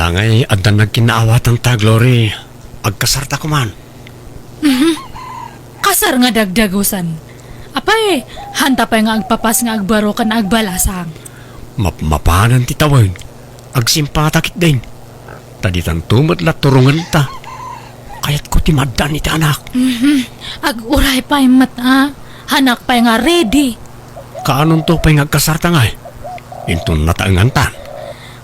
Tangay, adan nagkinaawatan ta, Glory. Agkasarta ko man. Kasar nga dagdagusan. Apay, hanta pa nga agpapas nga agbaro kan agbalasang. Mapanan ti tawag. Agsimpatakit din. Taditan tumot la turungan ta. Kayat ko ti maddan iti anak. Aguray pa yung mata. Hanak pa nga ready. Kaanon to pa yung agkasarta nga eh. Intun nataangan ta.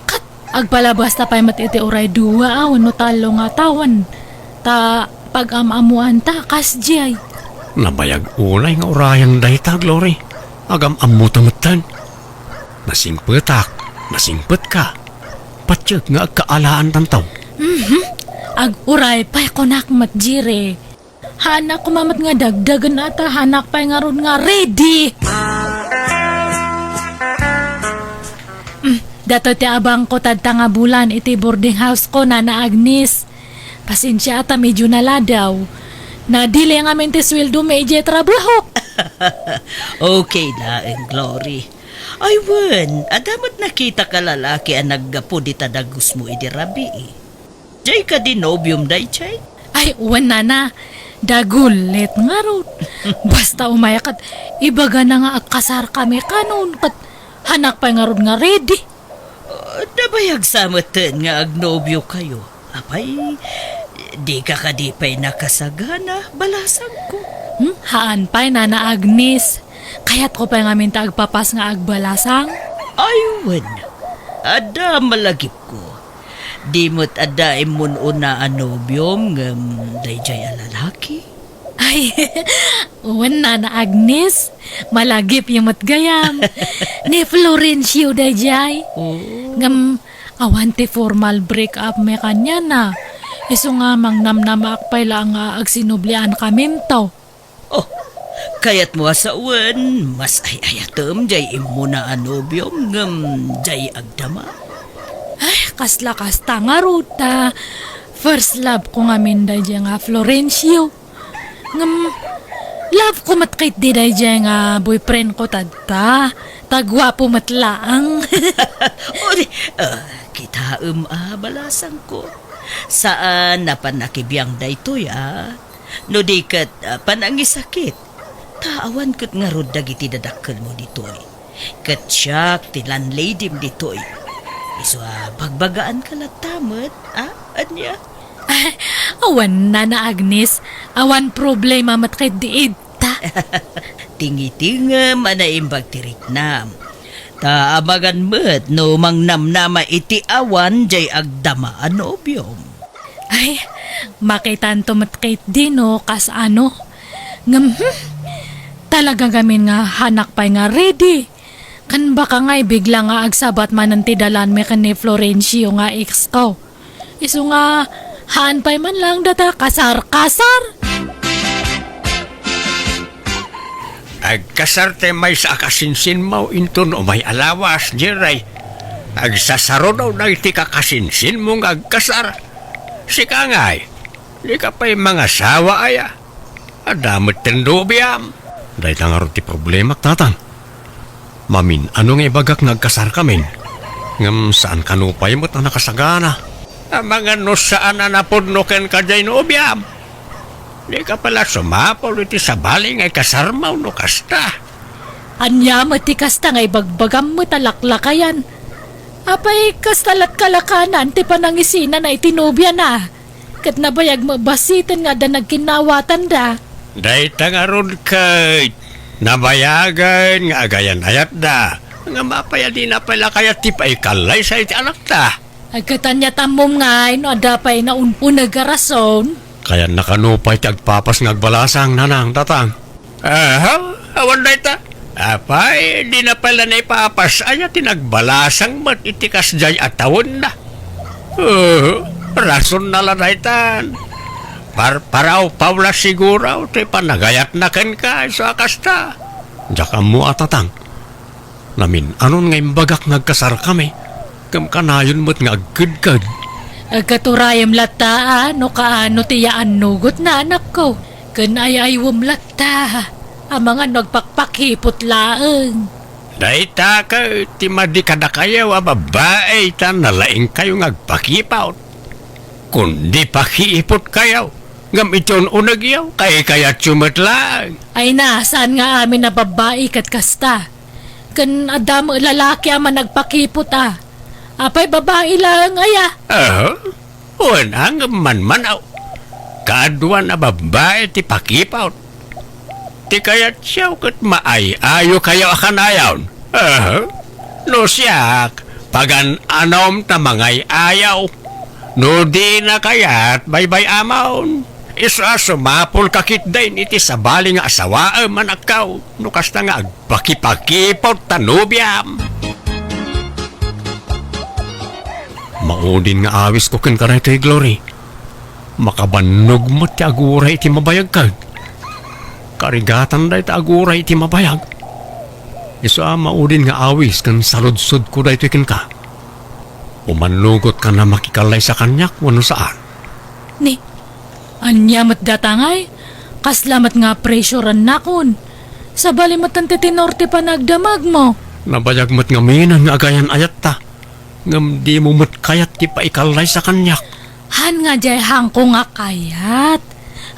Kat, agpalabas ta pa yung matiti uray duwa no talo nga tawan. Ta pag-amamuan ta kasjay. Nabayag unay nga urayang dayta, Glory. Agam amutamatan. Nasimpet ka. Patyag nga agkaalaan tantaw. Aguray pa ko nakmat jire. Hanak kumamat nga dagdagan ata hanak pa nga ron nga ready. Dato ti abang ko tadta nga bulan iti boarding house ko na Agnes. Pasensya ata medyo naladaw. Nadili nga amin ti sweldo medyo trabaho. Okay na, Glory. Ay, wen, adamat nakita ka lalaki ang naggapo di tadagus mo idirabi eh. Jay ka di nobium day, Jay? Ay, uwan na. Dagulit nga ron. Basta umayak at ibaga na nga akasar kami kanon. Kat hanak pa nga ron nga ready. Nabayag samatan nga agnobyo kayo. Apay, di ka kadipay nakasagana, balasan ko. Haan pa na Agnes. Kaya't ko pa nga minta agpapas nga agbalasang. Aywan, ada malagip ko. Di mo't ada imun una anobyom ngam dayjay alalaki. Ay, uwan na Agnes. Malagip yung matgayam. Ni Florencio dayjay. Ngam awan ti formal break up me kanya na. Iso nga mang namnamak pa lang nga agsinublian kami to. Oh, kaya't mo sa uwan, mas ayatom jay imuna anobyom ngam jay agdama. Ay, kasla-kasta nga ruta. First love ko nga minday dyan nga Florencio. Ngam, love ko matkait di day dyan nga boyfriend ko tadta. Tagwapo matlaang. O di, kita balasan ko. Saan na panakibiyang daytoy No di kat panangisakit. Taawan kat nga rod dagiti dadakkel mo ditoy. Kat siyak ti landlady ditoy. Iso pagbagaan ka latamat, anya? Awan na Agnes. Awan problema matkait diid ta. Tingi-tingam anaimbag tiriknam. Taamagan mo't no mangnamnama iti awan jay agdama anobyom. Ay, makitanto matkait din no kas ano. Ngam, talaga gamin nga hanak pa nga ready. Kan baka nga bigla nga agsabat man ang tidalan me kan ni Florencio nga ex ko. Iso nga, haan pa'y man lang data kasar-kasar. Agkasarte may sa akasinsin mo inton o may alawas, Jiray. Agsasaro daw na iti kakasinsin mong agkasar. Sika nga'y, di ka pa'y mga sawa aya. Adamot tendobiyam. Dahil nga rin ti problema tatang. Mamin, ano nga ibagak nagkasar kami? Ngam saan kanupay mo't na nakasagana? Mga no saan na napudnoken ka dyan obiyam? Di ka pala sumapol iti sabali ngay kasarmaw no kasta. Anya mati kasta nga ibagbagam mo talaklakayan. Apay kastalat kalakanan ti panangisina na itinubya na. Kat nabayag mabasitan nga da nagkinawatan da. Dahil tangarod kay nabayagan nga agayan ayat da. Nga mapaya di na pala kaya tipay kalay sa iti anak ta. Agkatanya tamom nga no adapay na unagarason. Kaya nakanupay ti agpapas nga agbalasang nanang tatang. Awan da ita. Apay, di na pala na ipapas aya tinagbalasang mat itikas jay atawon na. Rason na lang na itan. Paraw pawla siguraw ti panagayat na ken ka sa kasta. Diyak mo atatang. Namin anon nga imbagak nagkasar kami. Kam kanayon mo't nga agkad-kad. Agkaturayam lata no kaano tiyaan nugot na anak ko. Kan ayaywam lata. Ang mga nagpakpakipot laeng. Dahita ka, ti madi kada kayo, babae, ta nalaing kayo ngagpakipot. Kundi pakiipot kayo, ngam iton unag yaw, kaya tsumatlang. Ay na, saan nga amin na babae kat kasta? Kan adam lalaki aman nagpakipot Apay babae lang aya. Unang man-manaw. Kadwa na babae ti pakipot. Ti kayat siyaw kat maay-ayo kayo akan ayawn. No siyak, pagan anom ta mangay ayaw. No di na kayat baybay amaon. Isa sumapol kakit din iti sabali nga asawa man akaw. No kasta nga agpakipakipot tanubyam. Maudin nga awis ko ken karay tay Glory. Makabanog mo ti aguray iti mabayag kag. Karigatan day ta aguray iti mabayag. Iso maudin nga awis kan saludsod ko day ken ka. Umanugot ka na makikalay sa kanyak wano saan. Ni, anyamat datangay, kaslamat nga presyoran nakon. Sa balimatan ti tinorte pa nagdamag mo. Nabayag mo't nga minan nga agayan ayat ta. Ngam di mo mo't kayat ti paikalay sa kanyak. Han nga jay hang ko nga kayat.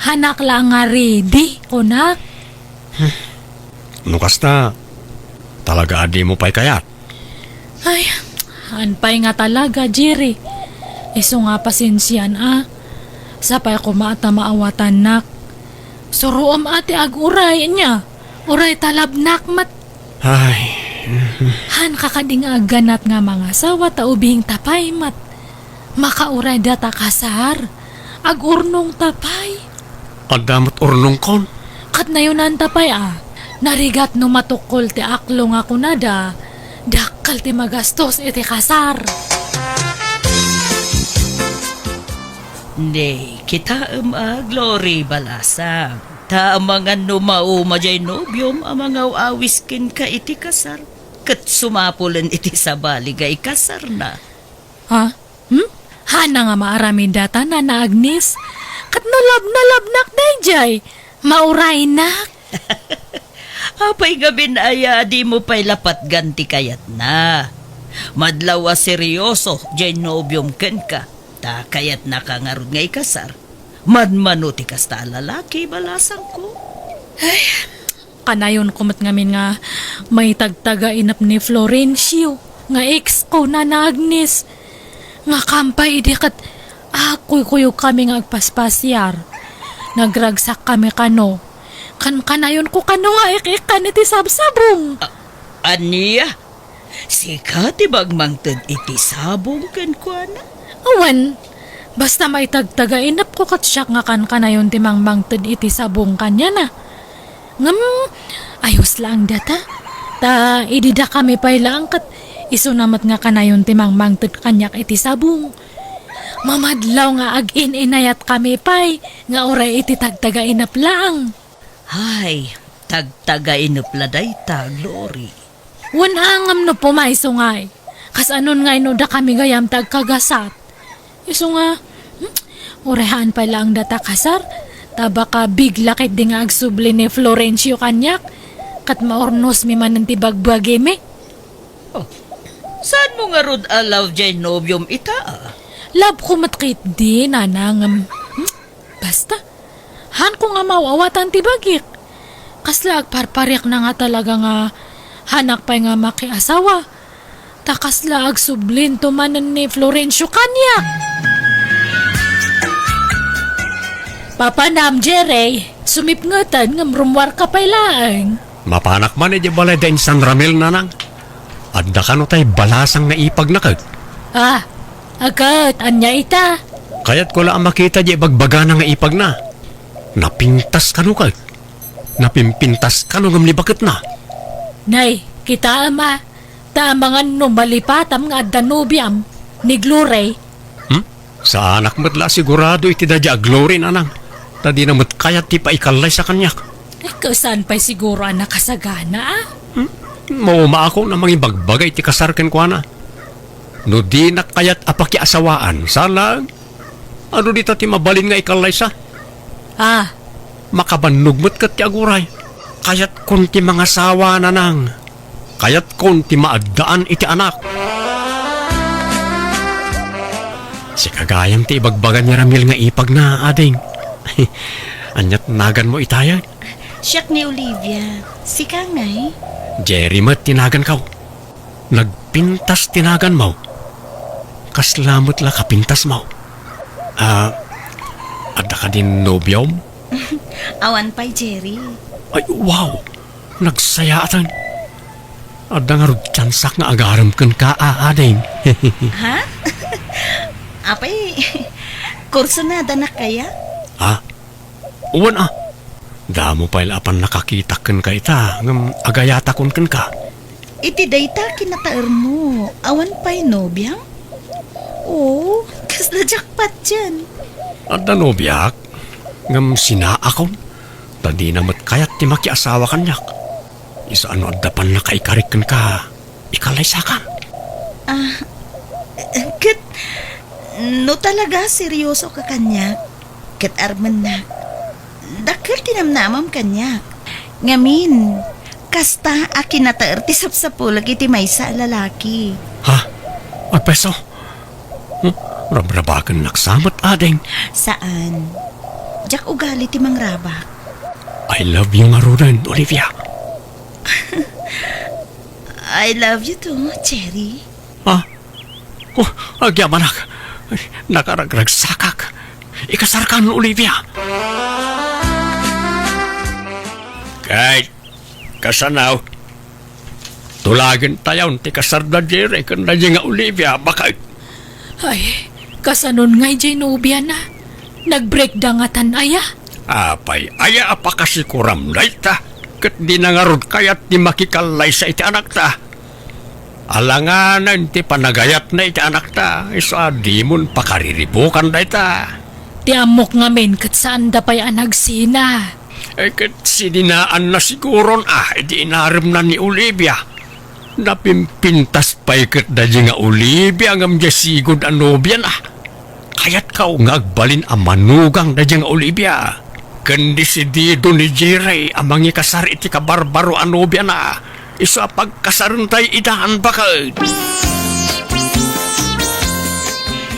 Hanak lang nga ready, kunak. Nukas na, talaga adi mo pa'y kayat. Ay, hanpay nga talaga, Jerry. Iso nga pasensyan, Sapay ko maata maawatan nak. Suruam ati ag-uray niya. Uray talabnak mat. Ay. Han kakading aganat nga mga sawa ta ubing tapay mat. Makauray data kasar. Ag-urnong tapay. Kadamot urnong kon. Kat na yun ang tapay Narigat no matukol ti aklo nga kunada. Dakal ti magastos iti kasar. Hindi, kita Glory balasang. Ta mga numauma jay nobyom mga awiskin ka iti kasar. Kat sumapulan iti sabali ga ikasar na. Ha? Hana nga maaramin data na Agnes. Kat nalab-nak dayjay. Mauray nak. Apay gabin aya di mo pa'y lapat ganti kayat na. Madlawa seryoso jay nobyom ken ka. Ta kayat nakangarod nga ikasar. Madmanuti kas ta lalaki balasang ko. Ay, kanayon kumat ngamin nga may tagtaga inap ni Florencio. Nga ex ko na Agnes. Nga kampay di kat kuyo kami nga agpaspasyar. Nagragsak kami kano. Kanayon ko kano nga ikikan iti sabsabong. Aniya? Sika ti bagmangtod iti sabong ken kuana? Awan, basta may tagtaga inap ko kat siyak nga kanayon ti mangmangtod iti sabong kanya na. Ngam, ayos lang data. Ta, idida kami pa'y lang kat iso namat nga kanayon ti mangmangtod kanyak iti sabong. Mamadlaw nga ag-in-inayat kami pa'y nga oray iti tagtaga inap lang. Hay, tagtaga inupla day ta, Glory. Wan angam no pumayso ngay. Kas anon ngay no da kami gayam tagkagasat. Iso nga, urehaan pa lang data kasar. Taba ka bigla kit di nga agsubli ni Florencio kanyak. Kat maornos mi man ti bagbagi mi. Oh, saan mo nga rod alaw jay nobyom ita? Lab ko matkit di nanangam. Basta, han ko nga mawawatan ti bagik. Kasla agparparyak na nga talaga nga hanak pa nga makiasawa. Takasla agsublin tumanan ni Florencio kanyak. Papanam, Jerry. Sumipngatan ng rumwar ka pailaang. Mapanak man di balay da San Ramil nanang. Adda ka no tay balasang na ipag nakag. Agad, anya ita. Kaya't ko lang makita di bagbaga na nga ipag na. Napintas ka no kag. Napimpintas ka no ngamli bakit na. Nay, kita ama. Tamangan no malipatam nga danubiam ni Glory. Sa anak matla sigurado iti dadya Glory nanang. Tadi na mat kayat ti paikalay sa kanyak. Saan pa'y siguro ang nakasagana Mauma ako na mga bagbagay ti kasarken ko na. No di na kayat apakiasawaan. Salang. Ano dito ti mabalin nga ikalay sa? Makabanugmat kat ti aguray. Kayat kun ti mga sawa na nang. kayat kon ti maadaan iti anak. Si kagayam ti ibagbagan ni Ramil nga ipag na ading. Anyat nagan mo itayan. Siyak ni Olivia. Si Kangay. Jerry mat tinagan kaw. Nagpintas tinagan mo. Kaslamot la kapintas mo. Ada ka din nobyom? Awan pa'y, Jerry. Ay, wow! Nagsayatan. Ada nga rod tsansak nga agaram kan ka aading. Ha? Apay, kurso na danak kaya? Ha? Uwan Damo pa ilapan nakakita kan ka ita. Ngam agayata kun kan ka. Iti dayta kinataer mo. Awan pa'y nobyang? Oo, kasla jackpot dyan. Ada nobyak. Ngam sinaakon. Tadi namat kayat ti makiasawa kanyak. Isa ano adapan na kaikarik kan ka. Ikalaysakan. Kat, no talaga seryoso ka kanya. Kat arman na. Dakil tinamnamam kanya. Ngamin, kasta akin na taerti sapsapulag iti may sa lalaki. Ha? Ay peso? Rabrabakan naksamat ading. Saan? Jak ugali ti mangrabak. I love you nga rin, Olivia. I love you too, Cherry. Ha? Agyamanak. Nakaragragsakak. Ikasarkan, Olivia. Kahit kasanaw. Tulagan tayo ti kasarda Jerry kanda nga Olivia. Bakit? Ay, kasanon ngay jay nobya na. Nag-breakdangatan aya. Apay, aya apa kasi kuram na ita. Kat di nangarod kayat di makikalay sa iti anak ta. Alanganan ti panagayat na iti anak ta. Isa di mon pakariribukan na ita. Ti amok ngamin kat saan da pa'y anagsina. Kat sininaan na siguron di inarim na ni Olivia. Napimpintas pa'y kat da nga Olivia ngam jasigod anobyan Kayat ka nga agbalin ang manugang da nga Olivia. Kandi si Dido ni Jerry amang ikasar iti kabarbaro anobya na. Isa pagkasarantay idaan bakit.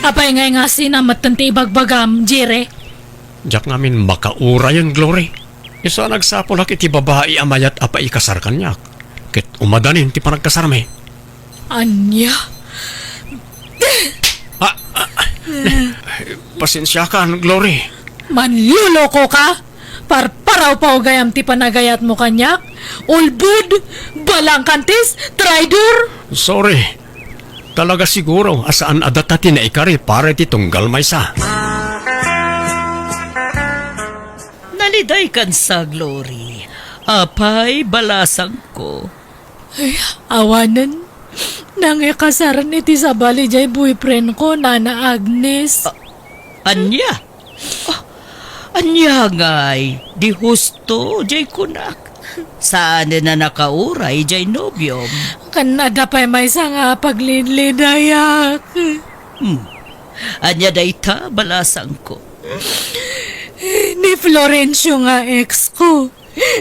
Apay ngay nga sinamat tanti ibagbagam, Jire. Diyak namin makaura yung glory. Isa nagsapulak iti babae amayat apa ikasar kanyak. Kit umadanin ti panagkasarme. Anya? Pasensya ka, glory. Manluloko ka? Parparaw pa o gayam ti panagayat mo kanyak? Ulbud? Balangkantis? Traidor? Sorry. Talaga siguro asaan adatati na ikari para ti tunggal may sa. Naliday kan sa Glory. Apay, balasang ko. Ay, awanan. Nangikasaran iti sa bali jay boyfriend ko, Nana Agnes. Anya? Anya ngay, di husto, jay kunak. Saan na nakauray, jay nobyom? Kanada pa'y may nga paglidlidayak. Anya dayta, balasang ko. Ni Florencio nga ex ko.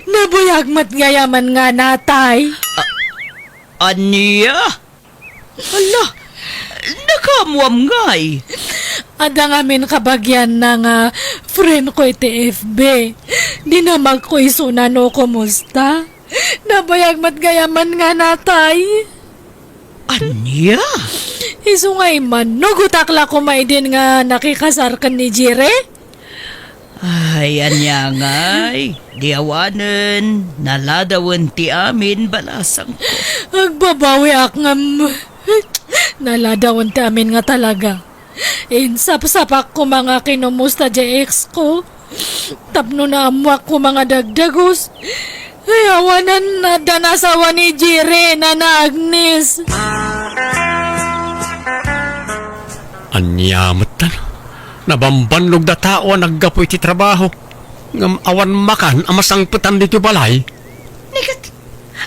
Nabuyagmat gayaman nga natay. Anya? Ala, nakamuam ngay. Ada ngamin kabagyan na nga friend ko iti FB. Di na magkuisunan o kumusta. Nabayagmat gayaman nga natay. Anya? Isu nga iman, no gutakla ko may din nga nakikasarkan ni Jire? Ay, anya ngay. Diawanan, naladawan ti amin, balasang ko. Agbabawi ak ngam. Naladawan ti amin nga talaga. Insap-sapak ko mga kinumusta di ex ko. Tapno na amuak ko mga dagdagos. Ay, awanan na danasawa ni Jire na Agnes. Anyamat na. Nabambanlog da tao naggapoy ti trabaho. Ngam awan makan amasang petan dito balay. Nikat,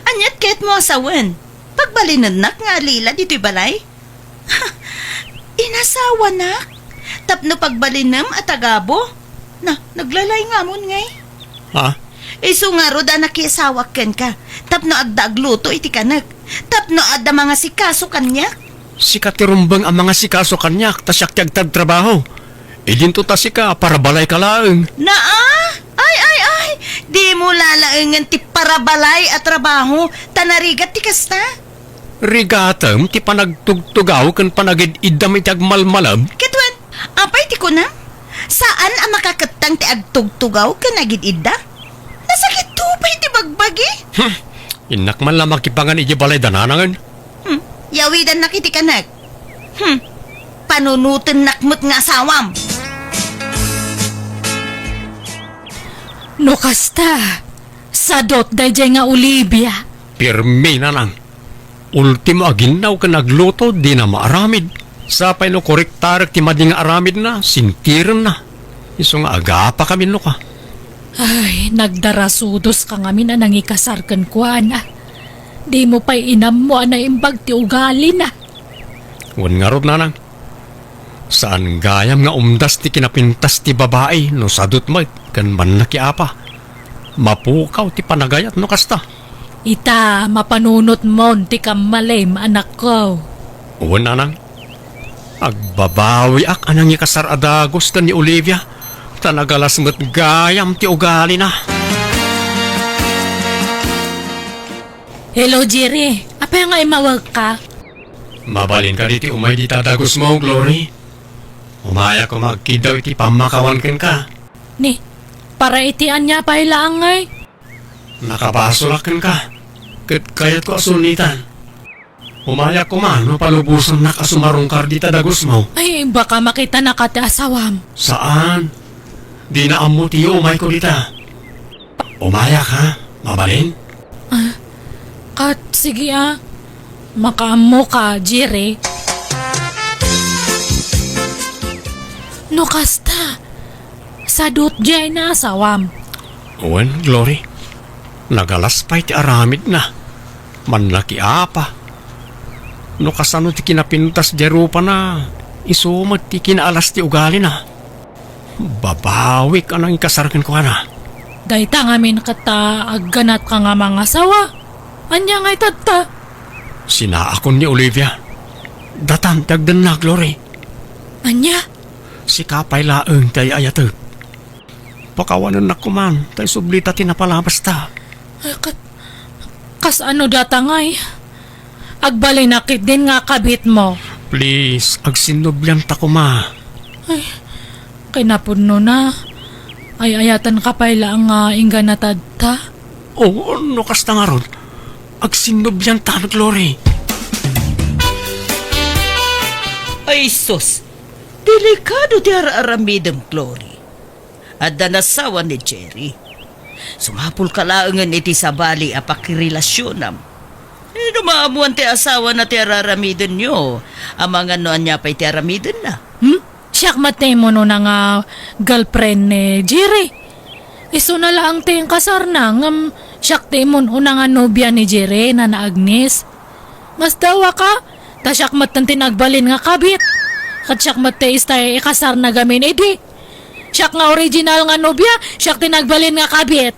anyat kahit mo asawan. Pagbalinan nga lila dito'y balay. Ha, inasawa na. Tapno pagbalinam at agabo. Na, naglalay nga mo ngay. Ha? Iso nga roda nakiasawak ken ka. Tapno agdagluto iti kanak. Tapno ada mga sikaso kanya. Sika tirumbang ang mga sikaso kanyak, tasyak tiyagtag trabaho. Idinto ta sika para balay ka laeng. Ay. Di mo lalaengan ti parabalay at trabaho, tanarigat ti kasta. Rigatam ti panagtugtugaw kan panagid idam iti agmalmalab. Kitwan, apay ti ko na? Saan ang makakatang ti agtugtugaw ka nagid-ida? Nasakit tupay ti bagbagi? Inak man lamang kipangan iti balay dananangan. Yawidan na kiti kanak. Panunutin nakmut nga asawam. No kasta, sadot dayjay nga Olivia. Pirmi na lang. Ultimo aginaw ka nagluto, di na maaramid. Sapay no koriktarek ti mading aramid na, sintiran na. Iso nga agapa kami no ka. Ay, nagdarasudos ka nga min anang ikasarkan ko, ana. Di mo pa'y inam mo ana imbag ti ugali na. Wan nga rod nanang. Saan gayam nga umdas ti kinapintas ti babae no sadot mo kan man nakiapa. Mapukaw ti panagayat no kasta. Ita, mapanunot mo ti kamalim, anak ko. Wan nanang. Agbabawi ak anang ikasar adagos kan ni Olivia. Tanagalas mo't gayam ti ugali na. Hello, Jerry. Apa nga imawag ka? Mabalin ka diti umay di tadagos mo, Glory. Umaya ko magkidaw iti pamakawan ken ka. Ni, para itian niya pa ilaangay. Nakabasulakan ka. Kayat ko asunitan. Umaya ko man, no palubusan nakasumarungkar di tadagos mo. Ay, baka makita na ka ti asawam. Saan? Di na amuti umay ko dita. Umaya ka, mabalin? Kat, sige makaamo ka, Jerry. No kasta, sadot jay na asawam. Uwan, Glory. Nagalaspay ti aramid na. Manlaki apa. No kasano ti kinapintas jerupa na. Isumat ti kinaalas ti ugali na. Babawik anang ikasarkin ko na. Dayta nga min kata agganat ka nga mga asawa. Anya nga itata. Sinaakon ni Olivia. Datan tagdan na, Glory. Anya? Si kapay laeng tay ayatag. Pakawanan na kuman, tay sublita tinapalabas ta. Kas ano data ngay? Agbalay nakit din nga kabit mo. Please, agsinubyan ta kuma. Ay, kay napuno na. Ay ayatan ka pa ang ingganatad ta. Oo, no kasta nga ron. Agsinubyan ta, Glory. Ay sus, delikado ti araramidang Glory. Adda nasawa ni Jerry. Sumapul ka laangan iti sabali a pakirelasyon maamuan ti asawa na ti araramidon nyo. Amangan no anya pa ti aramidon na. Siyak matay mo no na nga girlfriend ni Jerry. Iso na lang tayong kasar na ngam siyak tayo mo una nga nobya ni Jerry na Agnes. Mas dawa ka, ta siyak matan tinagbalin nga kabit. Kat siyak matay istay ikasar na gamin edi. Siyak nga original nga nobya, siyak tinagbalin nga kabit.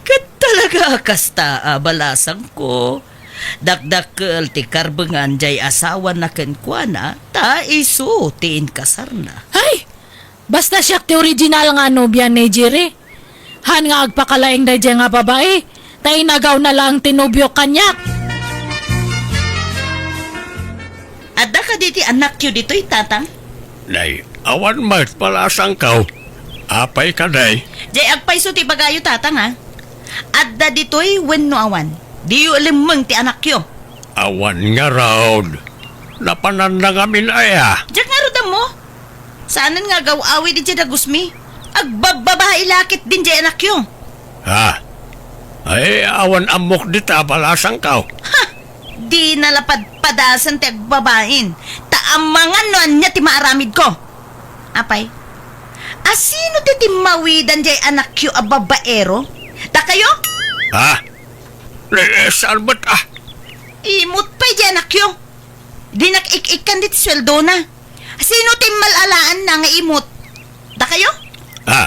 Kat talaga kasta balasang ko. Dakdakkel ti karbengan jay asawa na kenkwana, ta isu tiin kasar na. Ay! Basta siyak ti original nga nobya ni Jerry. Han nga agpakalaing dayjay nga babae. Tay nagaw na lang tinobyo kanyak. Adda ka diti anak yu dito'y tatang? Nay, awan mat palasang kaw. Apay ka, day. Jay agpaiso ti bagayo tatang ha. Adda dito'y wenno awan. Di yu limang ti anak yu. Awan nga raw. Napanan na ngamin aya. Diyak nga rodam mo. Saanan nga gawawi di dyan agusmi. Agbababahay lakit din dyan anak yu. Ha? Ay, awan amok dita palasang kaw. Ha! Di nalapad padasan ti agbabain. Taamangan no anya ti maaramid ko. Apay? Asino ti timawidan jay anak yu a babaero? Da kayo? Ha? Saan ba't Imot pa jay anak yu. Di nakik-ikan dit sweldo na. Sino ti malalaan na nga imot? Da kayo? Ha?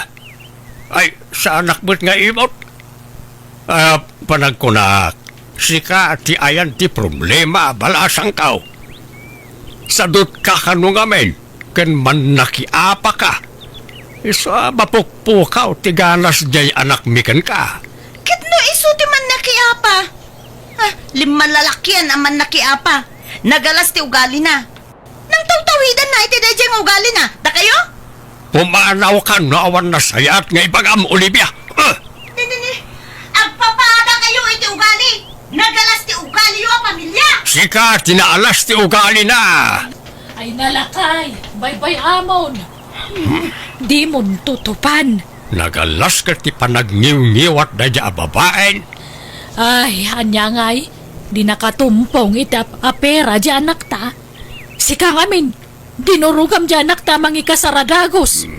Ay, sa anak ba't nga imot? Panag ko na, Sika ti ayan ti problema balasang kao. Sadot ka kanong amin, ken man nakiapa ka. Iso mapukpukaw ti ganas jay anak mikan ka. Kitno iso ti man nakiapa. Lima lalakyan ang man nakiapa. Nagalas ti ugali na. Nang tawtawidan na iti dayjay nga ugali na. Da kayo? Pumanaw ka na awan na sayat nga ibagam, Olivia. Nini, agpapada kayo iti ugali. Nagalas ti ugali yo pamilya. Sika, tinaalas ti ugali na. Ay nalakay, bye-bye amon. Di mo tutupan. Nagalas ka ti panagniw-niwat na dya babaen. Ay, anya ngay, di nakatumpong itap apera di anak ta. Sika ngamin, dinurugam di anak ta mangi kasaradagos.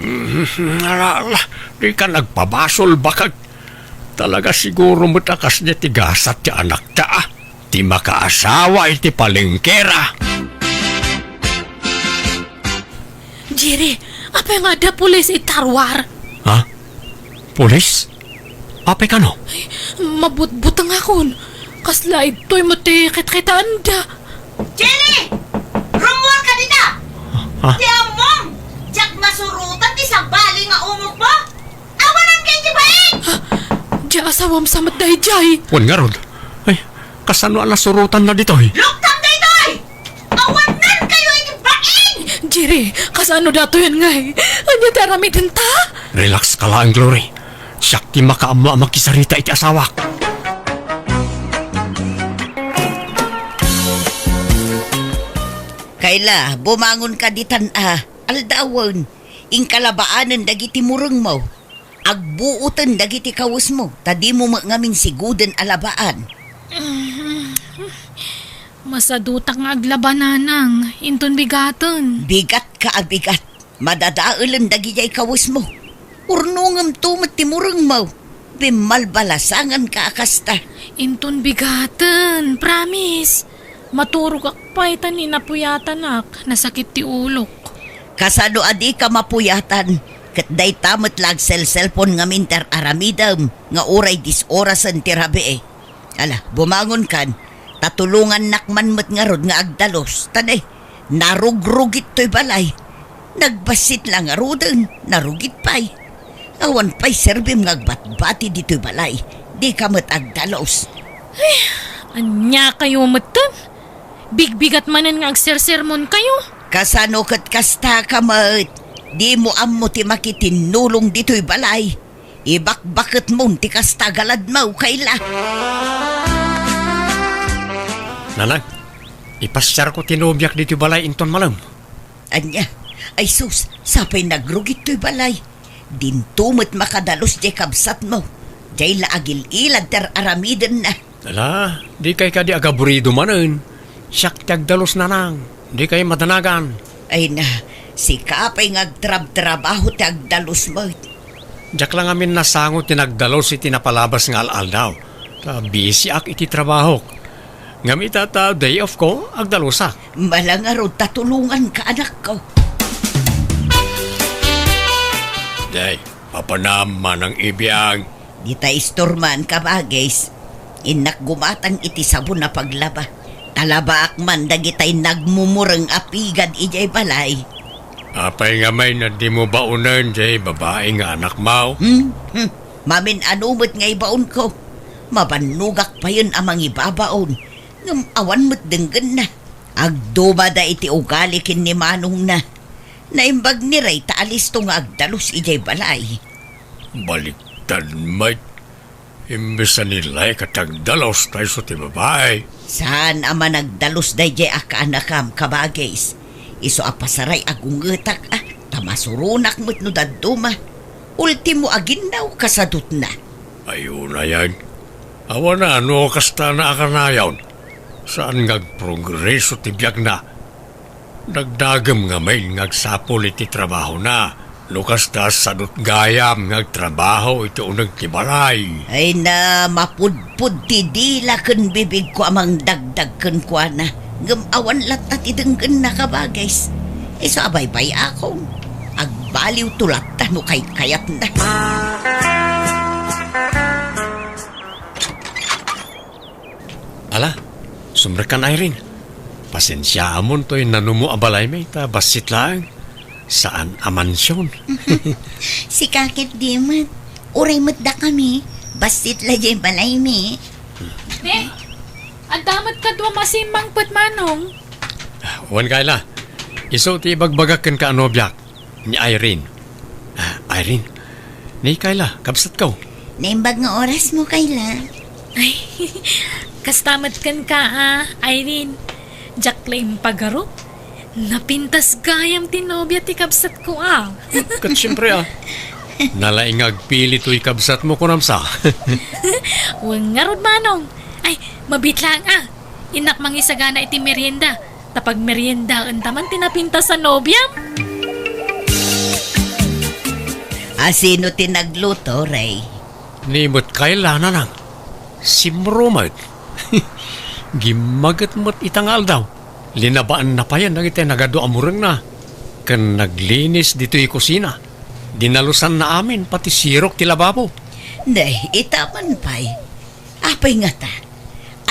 Alala, di ka nagpabasol bakag. Talaga siguro matakas niya ti gasat ti anak ta. Ti makaasawa iti palengkera. Jiri, apa yang ada pulis itarwar? Ha? Pulis? Apa ka no? Mabutbutang akon. Kasla ito'y matikit-kita anda. Jenny! Rumor ka dita! Ha? Di among! Diyak masurutan ti sabali nga umog mo! Awan ang kenji baik! Di asawam samat dahi jay. Wan nga ron. Ay, kasano ala surutan na dito eh? Luktam na ito eh! Awan nan kayo iti baik! Jiri, kasano dato yan ngay? Anya darami din ta? Relax ka lang, Glory. Siyak ti makaamma makisarita iti asawak. Kaila, bumangon ka ditan aldawon. Ing kalabaanan dagiti mureng mo. Agbuutan dagiti kawas mo. Tadi mo ngamin siguden alabaan. Masadutak nga aglabananang, inton bigaton. Bigat ka abigat. Madadaalan dagiti kawas mo. Urnungam tumat ti mureng mo. Bimalbalasangan ka akasta. Inton bigaton, promise. Maturog akpay tanin napuyatan ak, nasakit ti ulok. Kasano adi ka mapuyatan. Kat day tamat lag cellphone nga minter aramidam. Nga oray disorasan ti rabi eh. Ala, bumangon kan. Tatulungan nakman mat nga rod nga agdalos. Tanay, narugrugit to'y balay. Nagbasit lang nga rodan, narugit pa'y. Awan pa'y serbim nga agbatbati dito'y balay. Di ka mat agdalos. Anya kayo matan? Bigbigat manan nga agsersermon kayo? Kasano kat kasta ka mat. Di mo ammo ti makitinulong dito'y balay. Ibakbakit mo ti kasta galad mo kaila. Nanang, ipasyar ko tinubyak dito balay inton malam. Anya, ay sus, sapay nagrugit to'y balay. Dintumot makadalos di kabsat mo. Jay laagil ilad ter aramiden na. Ala, di kay ka di agaburido manan. Siyak tagdalos nanang, di kay madanagan. Ay na, si kapay ngagtrab-trabaho tagdalos mo. Diyak lang amin nasangot tinagdalos iti napalabas nga al daw. Busy ak iti trabaho. Ngamit at day off ko, agdalusak. Malangaro tatulungan ka anak ko. Day, papanaman ang ibiyang. Di ta istorman ka ba, guys? Inak gumatang iti sabon na paglaba. Talabaak man dagitay nagmumurang apigad ijay balay. Apay nga may na di mo baunan, jay babae nga anak mo. Mamin anumot nga ibaon ko. Mabanugak pa yun amang ibabaon. Ngam awan mo't denggan na. Agduma da iti ugali kin ni Manong na. Naimbag ni Ray taalis to nga agdalos ijay balay. Baliktad, mate. Imbes na nilay katagdalos tayo sa ti babae. Saan ama nagdalos da ijay akaanakam kabagays. Iso apasaray agungetak tamasurunak mo't no daduma. Ultimo aginaw kasadot na. Ayun na yan. Awa na ano kasta na akanayaw. Saan ngagprogreso ti biyak na. Nagdagam nga may ngagsapol iti trabaho na. Lukas ta sadot gayam ngagtrabaho iti unang tibalay. Ay na mapudpud ti dila ken bibig ko amang dagdag ken kwa na. Ngamawan latat idenggen na kabagays. Iso abay-bay ako. Agbaliw tulat ta no kay kayat na. Sumre ka na, Irene. Pasensya amon to'y nanumo abalay may ta basit lang. Saan amansyon? Si kakit di mat. Uray mat da kami. Basit la jay balay mi. Ne, ang damat ka doon masimang put manong. Wan Kayla, iso ti bagbagakan ka anobyak ni Irene. Irene, ni Kayla, kabsat ka. Naimbag nga oras mo, Kayla. Ay, kastamat kan ka Irene. Jacqueline pagaro. Napintas gayam tinobya ti kabsat ko Kat siyempre nalaing agpili to'y kabsat mo kunamsa. Huwag nga rod manong. Ay, mabitlang Inak mangisagana iti merienda. Tapag merienda ang taman tinapintas sa nobyam. Sino tinagluto, Ray? Nimot Kayla na lang. Si Mromat. Gimagat mo't itangal daw. Linabaan na pa yan nang iti nagado amurang na. Kan naglinis dito'y kusina. Dinalusan na amin pati sirok ti lababo. Day, itaman pa'y. Apay nga ta.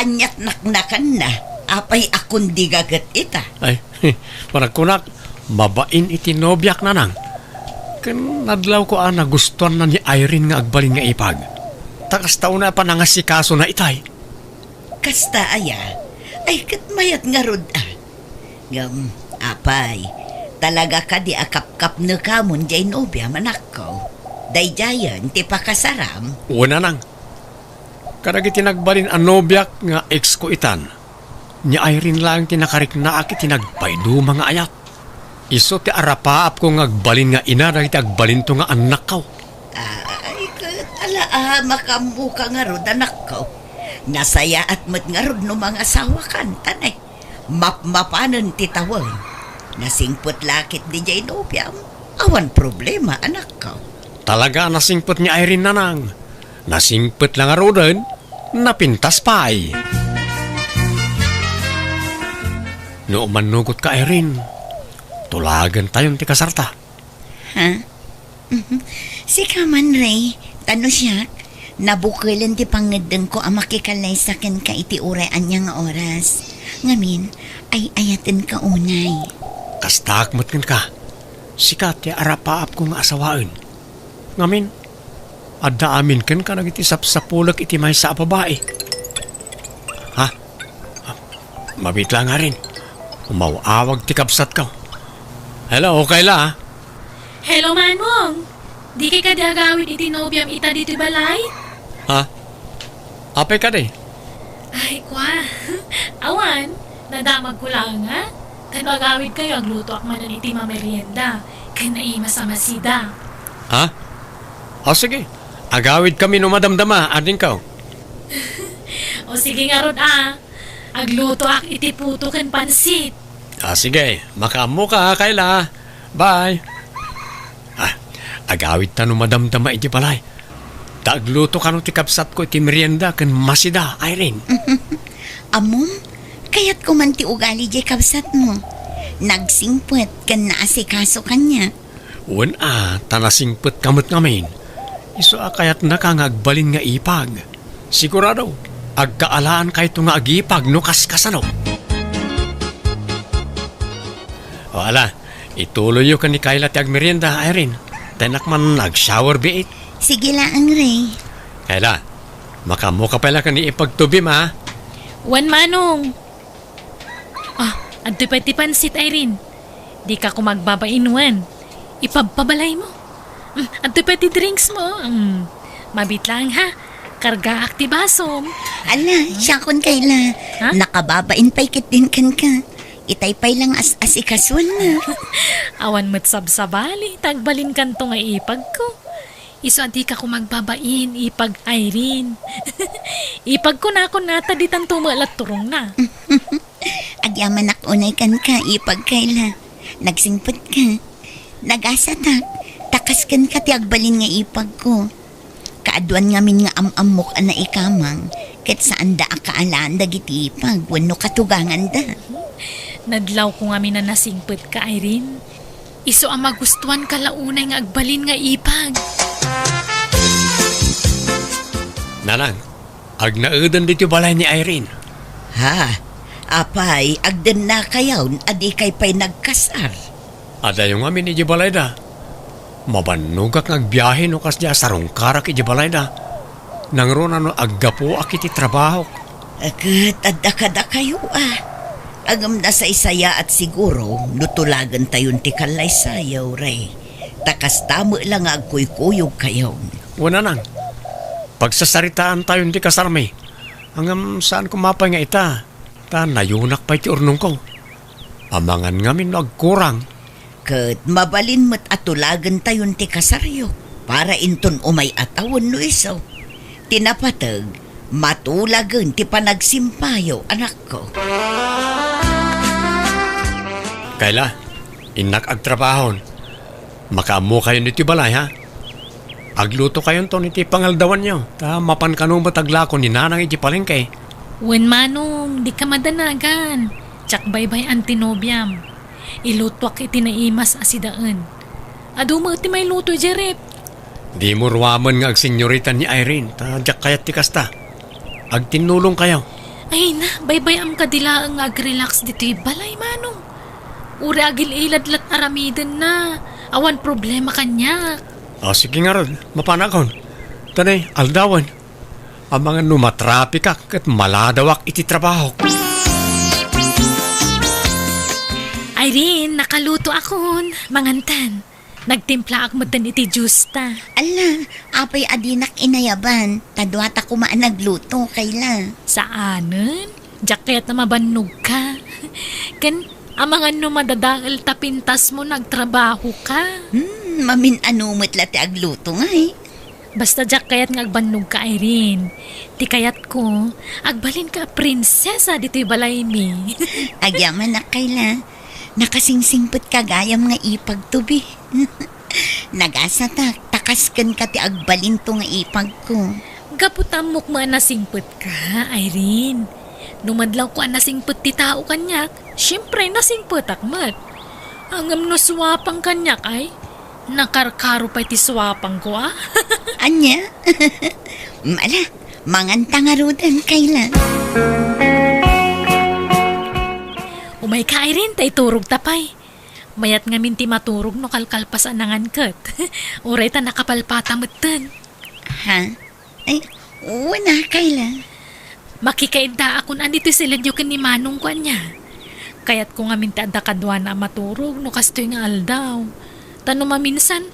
Anyat naknakan na. Apay akong digagat ita. Ay, panagkunak, mabain iti nobyak na nang. Kan nadlaw ko nagustuhan na ni Irene nga agbalin nga ipag. Takas taon na pa nangasikaso na itay. Kasta aya. Ay katmayat nga rod apay. Talaga ka di akap-kap na kamon jay nobya manakaw. Day jayan ti pakasaram. Una nang. Karag itinagbalin ang nobyak nga ex ko itan. Ni Irene lang tinakarik na akit tinagpaydo mga ayat. Iso ti arapaap ko nga agbalin nga ina dahil agbalin to nga anak ko. Ay katala makamuka nga rod anak ko. Nasaya at mat nga rod no mga asawa kan tanay. Mapanan ti tawag. Nasingput lakit di jay nobyam. Awan problema anak ko. Talaga nasingput ni Irene na nang. Nasingput lang arodan, napintas pa ay. No manugot ka Irene, tulagan tayong ti kasarta. Ha? Si Kaman Ray, tano siya, nabukilan ti pangadeng ko ang makikalay sa ken ka iti uray anya nga oras. Ngamin, ay ayatin ka unay. Kastakmat kan ka. Sikat ti arapaap ko nga asawaan. Ngamin, adda amin kan ka nagitisap sa pulak iti may sa babae. Ha? Mabit lang nga rin. Umawawag ti kapsat ka. Hello, Kayla. Hello manong. Di kay kadagawin iti nobyam ita dito balay? Ha? Apay ka day? Ay, kwa. Awan, nadamag ko lang Kan magawid kayo, agluto ak manan iti mamerienda. Kay naima sa masida. Ha? O sige, agawid kami no madamdama, ading ka. O sige nga ron agluto ak iti puto kan pansit. Sige, makamu ka, Kayla. Bye. Agawid ta no madamdama iti balay. Tagluto ka no ti kapsat ko iti merienda kan masida, Irene. Amom, kayat ko man ti ugali jay kabsat mo. Nagsingput kan naasikaso kanya. Uwan tanasingput kamot ngamin. Iso kayat na kang agbalin nga ipag. Sigurado, agkaalaan kahit nga agipag no kaskasano. O ala, ituloy yo ka ni Kayla ti agmerienda, Irene. Tenak man nag-shower biit. Sige lang, Ray. Kayla, makamu ka pala ka ni ipagtubim ha. Wan manong. Adto pa ti pansit, Irene. Di ka ko magbabainwan. Ipagpabalay mo. Adto pa ti drinks mo. Mabit lang ha. Karga ak ti basom. Ala, siya kon Kayla. Ha? Nakababain pa'y kitin kan ka. Itaypay lang as-ikaswan na. Awan mo't sabsabali. Tagbalin kanto nga ipag ko. Iso adi ka ko magbabain. Ipag Irene. Ipag ko na ako nata di tanto maalat turong na. Agyaman unay kan ka, ipag Kayla. Nagsingput ka. Nagasatak. Takas kan ka ti agbalin nga ipag ko. Kaaduan ngamin nga amok na ikamang. Ket saan da akaalaan dagiti ipag. Wano katugangan da. Nadlaw ko nga na nasingput ka, Irene. Iso ang magustuhan ka launay nga agbalin nga ipag. Nanang, ag naudan dito balay ni Irene. Ha? Apay, agden na kayaw, adi kay pa'y nagkasar. Ada yung amin ni Jibalayda. Mabanugak nagbiyahe no kas niya sarong karak i Jibalayda. Nangro na no aggapo akiti trabaho. Agad, adda kayo Agam na sa isaya at siguro, nutulagan tayon ti kalay sayaw, Ray. Takas tamo lang agkuy-kuyog kayo. Wala nang. Pagsasaritaan tayo hindi kasarmay. Hanggang saan kumapay nga ita. Ta nayunak pa iti urnong ko. Amangan ngamin no agkurang. Kat mabalin mo't atulagan tayon ti kasaryo. Para inton umay atawon no isaw. Tinapatag, matulagan ti panagsimpayo, anak ko. Kaila, inak agtrabahon. Makaamu kayo niti balay ha. Agluto kayo to niti pangaldawan nyo. Ta mapan kanong bataglako ni nanang iti palengke. Wen manong, di ka madanagan. Tsak baybay antinobyam. Ilutwak iti naimas asidaan. Aduma iti may luto jerep. Di mo ruwaman nga agsenyorita ni Irene. Ta jak kayat ti kasta. Agtinulong kayo. Ay na, baybay am kadilaang ag-relax dito'y balay manong. Uri agil iladlat aramiden na. Awan problema kanya. Sige nga ron, mapanakon. Tanay, aldawan. Ang mga numatrapika at maladawak iti trabaho. Irene, nakaluto akon. Mangantan. Nagtimpla ak mo tan iti justa. Ala, apay adinak inayaban. Tadwata kumaan nagluto, kaila. Saanen? Jacket na mabanog ka. Kan, amangan no madadaal tapintas mo nagtrabaho ka. Mamin anumot lati agluto nga Basta jak kayat nga agbanog ka, Irene. Ti kayat ko, agbalin ka prinsesa dito'y balay mi. Agyaman na kaila. Nakasingsingpot kagayam nga ipagtubi. Nagasatak, takaskan ka ti agbalin to nga ipag ko. Gaputamok mo nasingpot ka, Irene. Numadlaw ko nasingpot ti tao kanyak, syempre nasingpot akmat. Angam no swapang kanyak ay, nakarkaro pa ti swapang ko Anya? Mala, mangantangarudan kaila. Umay ka, Irene, tay turog tapay. Mayat nga minti maturog no kalkalpasan nangan kat. Uray ta nakapalpata matan. Ha? Ay, wala kaila. Makikainta akon andito sila diyo kan ni Manong ko niya. Kayat ko nga minti adda kadwa na maturog no kastoy nga aldaw. Tano maminsan,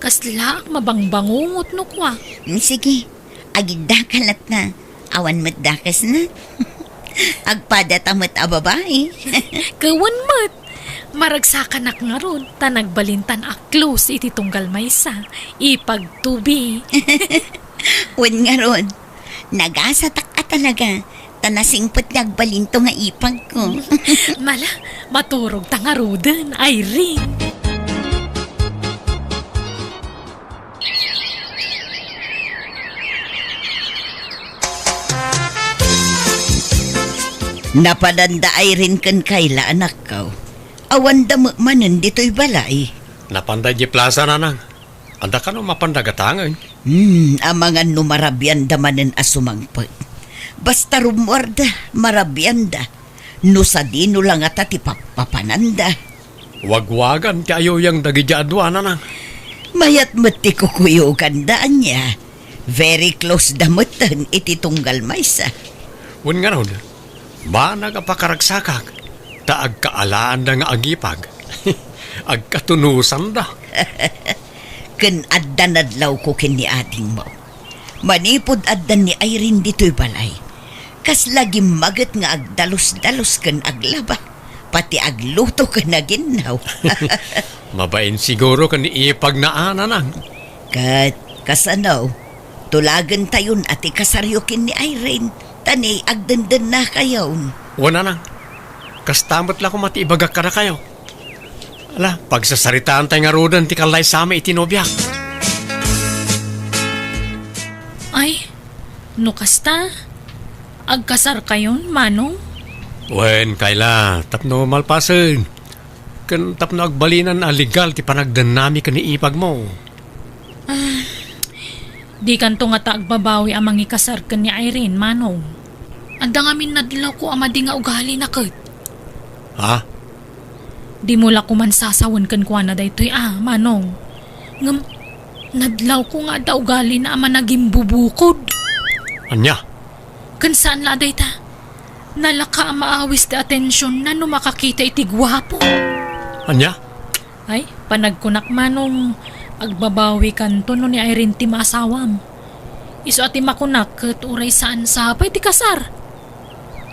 kasla mabangbangungot no kwa. Sige, agidakalat na. Awan mo't dakas na. Agpadatamot a babae. Kawan mat. Maragsakan ak nga ron, tanagbalintan ak close iti tunggal maysa. Ipagtubi. Wen nga ron, nagasatak ka talaga. Tanasingpot nagbalinto nga ipag ko. Mala, maturog tangarudan, Irene. Napadanda ay rin kan kaila anak ko. Awan damo manen dito'y balay. Napanday di plaza na nang. Anda ka no mapandagatangan. Ang mga numarabyan da manen asumangpag. Basta rumwarda, marabyan da. No sa dino lang at ati papananda. Wagwagan ti ayo yang dagijadwa na nang. Mayat mati kukuyugan daan niya. Very close damutan iti tunggal maysa. Wen nga ron, ba nagapakaragsakak, ta agkaalaan da nga agipag. Agkatunusan da. Ken addan adlaw ko ken ni ating mo. Manipod addan ni Irene dito'y balay. Kas lagi magat nga agdalos-dalos ken aglaba. Pati agluto ken naginaw. Mabain siguro kan iipag na ananang. Kasanaw, tulagan tayon ati kasaryo ken ni Irene. Tani agdandan na kayo. Wana nang. Kastamot lang kung matibagak ka na kayo. Ala, pagsasaritaan tayo nga rodan ti kalay sama itinobyak. Ay, nukasta. Agkasar kayon, Manong? Wen, kaila, tapno malpasen. Kan tapno agbalinan legal ti panagdanami ka ni ipag mo. Di kanto nga taagbabawi ang mangikasar ka ni Irene, Manong. Anda nga minadlaw ko amadi nga ugali na kat. Ha? Di mo la ko man sasawan kan kwa na daytoy manong. Ngam, nadlaw ko nga da ugali na ama naging bubukod. Anya? Kan saan la dayta? Nalaka maawis ti atensyon na no makakita iti gwapo. Anya? Ay, panagkunak manong agbabawi kanto no ni Irene ti maasawam. Iso ati makunak kat uray saan sapay ti kasar.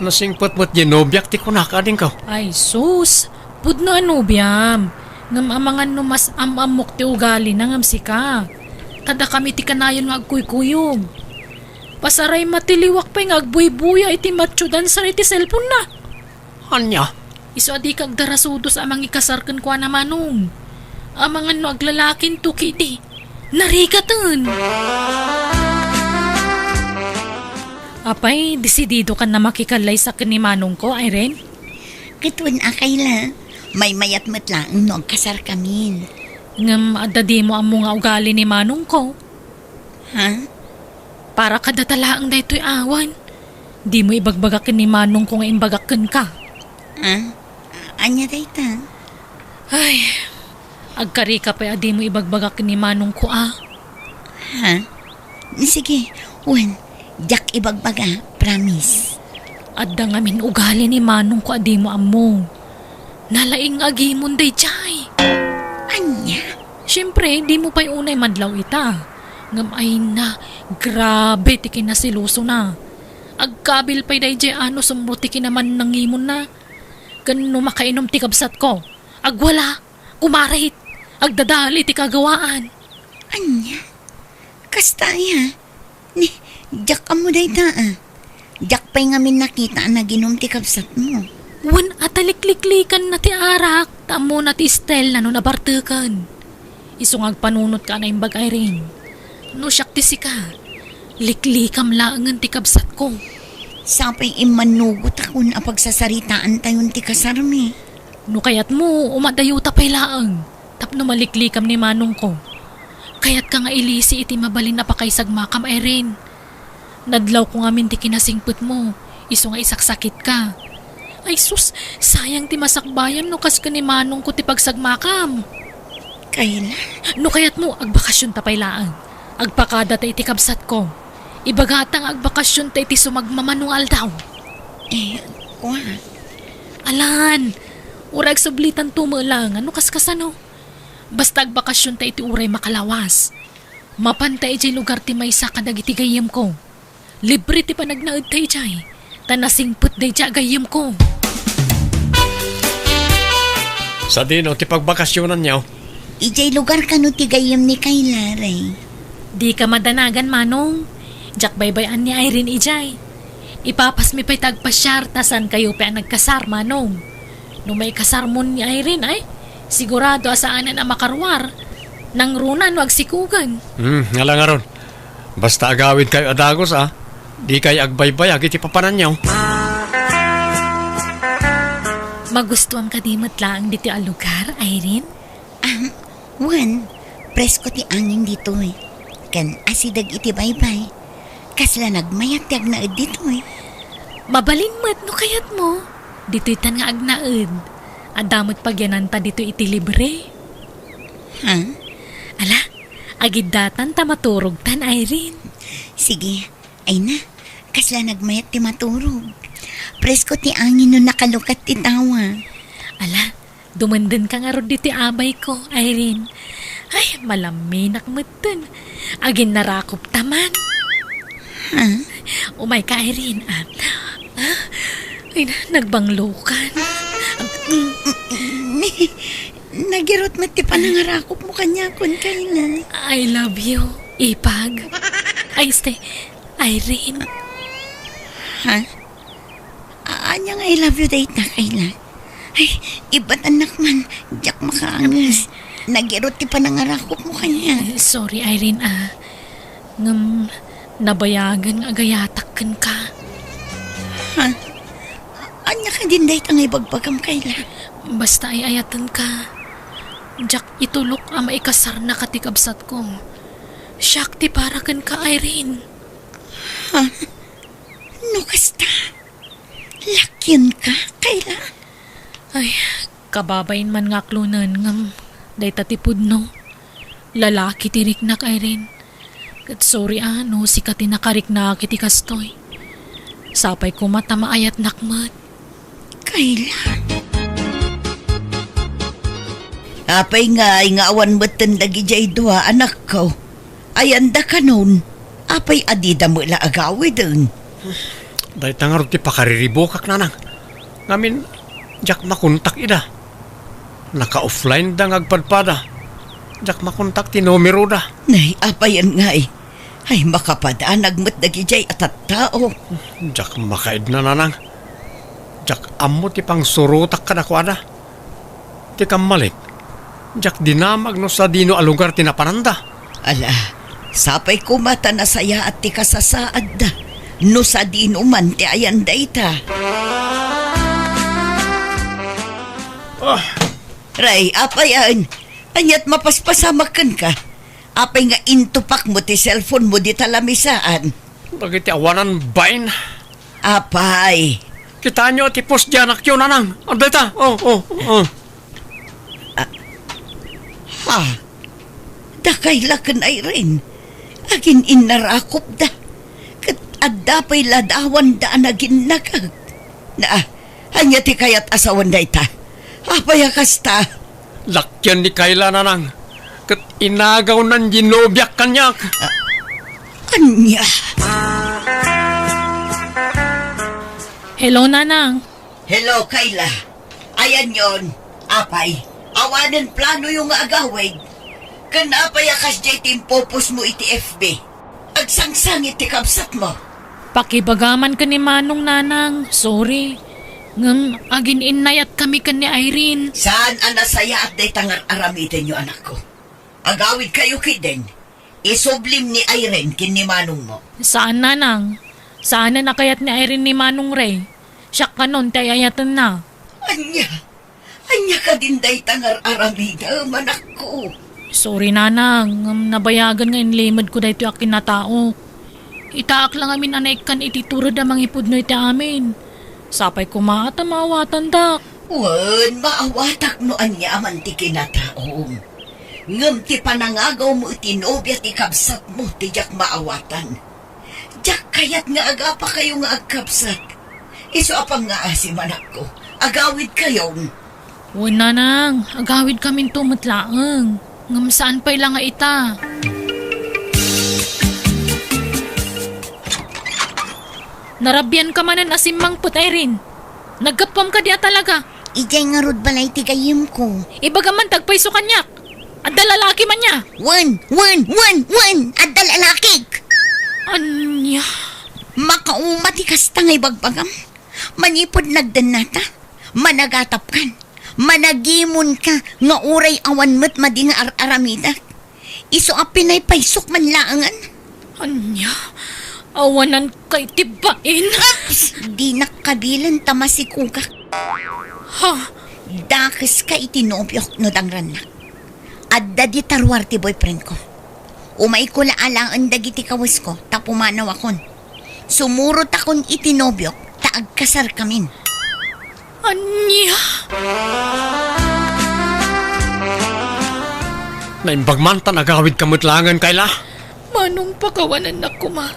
Nasingpot mo't ginobyak ti kunakading ka. Ay sus, pudno biyam. Ngam amangan no mas amamok ti ugali na ngam sika. Kada kami ti kanayon nga agkuykuyog. Pasaray matiliwak pa nga agbuy-buya iti matsyudan sa iti cellphone na. Anya? Iso adi kag darasudos amang ikasarkan kwa na manong. Amangan no aglalakin tuki di. Narigatan. Apay, desidido ka na makikalay sa kanimanong ko, Irene? Katun akayla. May mayat matlaang no kasar kamin. Ngam adadi mo ang mga ugali ni manong ko. Ha? Para kadatalaang daytoy awan. Di mo ibagbagakin ni manong ko nga imbagakin ka. Ha? Anya dayta? Ay, agkari ka pa adi mo ibagbagakin ni manong ko Ha? Sige, Juan. Jack ibagbaga, promise. Adda nga min ugali ni manong ko adi mo amo. Nalaing agimon day jay. Anya? Siyempre, di mo pa'y unay madlaw ita. Ngam ay na, grabe ti kinasiluso na. Agkabil pa'y day jay sumruti kinaman nangimon na. Gano makainom ti kabsat ko. Agwala, kumarit, agdadali ti kagawaan. Anya? Kastaya? Ni, Jack amo dayta Jack pa'y ngamin nakita na ginom ti kabsat mo. Wan atalikliklikan na ti arak, tamo na ti Estel na no nabartukan. Isungag panunot ka na imbag Irene. No siyak ti sika, liklikam laangan ti kabsat ko. Sapay imanugot ako na pagsasaritaan tayon ti kasarmi. No kayat mo, umadayuta pa'y laang. Tapno maliklikam ni manong ko. Kayat ka nga ilisi iti mabalin na pakaysagmakam Irene. Nadlaw ko nga min ti kinasingput mo, iso nga isaksakit ka. Ay sus, sayang ti masakbayam no kas ka ni manong ko ti pagsagmakam. Kayla? No kayat mo, agbakasyon tapay laang. Agpakada ta iti kabsat ko. Ibagatang agbakasyon ta iti sumagmamanungal daw. Kwa? Alan, urag sublitan tumulang, ano kaskasano? Basta agbakasyon ta iti uray makalawas. Mapantay iti lugar ti maysa kadag iti gayem ko. Libre ti panagnaud tayo jay. Tanasingput day jay gayem ko. Sa dino ti pagbakasyonan niyo. Ijay lugar ka no ti gayem ni Kayla, Ray. Di ka madanagan manong. Jak baybayan ni Irene ijay. Ipapas mi pa'y tagpasyar tasan kayo pa nagkasar manong. No may kasar mo ni Irene ay, sigurado asaanan ang makarwar. Nang runan wag sikugan. Nga nga ron. Basta agawid kayo adagos Di kayo agbaybayag iti papanan niyo. Magustuhan ka di matlaang dito ang lugar, Irene? Juan, presko ti angin dito Kan asidag iti baybay. Kasla nagmayat ti agnaed dito Mabalin mat no kayat mo. Dito'y tan nga agnaed. Adamot pagyananta dito iti libre. Ha? Ala, agidatan ta maturog tan, Irene. Sige, ay na. Kasla nagmayat ti maturog. Presko ti angin no nakalukat ti tawa. Ala, dumandan ka nga ron diti abay ko, Irene. Ay, malaminak mo dun. Agin narakop taman. Ha? Umay ka, Irene. Ay, nagbanglukan. Nagirot mo ti panangarakop mo kanya kun Kayla. I love you, Ipag. Ay, stay. Irene. Ha? Anya nga I love you date na Kayla. Ay, iba't anak man. Diyak makaangas. Nagirot ti panangarakop mo kanya. Sorry, Irene, Ngam, nabayagan agayatakan ka. Ha? Anya ka din date ang ibagbagam Kayla. Basta ay ayatan ka. Jack, itulok ang maikasar na katikabsat ko. Siyak ti para kan ka, Irene. Ha? No kasta. Lakyan ka, Kayla. Ay, kababain man nga klunan ngam day tatipud no. Lalaki tirik na kay rin. Kat sorry si katinakarik na kiti kastoy. Sapay ko mata maayat nakmat. Kayla. Apay nga awan batan lagi jay dua anak ko. Ayanda ka nun. Apay adida mo ila agawi dun. Dahil tangarot ti pakariribokak nanang. Ngamin, jak makontak ida. Naka-offline da ngagpadpada. Jak makontak ti numero da. Nay, apayan nga eh. Ay, makapadanag mo't dagijay at tao. Jak makaid na nanang. Jak amo ti pang surutak kadakwada. Ti kamalik. Jak dinamag no sa dino alugar tinapananda. Ala, sapay ko mata na saya at ti kasasaad da. No sa dino man ti ayan dayta. Ray, apayan. Anyat mapaspasamakan ka. Apay nga intupak mo ti cellphone mo di talamisaan. Bagay ti awanan bain. Apay. Kita nyo ti post dyan akyo nanang. Anday ta? Ha? Dakay lakan ay rin. Agin inarakop da. Kat adapay ladawan da anagin nakag. Anya ti kayat asawan da ita. Apay akasta. Lakyan ni Kayla nanang. Kat inagaw nan ginobyak kanyak. Anya. Hello, nanang. Hello, Kayla. Ayan yon. Apay. Awanan plano yung agawid. Kanapay akas jay timpopos mo iti FB. Agsangsang iti kapsat mo. Pakibagaman ka ni Manong, nanang. Sorry. Ngam agin inayat kami ka ni Irene. Saan anasaya at day tangar aramitin yung anak ko? Agawid kayo kiden. Isublim ni Irene kin ni Manong mo. Saan, nanang? Saan na nakayat ni Irene ni Manong Ray? Siya ka nun, tayayatan na. Anya ka din day tangar aramida, manak ko. Sorry, nanang. Nabayagan nga inlimad ko dahito akin na tao. Itaak lang amin anaikan ititurod amang ipod no iti amin. Sapay ko maata maawatan dak. Wan, maawatak no anya amanti kinataong. Ngam ti panangagaw mo iti nobya ti kabsat mo ti jak maawatan. Jak kayat nga aga pa kayo nga agkabsat. Iso apang nga asim anak ko. Agawid kayon. Wan, nanang. Agawid kaming tumatlaang. Ngam saan pa'y lang nga ita. Narabyan ka manan asimang putay rin. Nagkapam ka diya talaga. Ijay nga rod balay ti gayim ko. Ibaga man tagpaiso kanyak. At dalalaki man niya. Wan! At dalalakik! Anya? Makaumati kasta ngay bagbagam. Manipod nagdanata. Managatap kan. Managimon ka nga uray awan mo't madi nga aramida. Iso apinay paisok man laangan. Anya? Awanan kay tibain. Di nakabilan tamasikugak. Ha? Dakis ka itinobyok no dangran na. Adda di tarwar ti boyfriend ko. Umay ko laalaan dagiti kawas ko, tapumanaw akon. Sumurot akon itinobyok, taagkasar kamin. Anya? Naimbagmantan agawid kamutlangan, Kayla. Manong pakawanan na kuma.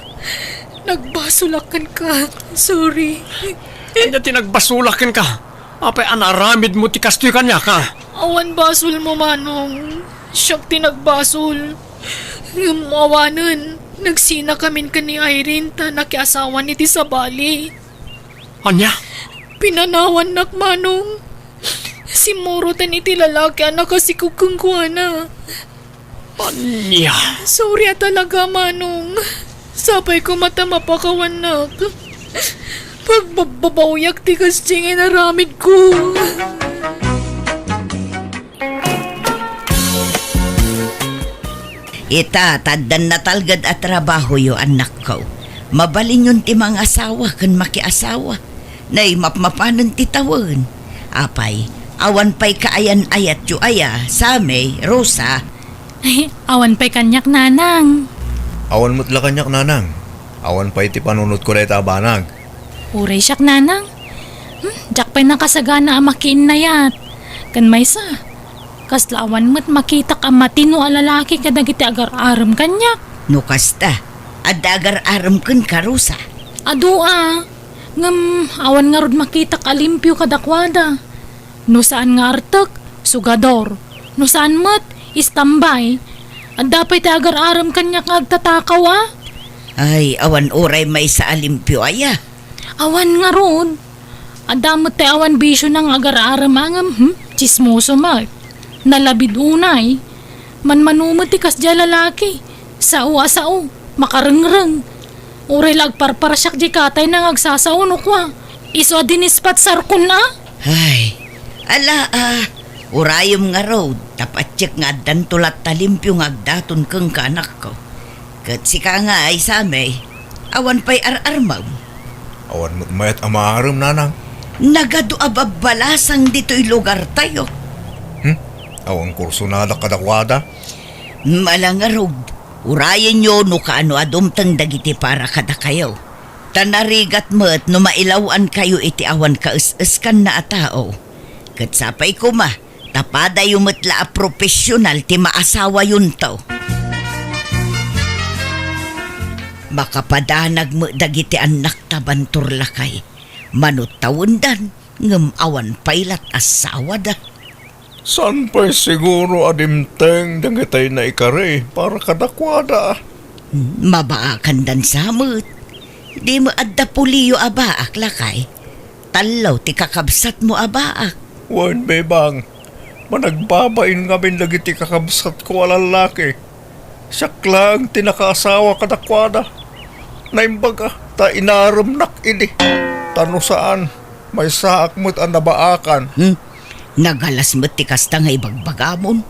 Nagbasulakan ka. Sorry. Kanya tinagbasulakin ka. Apay anaramid mo ti kastoy kanya ka. Awan basol mo, Manong. Siyak tinagbasol. Yung awanan. Nagsina kamin ka ni Irene ta nakiasawa ni ti sa Bali. Anya? Pinanawan nak, Manong. Si Morotan iti lalaki anak kasi kukungkuana. Anya? Sorry talaga, Manong. Sapay ko mata mapakawan nak. Pagbabawyak tigas diyang inaramid ko. Ita, taddan na talgad at trabaho yo anak ko. Mabalin yun ti mga asawa kan makiasawa. Nay mapmapanan ti tawon. Apay, awan pa'y kaayan ayat yu aya, Same, Rosa. Ay, awan pa'y kanyak, nanang. Awan mo't la kanyak nanang. Awan pa iti panunot ko na ita banag. Uray siyak nanang. Jak pa'y nakasagana ang makiin na yat. Kan may sa. Kaslawan mo't makita ka matino a lalaki kadagiti agar-aram kanyak. No kasta, adagar aram kun karusa. Adu ngam awan nga rod makita ka limpyo kadakwada. No saan nga artek, sugador. No saan mo't, istambay. At dapat agar-aram kanyak agtatakaw Ay, awan oray may sa alimpyo aya. Awan nga rod. At damot tayo awan bisyo ng agar-aram angam, chismoso mat. Nalabid unay. Manumot tikas dya lalaki. Sao, makarengreng. Uray lagparparasyak di katay nang agsasaunok Iso dinispat sarkon na. Ay, ala urayom nga road. Tapat tiyek nga dan tulat talimpyo nga agdaton keng kanak ko. Kat sika nga ay samay. Awan pa'y ar-armaw. Awan mo't mayat amaram nanang. Nagado ababalasang dito'y lugar tayo. Awan kurso na kadakwada. Malangarog, urayan nyo no kaano adumtang dagiti para kada kayo. Tanarigat mo't no mailawan kayo iti awan kaus-uskan na atao. Katsapay ko tapada yung matla a profesional ti maasawa yun to. Makapadanag mo dagiti anak tabantur lakay. Manut tawundan, ngem awan pailat asawa da. San pa'y siguro adimteng dagitay na ikare para kadakwada. Mabaakan dan samot. Di mo adda puliyo abaak lakay. Talaw ti kakabsat mo abaak. Wan bebang, managbabain ngamin dagiti kakabsat ko alalaki. Siyak lang tinakaasawa kadakwada. Naimbaga, ta inaram nak ini. Tano saan, may saak mo't ang nabaakan. Nagalas mo ti kasta nga ibagbagamon.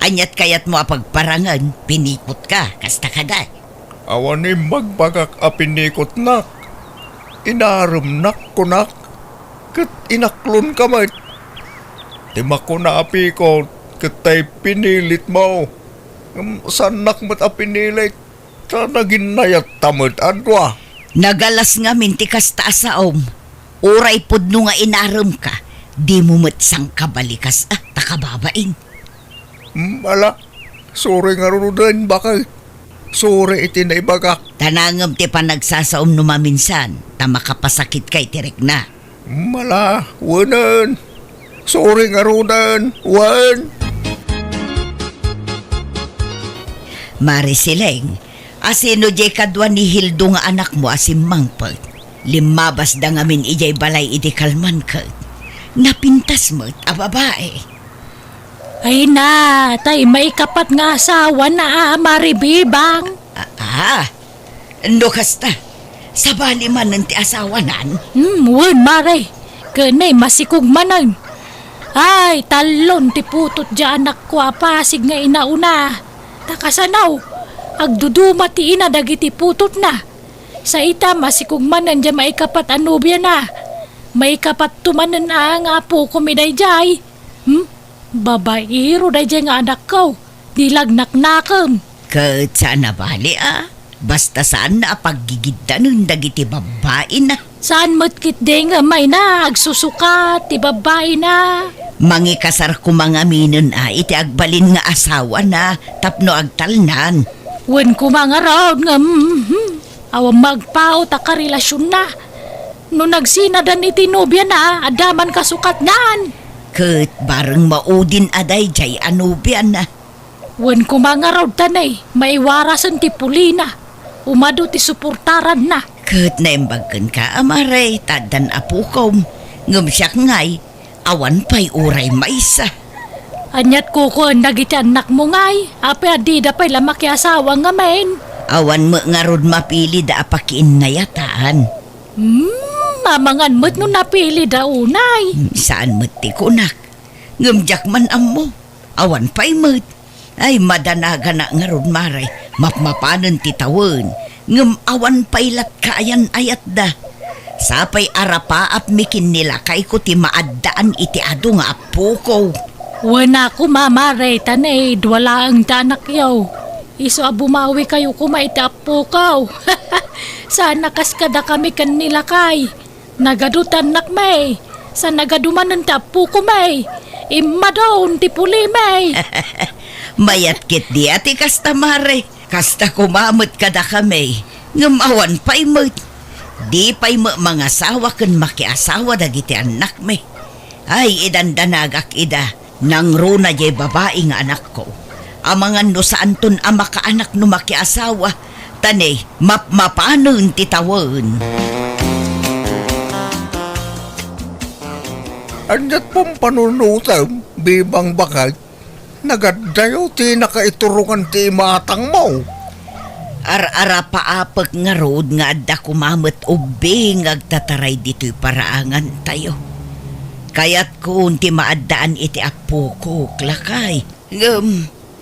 Anyat kayat mo apagparangan, pinikot ka, kasta kaday. Awanim magbagak apinikot nak. Inaram nak kunak. Kat inaklon ka mat. Timak ko na apikot, katay pinilit mo. Sanak mat apinilit. Ta naginayat tamad adwa. Nagalas nga minti kasta asaom. Uray pudno nga inaram ka. Di mo matsang kabalikas takababain. Ala, sorry nga rudan bakay. Sorry iti na ibagak. Tanangam ti panagsasaom no maminsan. Ta makapasakit kay tirek na. Mala, wanan. Sorry nga rudan, wan. Marisileng, asino jay kadwa ni Hildo nga anak mo asim mangpag. Limabas da ngamin ijay balay iti kalman ka. Napintas mo't a babae. Ay na, tay may kapat nga asawa na maribibang. No kasta, sabali man ng ti asawa nan. Wan mare, kanay masikog manan. Ay, talon ti putot dya anak ko apasig nga inauna. Takasanaw, agduduma ti ina dagiti putot na. Sa ita masikog manan dya may kapat anubya na. May kapat tumanan nga po kumiday jay. Babairo day jay nga anak ko. Dilagnak-nakam. Kat saan na bali Basta saan na paggigidda nun dagiti babae na. Saan mo't day nga may na agsusuka ti babae na. Mangikasar ko mga minon iti agbalin nga asawa na tapno agtalnan. Wen ko mga raod nga awang magpao ta karelasyon na. No nagsinadan iti nobya na, adaman kasukat naan. Kat bareng maudin aday jay anubyan na. Wen ko mga raw tanay, maiwarasan ti pulina. Umado ti suportaran na. Kat naimbagkan ka amaray, tadan apukom. Ngumsyak ngay, awan pa'y uray maisa. Anyat ko nagiti anak mo ngay, ape adida pa'y lamaki asawa nga main. Awan mo nga rod mapili da apakiin na yataan. Mamangan mo't no napili da unay. Saan mo't ti kunak? Ngumjak man amo. Awan pa'y mo't. Ay madanaga na nga rod maray. Mapmapanan ti tawon. Ngum awan pa'y lat kaayan ayat da. Sapay arapaap mikin nila kay ko ti maaddaan iti ado nga apo ko. Wana ko mamaray tanay, dwala ang danak yaw. Iso bumawi kayo kumaiti apo ko. Sana kas kada kami kanila kay. Nagadutan nak may. Sa nagadumanan ti apo ko may. Imadaon ti puli may. Mayat kit di ati kasta mare. Kasta kumamot kada kami. Ngamawan pa'y mo. Di pa'y mo mga asawa kan makiasawa dagiti anak me. Ay idandanagak ida. Nang runa jay babae nga anak ko. Amangan no saan ton ama ka anak no makiasawa. Tanay, mapanon titawan. Anyat pong panunutam, bibang bakag, nagadayo ti nakaiturungan ti matang mo. Ar-ara paapag nga road nga adda kumamot ubing agtataray dito'y paraangan tayo. Kaya't kung ti maaddaan iti apo ko, klakay.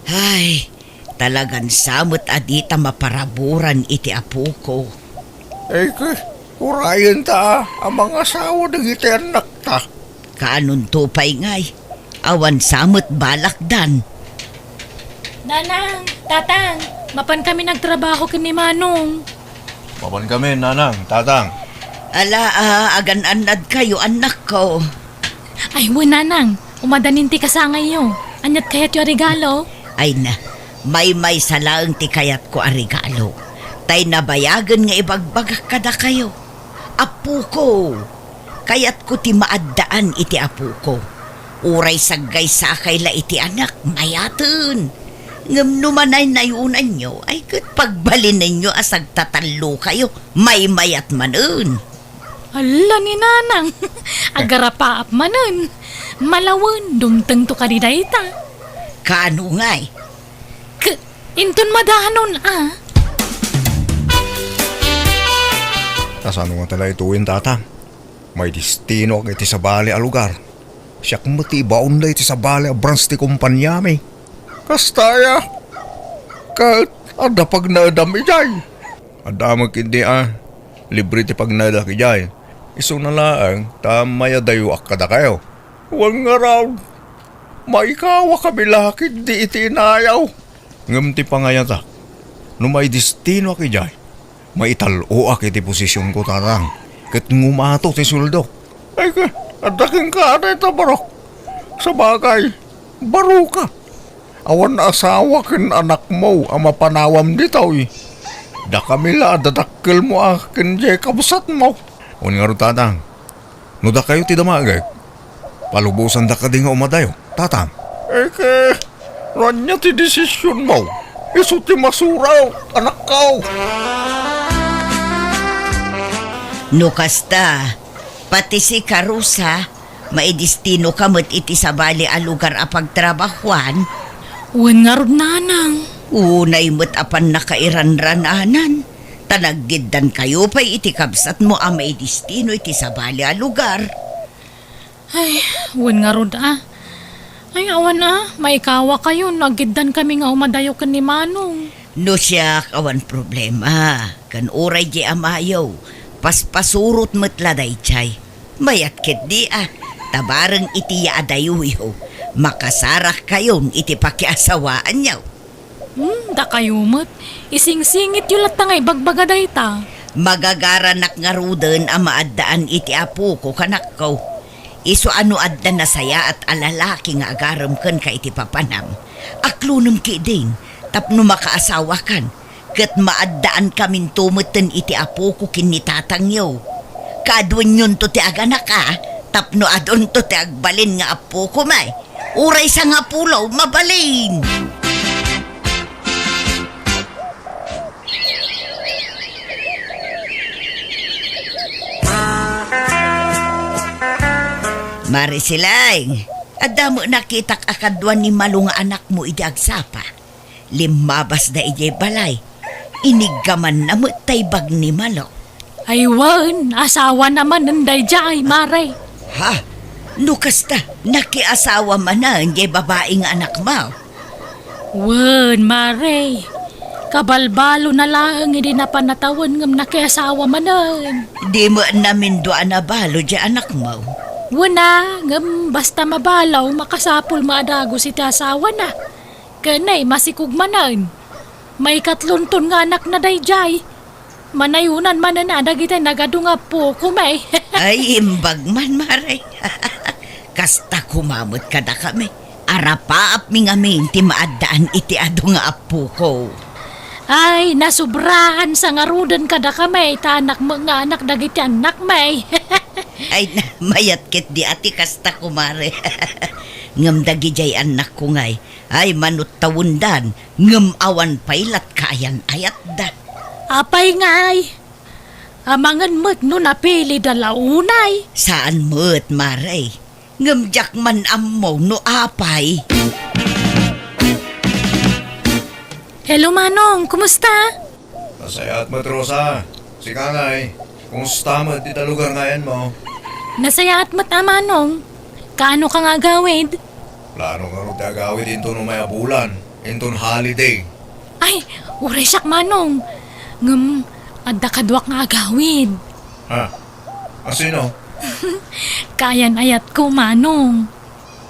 Ay, talagan samot adita maparaburan iti apo ko. Urayan ta, ang mga asawa ng iti anak ta. Kaanong tupay ngay, awan samot balakdan. Nanang, tatang, mapan kami nagtrabaho kini Manong. Papan kami, nanang, tatang. Ala, agan-anad kayo, anak ko. Ay, nanang, umadanin ti kasangay yo. Anyat kayat yung regalo? Ay na, may salaang ti kayat ko a regalo. Tay nabayagan nga ibagbagak kada kayo. Apo ko, kayat ko ti maaddaan iti apo ko. Uray saggay sakay la iti anak, mayatun. Ngam numanay nayunan nyo, ay kat pagbalin ninyo asag tatalo kayo, may mayat manun. Ala ni nanang, agarapaap manan. Malawan, dumteng to kadidayta. Kano ngay? Inton madahanon Kasano nga tala ituin, tatang? May destino ang iti sabali a lugar. Siyak matibaon na iti sabali a branch ti kumpanyami. Kastaya, kat ada pag naadam ijay. Ada magkindi libre ti pag nadak ijay. Iso na laang, tamaya dayo akada kayo. Huwag nga raw, maikawa kami lakid di iti inayaw. Ngam ti pangayata, no may destino ak ijay, maitalo ak iti posisyon ko tatang, kat ngumato ti suldo. Ay ka, adaking ka na ita barok. Sa bagay, baro ka. Awan na asawa kin anak mo ang mapanawam ditaw Da kami la, dadakkel mo kin jay kabusat mo. Uning nga ro tatang, no da kayo ti damagay, palubusan da ka di nga umadayo, tatang. Ranya ti desisyon mo. Iso ti masuraw, anak kao. No kasta, pati si Karusa, maidistino kamot iti sabali a lugar a pagtrabahuan. Wan nga ron nanang. Unay mo't apan nakairanrananan. Tanaggidan kayo pa'y iti kabsat mo ang maidistino iti sabali a lugar. Ay, wan nga ron Ay, awan maikawa kayo. Nagiddan kami nga umadayo kan ni Manong. No siya awan problema. Kan oray di amayaw. Paspasurot mo't laday chay. Mayat kit di tabarang iti yaadayuyo. Makasarak kayon iti pakiasawaan niyaw. Da kayo mo't. Ising-singit yung latangay bagbaga ta. Magagaranak nga ruden ang maaddaan iti apo ko kanak ko. Iso ano adda na saya at alalaki nga agaram kan ka iti papanam. Aklunum ki din, tapno makaasawa kan. Kat maaddaan kamin tumutin iti apo ko kinitatang yaw. Kadwan yun to ti aganak tapno adon to ti agbalin nga apo ko may. Uray sa nga pulaw, mabalin! Marisilay, adamo nakitak akadwan ni Malo nga anak mo iti agsapa. Limabas na ijay balay. Inigaman na mo taybag ni Malo. Ay wan, asawa naman nanday jay, mare. Ha? Nukasta, nakiasawa man na ijay babaeng anak mo. Wan, mare. Kabalbalo na lang, hindi na panatawan ngam nakiasawa manan. Di mo namin doon na balo ijay anak mo. Wala, ngam basta mabalaw, makasapol maadago si asawa na. Kanay, masikog manan. May katlunton nga anak na dayjay. manayunan man na dagiti nagadunga po kumay. Ay, imbag man, Maray. Kasta kumamot kada kami. Arapaap mi ngamin ti maadaan iti ado nga apo ko. Ay, nasubrahan sa ngarudan kada kamay, tanak mga anak dagiti anak may. Ay, mayat kit di ati kasta kumare. Ngam dagi jay anak ko ngay. Ay, manut tawundan. Ngam awan pailat kayan ayat da. Apay ngay. Amangan mo't no napili dalaunay. Saan mo't, Maray? Ngam jak man ammo no apay. Hello Manong, kumusta? Masaya at matrosa. Si Kangay, kumusta mo dito lugar ngayon mo? Nasaya at mata Manong. Kaano ka nga gawid? Plano nga rin tagawid into no may abulan. Into holiday. Ay, uray siyak Manong. Ngam, adda kadwak nga agawid. Ha? Asino? Kayan ayat ko Manong.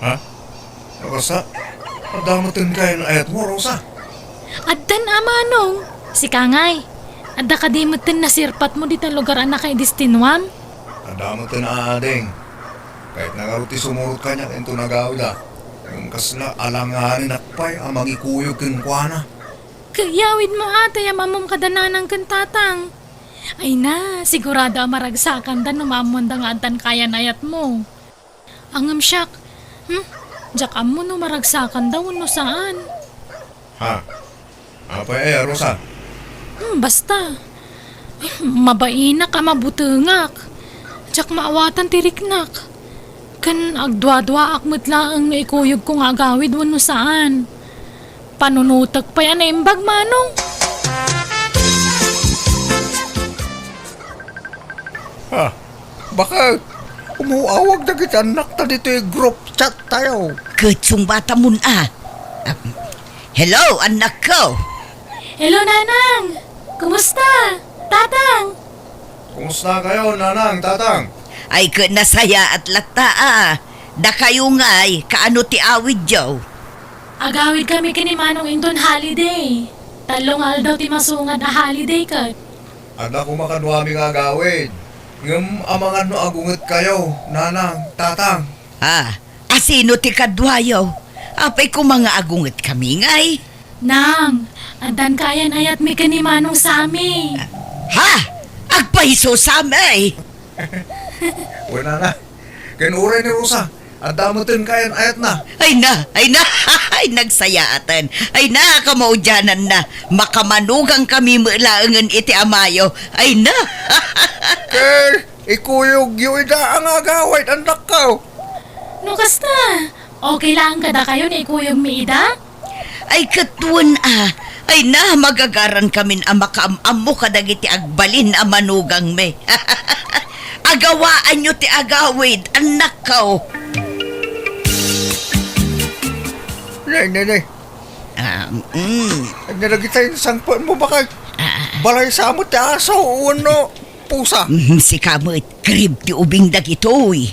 Ha? Rosa? Adamutin kayo ng ayat mo, Rosa. Addan Manong. Si Kangay. Adda kadimutin na sirpat mo dito lugar anak kay Distinwam. Adamutin na ading. Kahit nagaruti sumurot ka niya, into nagawid Yung kasla alanganin nakpay ang magikuyog kinkwana. Kayawid mo ate mamom kadananang kantatang. Ay na, sigurado maragsakan dan numamon da nga adan kaya nayat mo. Angam siyak. Diyak mo no maragsakan daw no saan. Ha? Apa Rosa? Basta. Mabaina ka mabutungak. Diyak maawatan tiriknak. Kan agdwa-dwa akmat laang na ikuyog kong agawid no saan. Panunutag pa yan na imbag Manong. Ha? Baka umuawag na kita anak ta dito yung group chat tayo. Kutsong bata mun hello, anak ko. Hello Nanang! Kumusta? Tatang! Kumusta kayo, nanang, tatang? Ay ka nasaya at lata Da kayo nga'y kaano ti awid jaw. Agawid kami kini Manong Indon holiday. Talong aldaw ti masungad na holiday kat. Ada ko makadwami nga gawid. Ngam amangan no agunget kayo, nanang, tatang. Asino ti kadwayaw? Apay ko mga agunget kami nga'y. Nang, adan kayan ayat mi kini Manong Sami. Agpahiso samay. Wala na. Kinuray ni Rosa. Adamutin kayan ayat na. Ay na, ay nagsayatan. Ay na, kamaudyanan na. Makamanugang kami mulaangan iti amayo. Ay na. Ikuyog yung ida ang agawid, anak ko. No kasta, okay lang kada kayo ni ikuyog mi ida? Ay katuan Ay na, magagaran kami ang makaamamo kadagiti agbalin ang manugang me. Agawaan nyo ti agawid, anak ko. Nay. Nilagita yung sangpan mo baka balay sa mo ti aso o ano, pusa. Si kamot, krib ti ubing dagitoy.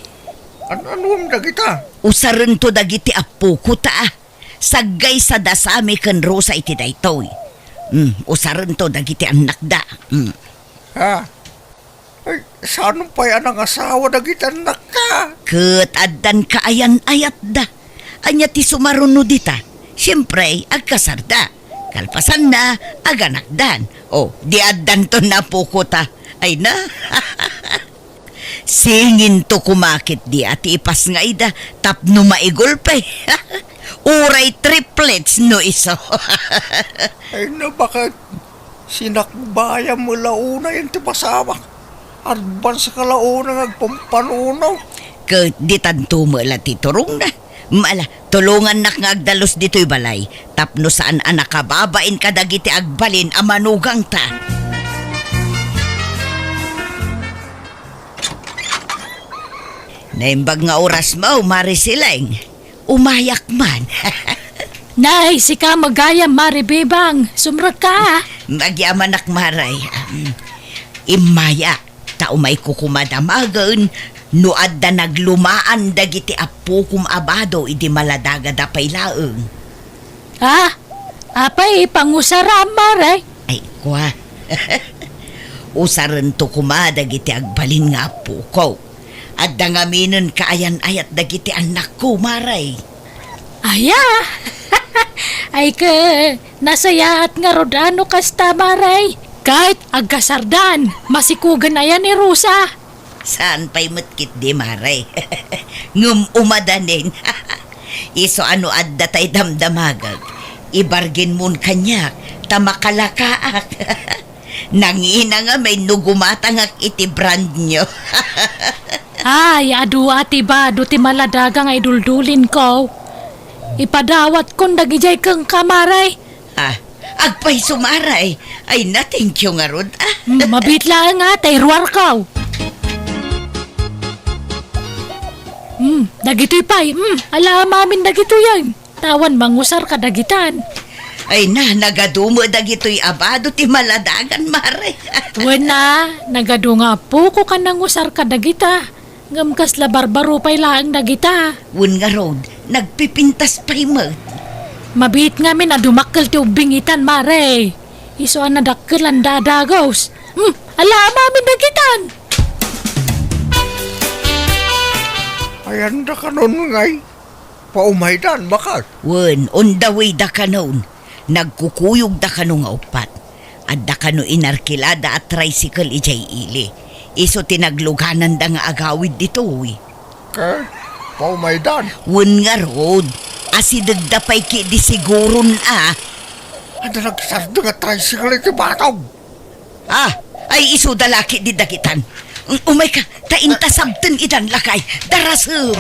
Ano ang nagita? Usaran to dagiti apo ko Saggay sa dasami kan Rosa iti daytoy. Usaran to dagiti anak da. Ha? Ay, saan pa yan ang asawa dagiti anak ka? Addan ka ayan ayat da. Anya ti sumaruno dita. Siyempre, agkasarda. Kalpasan na, aganakdan. Di addan to na pukuta. Ay na. Singin to kumakit di at ipas nga ida. Tapno maigulpe. Uray triplets no iso. Ay na, baka sinakbaya mo launa yung tipasama. Advance ka launa nagpampanunaw. Di tanto mo la titurong na. Tulungan nak nga agdalos dito'y balay. Tapno saan anak kababain ka dagiti agbalin amanugang ta. Naimbag nga oras mo, Marisileng. Umayak man. Nay, si ka magaya maribibang. Sumrot ka. Magyaman nak maray. Imaya, tao may kukumadamagan. No adda naglumaan dagiti apo kum abado idi maladaga da paylaeng. Apay pangusara maray. Ay kwa. Usaran to kumada giti agbalin nga apo ko. At dangaminon kaayan ayat dagiti anak ko, Maray. Aya! Ay ka, nasayaat nga rodano kasta, Maray. Kahit agkasardan, masikugan na yan ni Rosa. Saan pa'y matkit di, Maray? Ngum umadanin. Iso ano adda tay damdamagag. Ibargin mon kanya, tamakalakaak. Nangina nga may nugumatangak iti brand nyo. Ay, adu ati ba, do ti maladaga nga iduldulin ko. Ipadawat kong dagijay kang kamaray. Agpay sumaray. Ay na, thank you nga rod. Mabitla nga, tayrwar ka. Dagito'y pay. Ala mamin dagito yan. Tawan mangusar ka dagitan. Ay na, nagadumo dagito'y abado ti maladagan, Maray. Tuwan na, nagado nga po ko ka nangusar ka dagita. Ngamkas la barbaro pay laang dagita. Wun nga rod, nagpipintas pa'y mag. Mabit nga min na dumakkel ti ubingitan, Mare. Iso ang nadakkel ang dadagos. Ala mamin dagitan. Ayan da kanon ngay. Paumaidan, bakal. Wun, on the way da kanon. Nagkukuyog da kanon nga upat. At da kanon inarkilada at tricycle ijay ili. Iso tinagluganan da nga agawid dito, Kay, paumaidan. Wun nga rod, asidag da pa'y ki di siguron Ano nagsardo nga tricycle iti batog? Ay iso dalaki di dagitan. Umay ka, taintasabten idan lakay, darasem.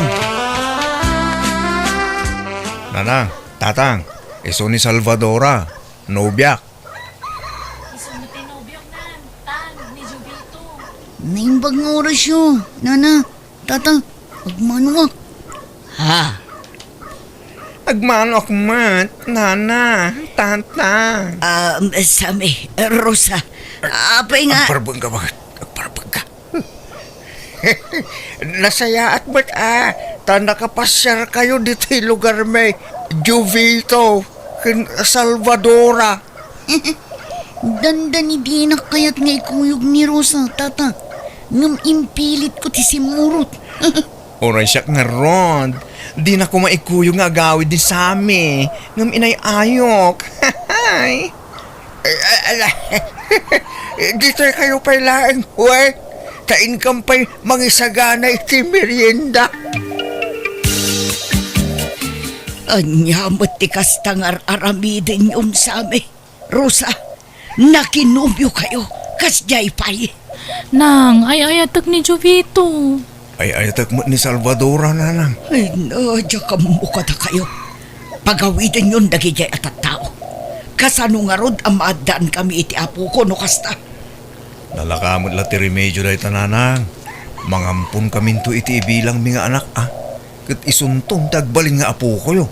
Nanang, tatang, iso ni Salvadora, nobyak. Naimbag nga oras yun. Nana, tata, agmanuak. Agmanok mat, nana, tata. Sami, Rosa, apay nga. Agparbang ka bakit? Agparbang ka. Nasaya at ba't ta nakapasyar kayo dito yung lugar may Juvito, Salvadora. Dandan di na kayat nga ikuyog ni Rosa, tata. Ngam impilit ko ti simurot. Oray siya nga ron. Di na ko maikuyog nga agawid din sa amin. Ngam inay ayok. Dito kayo pa'y laing, we. Tain kang pa'y mangisagana iti merienda. Anyamot ti kastangar aramidin yun sa amin. Rosa, nakinubyo kayo, kasjay pa'y. Nang, ay ayatak ni Jovito. Ay ayatak mo ni Salvadora, nanang. Ay nadya ka mukha na kayo. Pagawitin yun dagijay at tao. Kasano nga rod ang maadaan kami iti apo ko no kasta. Nalakamot la ti remedyo dahi tananang. Mangampun kamin to iti ibilang mga anak Kat isuntong tagbalin nga apo ko yo.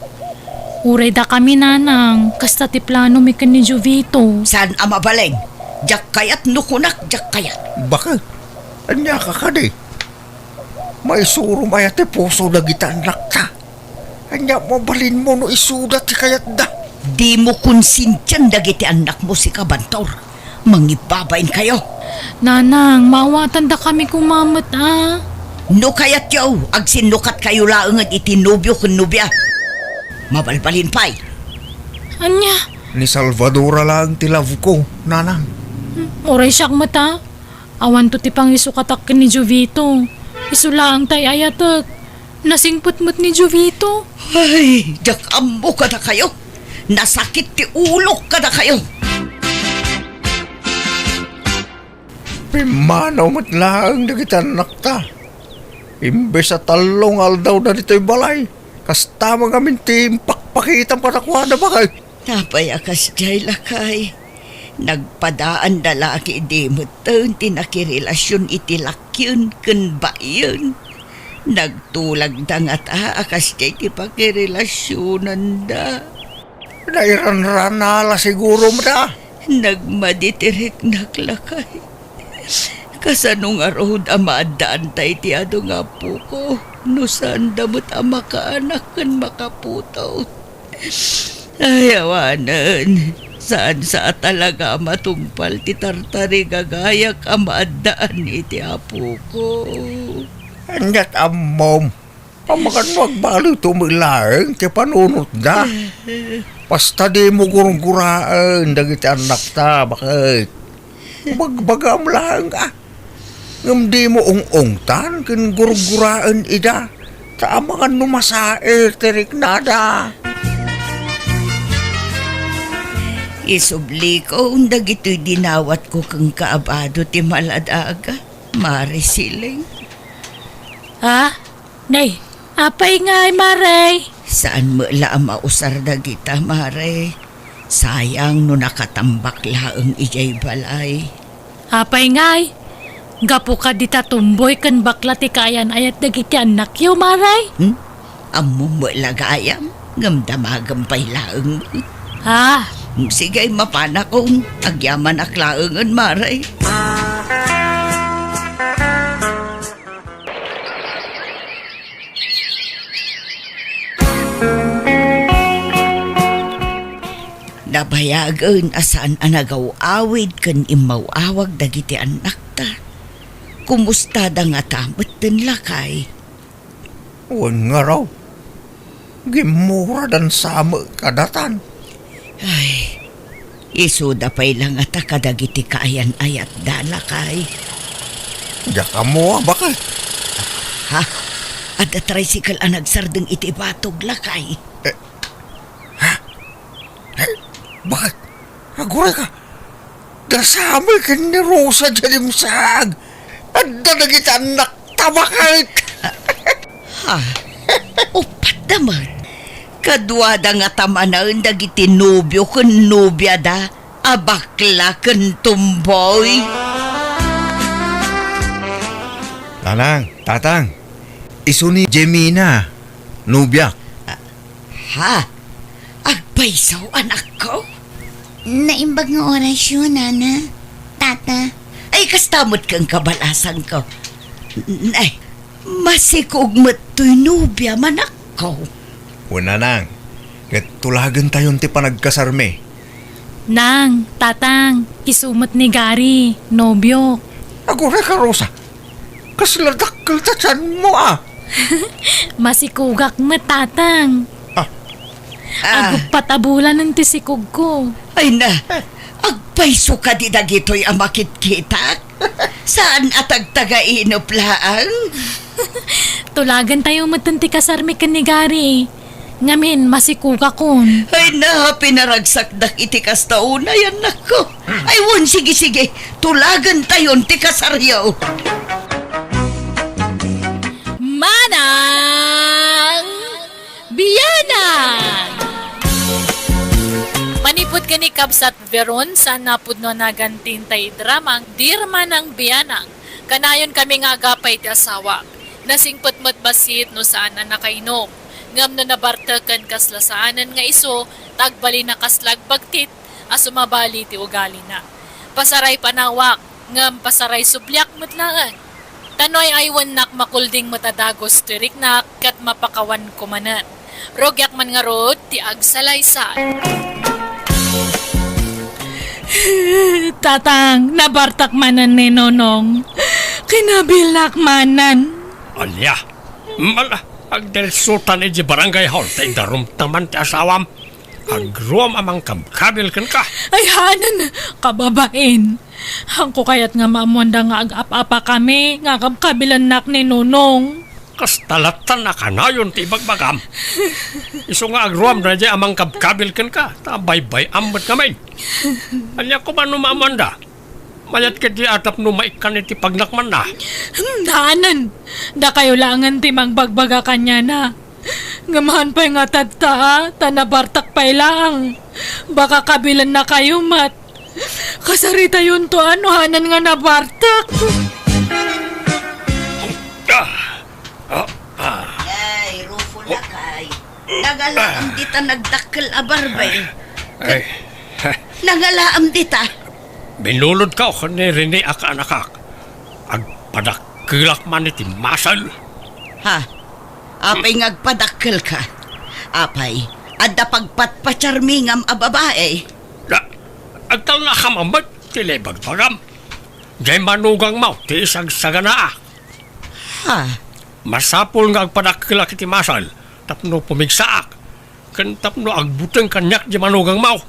Uray da kami, nanang. Kasta ti plano mi kan ni Jovito. Saan ang mabaleng? Jak kayat nukunak, jak kayat. Bakit? Anya ka ka di? May suro mayat ti puso na kita anak ka. Anya mabalin mo no isudat ti kayat da. Di mo konsintyan dagiti anak mo si Kabantor. Mangibabain kayo. Nanang, mawatan da kami kumamat, No kayat yaw, agsinukat kayo laang at itinubyo kun nubya. Mabalbalin pa'y. Anya? Ni Salvadora lang ti love ko, nanang. Oray siyak mata. Awan to ti pang isukatak ni Jovito. Isulaang tay ayatak. Nasingputmut ni Jovito. Ay, jak ambo ka na kayo. Nasakit ti ulok ka na kayo. Pimanaw mo't lang nagitan nakta. Imbes sa talong aldaw na dito'y balay. Kasta mga mintim pakpakitang patakwada ba kayo? Napayakas jay lakay. Nagpadaan dalaki di mo taon tinakirelasyon iti lakyon kun ba yun. Nagtulag da nga akas jay kipakirelasyonan da. Nairan-ranala siguro mo da. Nagmaditirik naglakay. Kasanong arod amaadaan tayo ti ado nga po ko. No saan damot ang makaanak kan makaputaw. Ayawanan. Saan sa talaga matungpal ti tartari gagayak ang maadaan iti apo ko. Anyat amom. Pamakan magbalo tumilaeng ti panunot da. Basta di mo gurang-guraan dagiti anak ta, bakit? Magbagam lang ka. Ngam di mo ung-ungtan kin gurang-guraan ida. Taamangan numasae tirik nada. Isubli ko undag ito'y dinawat ko kang kaabado ti maladaga. Mare siling. Ha? Nay, apay nga ay Maray. Saan mo laang mausar da kita, Mare? Sayang no nakatambak laang ijay balay. Apay nga ay. Gapo ka dita tumboy kan bakla ti kayan ayat dagiti anak yo Maray. Amo mo lagayam, ngamdamagam pa'y laang. Ha? Sige, mapana kong agyaman aklaangan, Mare. Nabayagan asan anagaw-awid kan imaw-awag dagiti anak ta. Kumusta da nga tamot den lakay? Uwan nga raw. Gimura dan sama kadatan. Ay, isuda pa'y lang at kadagiti kaayan ayat dala kay. Diya ka mo, bakit? Ha? At a tricycle ang nagsardeng iti batog lakay. Bakit? Aguray ka. Dasami ka ni Rosa Jalimsag. At dadagita anak tabakit. Ha? Upat naman. Kadwada nga tamanaan dagiti nobyo kun nobya da. Abakla kun tumboy. Nanang, tatang. Isu ni Jemina. Nubyak. Ha? Agpaisaw anak ko? Naimbag nga orasyon, Nana. Tata. Ay, kastamot kang kabalasan ko. Ay, masikugmat to'y nobya manak ko. Una nang. Tulagan tayon ti panagkasarme. Nang, tatang, isumot ni Gary, nobyo. Aguray ka, Rosa. Kasladakkel tatsan mo ah. Masikugak mo, tatang. Agop patabulan ng tisikog ko. Ay na, agpaiso ka di dagito'y amakit kita. Saan atag taga-inop laang? Tulagan tayo matanti kasarmi ka ni Gary. Ngamin, masikuga kon. Ay na, pinaragsak dak iti kastauna yan nako. Ay won, sige, tulagan tayon ti kasaryaw. Manang Bianang! Manipod ka ni Kabsat Veron sa napudno na gantintay dramang Dir Manang Bianang. Kanayon kami nga agapay ti asawa. Nasingpot basit no saan na nakainom. Ngam no nabartakan kaslasaanan nga iso, tagbali na kaslag bagtit, asumabali ti ugali na. Pasaray panawak, ngam pasaray sublyak mutlaan. Tanoy aywan nak makulding matadagos tirik nak, kat mapakawan kumanan. Rogyak man nga rod, ti agsalaysan. Tatang, nabartak manan ni Nonong. Kinabilak manan. Alya, mala. Agdel sultan iji barangay hall, tay darum taman ti asawam. Agruam amang kabkabil kan ka. Ay, hanan, kababain. Hangko kayat nga mamonda nga ag-apa kami, nga kabkabilan nak ni Nonong. Kastalatan na kanayon ti bagbagam. Iso nga agruam na di amang kabkabil kan ka, tabaybay ambot kami. Alya ko man numamanda. Mayat ka di atap no maikan iti pagnakman na. Hanan, da kayo langan ti magbagbaga kanya na. Ngamahan pa'y nga tadta, tanabartak pa'y lang. Baka kabilan na kayo, mat. Kasarita yun to, ano, hanan nga nabartak. Ay, Rufo na kay. Nagalaam dita nagdakkel abarbay. Nagalaam dita. Binulod ka o ni Rene akanakak. Agpadakilak man iti masal. Ha? Apay ngagpadakkel ka. Apay, Adda pagpatpacharmingam a babae. Da, agtal na kamamat, tilibag pagam. Diyay manugang mo, ti isang sagana. Ha? Masapol nga agpadakila kiti masal, tapno pumigsaak. Kan tapno agbuteng kanyak di manugang mo.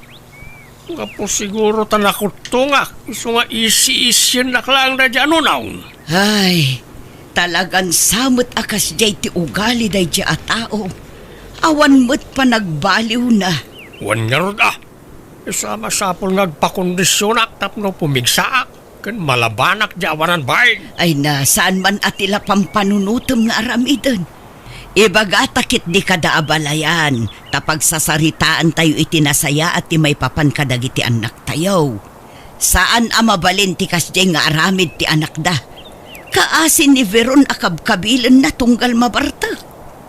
Nga po siguro tanakot to nga, iso nga isi-isyan na klang na dyan unaw. Ay, talagang samot akas jay ti ugali day jay a tao. Awan mo't pa nagbaliw na. Wan nga rod isa masapol nga agpakondisyonak tapno pumigsaak. Kan malabanak di awanan bain. Ay na, saan man atila pampanunutom nga aramidon. Ibaga takit di kada abalayan, tapag sasaritaan tayo itinasaya at ti may papan kadagiti anak tayo. Saan amabalin ti kasjay nga aramid ti anak da? Kaasin ni Veron akabkabilan na tunggal mabarta.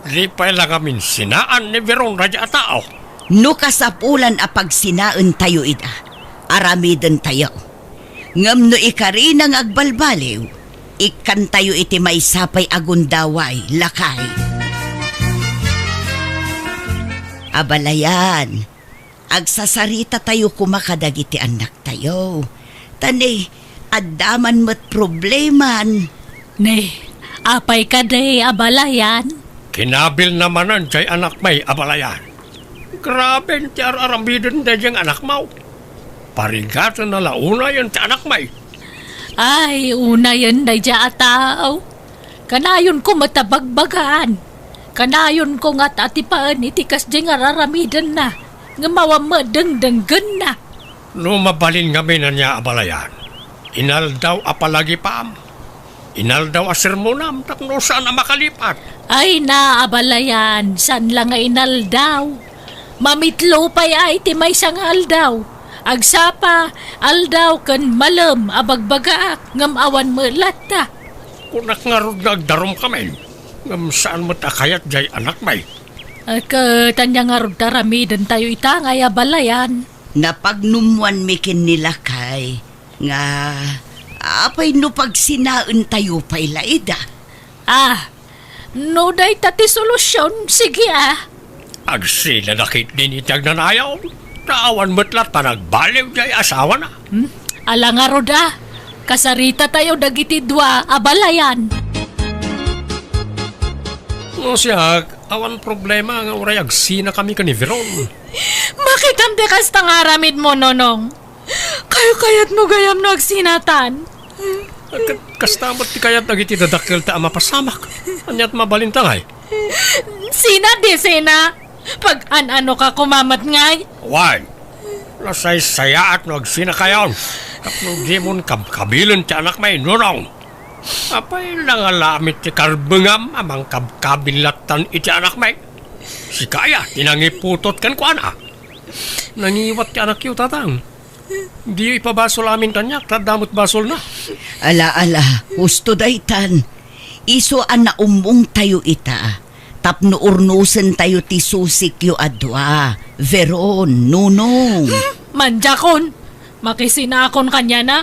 Di pa lang amin sinaan ni Verong radya tao. No kasapulan apag sinaan tayo ida, aramidon tayo. Ngam no ikari nang agbalbaliw, ikan tayo iti may sapay agundaway, lakay. Abalayan, agsasarita tayo kumakadagiti anak tayo. Tani, addaman mo't probleman. Ne, apay ka day abalayan. Kinabil namanan jay anak may abalayan. Grabe ti arambidin da jang anak mau. Parigatan na launa yan ti anak may. Ay, una yan day dya ataw. Kanayon ko matabagbagaan. Kanayon ko nga tatipaan itikas dya nga raramidan na. Nga mawamadang-danggan na. No mabalin kami na niya abalayan. Inal daw apalagi paam. Inal daw asermonam tapno saan na makalipat. Ay na abalayan, san lang nga inal daw. Mamitlo pa'y ay ti may sangal daw. Agsapa, aldaw kan malam abagbagaak ngam awan mo lata. Kunak nga rod nagdarom kami. Ngam saan mo takayat jay anak may. Tanya nga rod daramidan tayo itangay abalayan. Napagnumuan mikin nila kay, nga apay no pag sinaan tayo pa'y laida. No day tati solusyon, sige Agsila nakit din itag nanayaw. Naawan mo't lat pa nagbaliw jay asawa na. Ala nga roda, kasarita tayo dagiti dua abalayan. No siya, awan problema nga uray agsina kami ka ni Veron. Makikam de kas tangaramid mo, nonong. Kayo-kayat mo gayam no agsinatan. Kastamot ti kayat nagiti dadakil ta mapasamak. Anyat mabalintangay. Sina di sina? Pag ano ka kumamat ngay? Why? Lasay saya at nagsina kayon. Tapno di mon kabkabilan ti anak may nunong. Apay lang alamit ti karbengam amang kabkabilatan iti anak may. Si kaya tinangiputot kan kuana. Nangiwat ti anak yu tatang. Di ipabasol amin tanyak, tadamot basol na. Ala, husto daytan. Iso na umbong tayo ita. Tapno urnusen tayo ti susik yu adwa. Veron, nunong. Manjakon, makisinakon kanya na.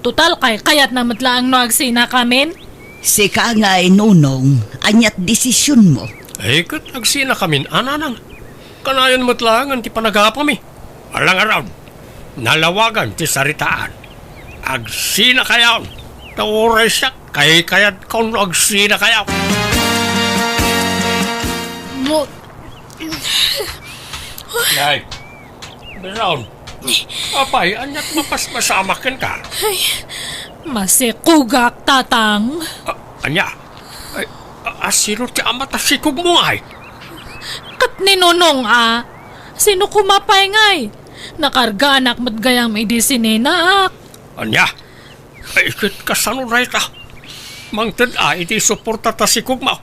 Total kayat na matlaang no agsina kamin. Sika nga'y nunong, anyat desisyon mo. Kat agsina kamin, ananang. Kanayon mo't lang ang ti panagapami. Alang araw, nalawagan ti saritaan. Agsina kayaw. Tauray siya, kayat kung agsina kayaw. Mo... Yay, Beron. Apay, anyat mapasmasamakin ka. Masikugak tatang. Anya, ay, asino ti amat asikog mo ay? Kat ninunong sino kumapay ngay? Nakarga anak mat gayang may disinina Anya, ay ikit kasano right Mangtid iti suporta ta sikog mo.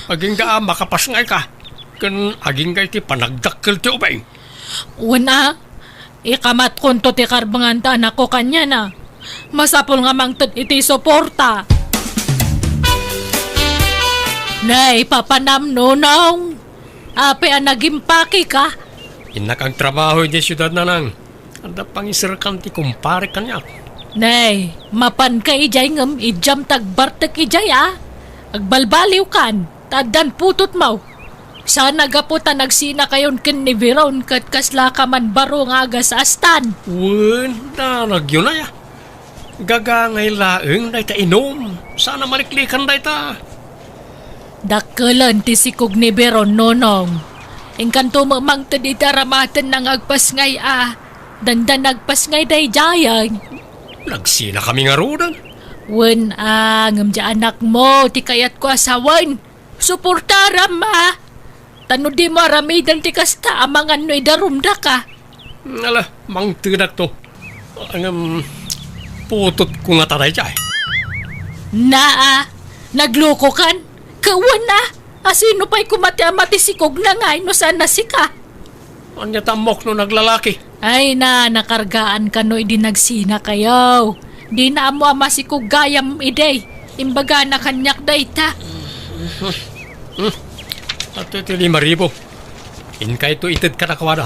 Aging makapas ngay ka. Kan aging iti panagdakkel ti ubay. Una, ikamat kunto ti karbangan ta anak ko kanya na. Masapol nga mangtid iti suporta. Nay, papanam nunong. Ape nagimpaki ka. Inak ang trabaho di siyudad na nang. Anda pangisirkan ti kumpare kanya. Nay, mapan ka ijay ngam ijam tagbartek ijay Agbalbaliw kan, tadan putot mo. Sana gaputa nagsina kayon ken ni Veron kat kasla ka man baro nga aga sa astan. Wen, nagyo na ya. Gagangay laeng day ta inom. Sana maliklikan day ta. Dakkelan ti sikog ni Veron nonong. Engkan tumamang tadi daramatan ng agpasngay Dandan nagpasngay day jayang. Nagsina kami nga rodan. Wen ngam ja anak mo ti kayat ko asawan. Suportaram Tano di mo aramidan ti kasta amangan no idarumda ka. Ala, mang tinak to. Putot ko nga taray jay. Nagloko kan? Kawan asino pa'y kumati-amati sikog na nga no sana sika. Anya tamok no naglalaki. Ay nakargaan ka no idi nagsina kayo. Di na mo masikog gayam iday. Imbaga na kanyak day ta. At ito 5,000. Inkay to itid ka na kawada.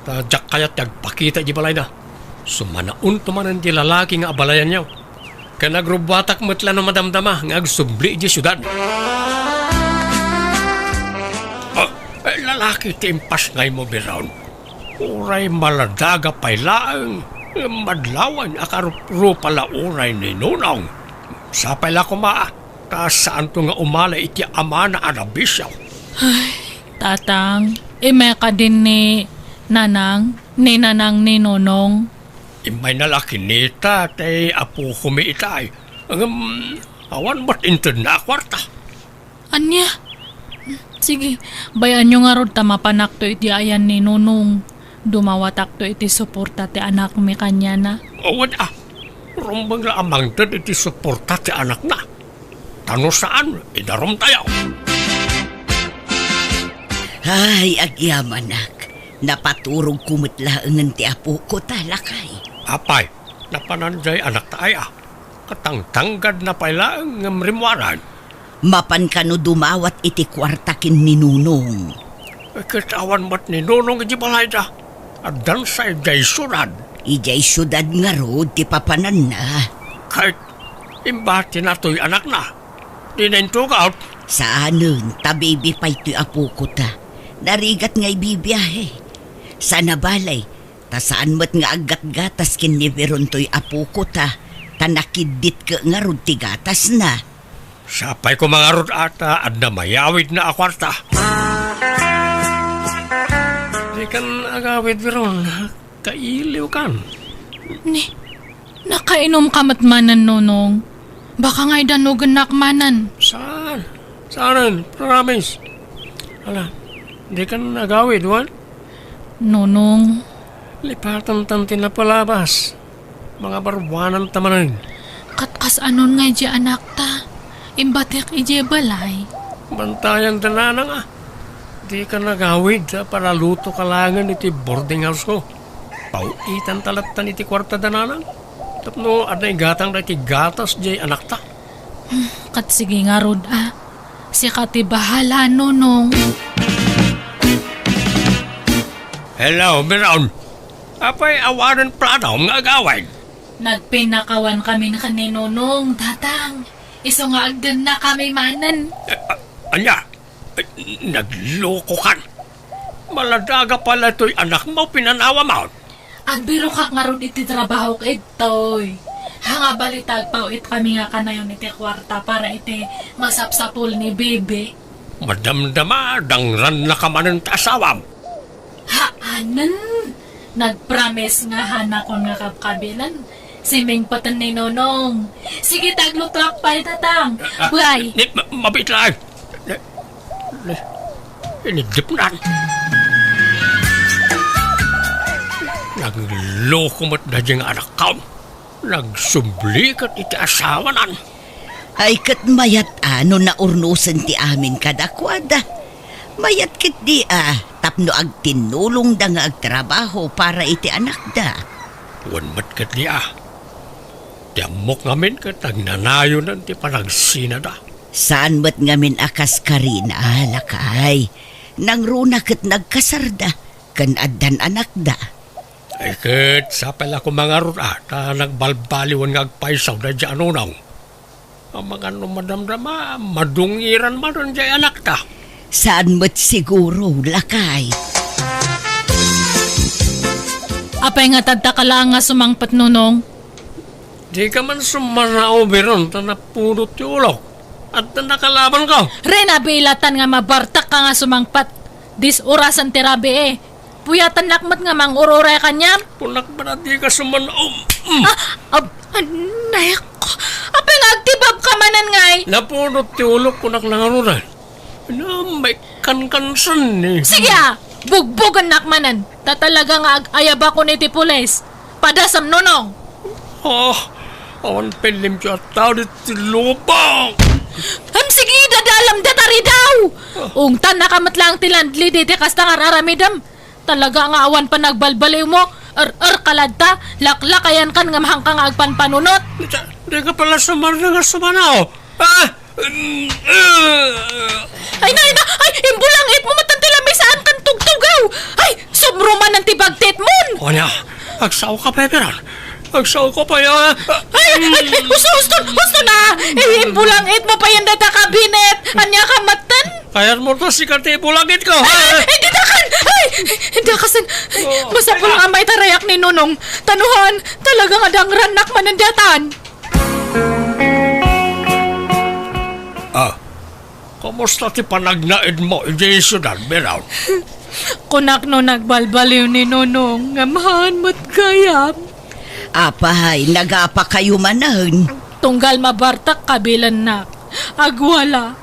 Tadyak kayat yagpakita di balay na. Sumanaun tumanan di lalaki nga abalayan niyaw. Kanagrubatak matla no madamdama nga agsubli di syudad. Lalaki timpas ngay mo birawn. Uray maladaga pay laang. Madlawan akarupro pala uray ni Nunong. Sapay la kumaa. Kasaan to nga umala iti ama na anabisyaw. Ay, tatang, ime ka din ni Nanang ni Nonong. Imay nalaki nita, tay apo kumiitay. Awan ba't intod na kwarta? Anya? Sige, bayan nyo nga rod tamapanak to iti ayan ni Nonong. Dumawatak to iti suporta ti anak mi kanya na. Awan rumbang la amang tad iti suporta ti anak na. Tano saan, idarom tayo. Ay, agyamanak. Napaturog kumitlaangan ti apo ko talakay. Apay, napananjay anak tayo. Katangtanggad na pala ang mrimwaran. Mapan ka no dumawat iti kwartakin ni Nunong. Kitawan ba't ni Nunong iti balay da? At dan sa ijay sunad. Ijay syudad nga rod ti papanan na. Kahit imbati na to'y anak na. Di na intugaw. Saanon, baby pa ito'y apo ko ta. Narigat nga'y bibiyahe. Sa nabalay, ta saan mo't nga agat-gatas kin ni Veron to'y apo ko ta. Tanakidit ka nga rod ti gatas na. Sapay ko mga rod ata at na mayawid na akwarta. Di kan agawid Veron, kailiw kan. Nakainom ka matmanan, Nonong. Baka nga'y danugan nakmanan. Saan? Saan? Promise. Ala, di kan agawid, wan? Nonong, Lipatan tantin na palabas. Mga barwanan tamanin. katkas anon nga'y di anak ta. Imbatek ije balay. Bantayan dananang Di ka nagawid para luto kalangan iti boarding house ko. Pauitan talatan iti kwarta dananang. Tapno aday gatang na iti gatas jay anak ta. Kat sige nga rod Si kati bahala, Nonong. Hello, Miron. Apay awanan plano nga agawid. Nagpinakawan kami na ni Nonong, tatang. Iso nga agdan na kami manan. Anya, nagloko kan. Maladaga pala to'y anak mo pinanawa mo. Agbiro ka nga rod iti trabaho ka itoy. Hanga balitag pauit kami nga kanayon iti kwarta para iti masapsapul ni Bebe. Madamdama, dangran na ka man ang tasawam. Haanan? Nagpromise nga hana ko nga kapkabilan. Siming patan ni Nonong. Sige, taglutak pa tatang. Buhay. Mabit lang. Inidip na. Nagloko mo't na diyang anak ka. Nagsublikat iti asawa nan. Ay kat mayat ano na urnusan ti amin kadakwada. Mayat kit di tapno ag tinulong da nga agtrabaho para iti anak da. Wanmat kat niya. Tiamok ngamin kat nagnanayo nan ti panagsina da. Saan mat ngamin akas karina lakay. Nang runa kat nagkasarda kan addan anak da. Ay kat sa pala ko mga rurata nagbalbaliwan nga agpaisaw na dyan unang. Ang mga madamdama madungiran man rin dyan anak ta. Saan mo't siguro, lakay? Apay nga tadta ka lang nga sumangpat nunong. Di ka man sumanao biron ta napulot ti ulok. At na nakalaban ka. Rena bilatan nga mabartak ka nga sumangpat. Dis orasan tirabi eh. Puyatan lakmat nga mang urore kanyam. Punak ba na di ka sumanao? Nayak ko. Apay nga agtibab ka manan ngay. Napulot ti ulok kunak langarunan. May kankansan eh. Sige bugbugan nakmanan. Tatalaga nga ayaba ko ni ti pulis. Padasam nunong. Awan pelim siya tao dito lubang. Sige, dadalam datari daw. Ungtan nakamatlang tilandli diti kasta nga raramidam. Talaga nga awan pa nagbalbaliw mo. Kaladta, laklakayan kan nga mahang nga agpanpanunot. Di ka pala sumarna nga sumanao. Ay, imbulangit mo matantilami saan kan tugtugaw. Ay, subruman ng tibagtit mon. O niya, agsaw ka pa peran. Agsaw ko pa yan. Gusto na. Imbulangit mo pa yan data kabinet. Anya ka matan. Kayaan mo to si Karte bulagit ko. Ditakan. Hindi kasan. Masapul nga may tarayak ni Nunong. Tanuhan, talaga nga dangranak manandatan. Kamusta ti panagnaid mo, Jason dan Beraw? Kunak no nagbalbaliw ni Nunong. Ngamahan mo't gayam. Apay, nagapa kayo manan. Tunggal mabartak kabilan na. Agwala.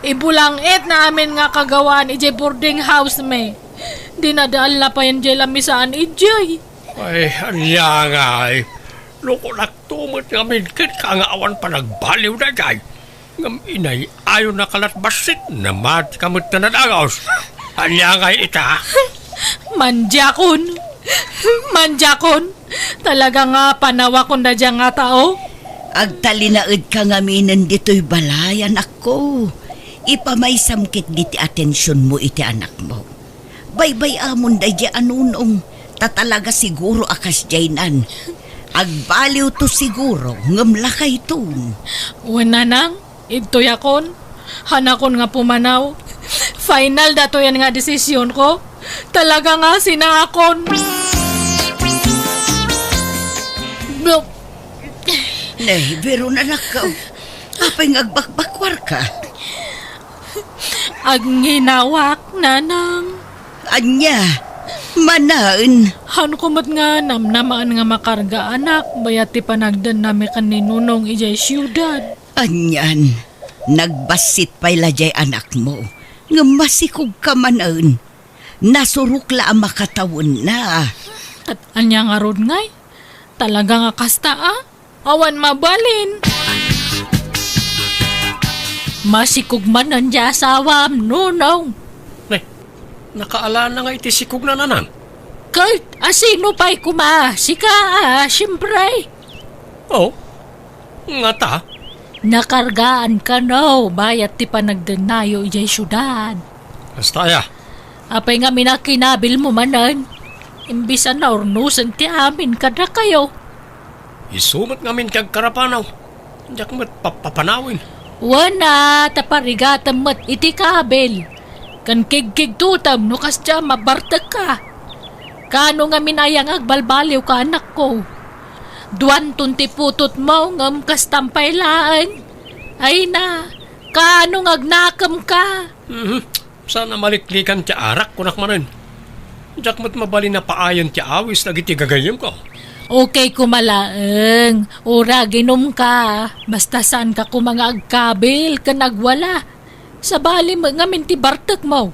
Ibulangit na amin nga kagawaan ije boarding house me. Dinadaal na pa yan jay lamisaan ijay. Ay, anya nga eh. Loko naktumot ngamin kit ka nga awan pa nagbaliw na jay. Ngam inay, ayaw na kalatbasit na mati kamot na nadagaws. Anya nga ita. Manjakon. Talaga nga panawa ko na dyan nga tao. Agtalinaid ka nga minan dito'y balayan ako. Ipamay-samkit giti atensyon mo iti anak mo. Baybay amon day di anunong. Tatalaga siguro akas jaynan. Agbaliw to siguro ngamlakay tun. Wala nang, ito yakon. Hanakon nga pumanaw. Final dato yan nga desisyon ko. Talaga nga sinakon. Nay, pero nanakaw. Apay ngagbakbakwar ka. Agninawak, nanang. Anya, manaan. Han kumot nga namnamaan nga makarga anak. Bayati panagdan nami kaninunong ijay siyudad. Anyan, nagbasit pa'y lajay anak mo. Nga masikog ka manaan. Nasurukla ang makatawon na. At anya nga rod ngay. Talaga nga kasta awan mabalin. Masikog man nandiya asawam, nunong. Nay, nakaala na nga iti sikog na nanan. Kahit asino pa'y sika siyempre. Oh, nga ta. Nakargaan ka no, bayat ti panagdenayo ijay syudad. Basta ya. Apay nga minakinabil mo manan. Imbisa na ornusan ti amin kada kayo. Isumat ngamin kag karapanaw. Diyak mo't papanawin. Wana, taparigatan mat iti kabel. Kan kig tutam no kasya mabartag ka. Kano nga minayang agbalbaliw ka anak ko. Duwan tunti putot mo ngam kastampay laan. Ay na, kano agnakam ka. Sana maliklikan ti arak kunak manen. Diyak mo't mabali na paayon ti awis na giti gagayim ko. Okay kumalaeng, ura ginom ka. Basta saan ka kumanga agkabil ka nagwala. Sa bali mo nga minti bartek mo.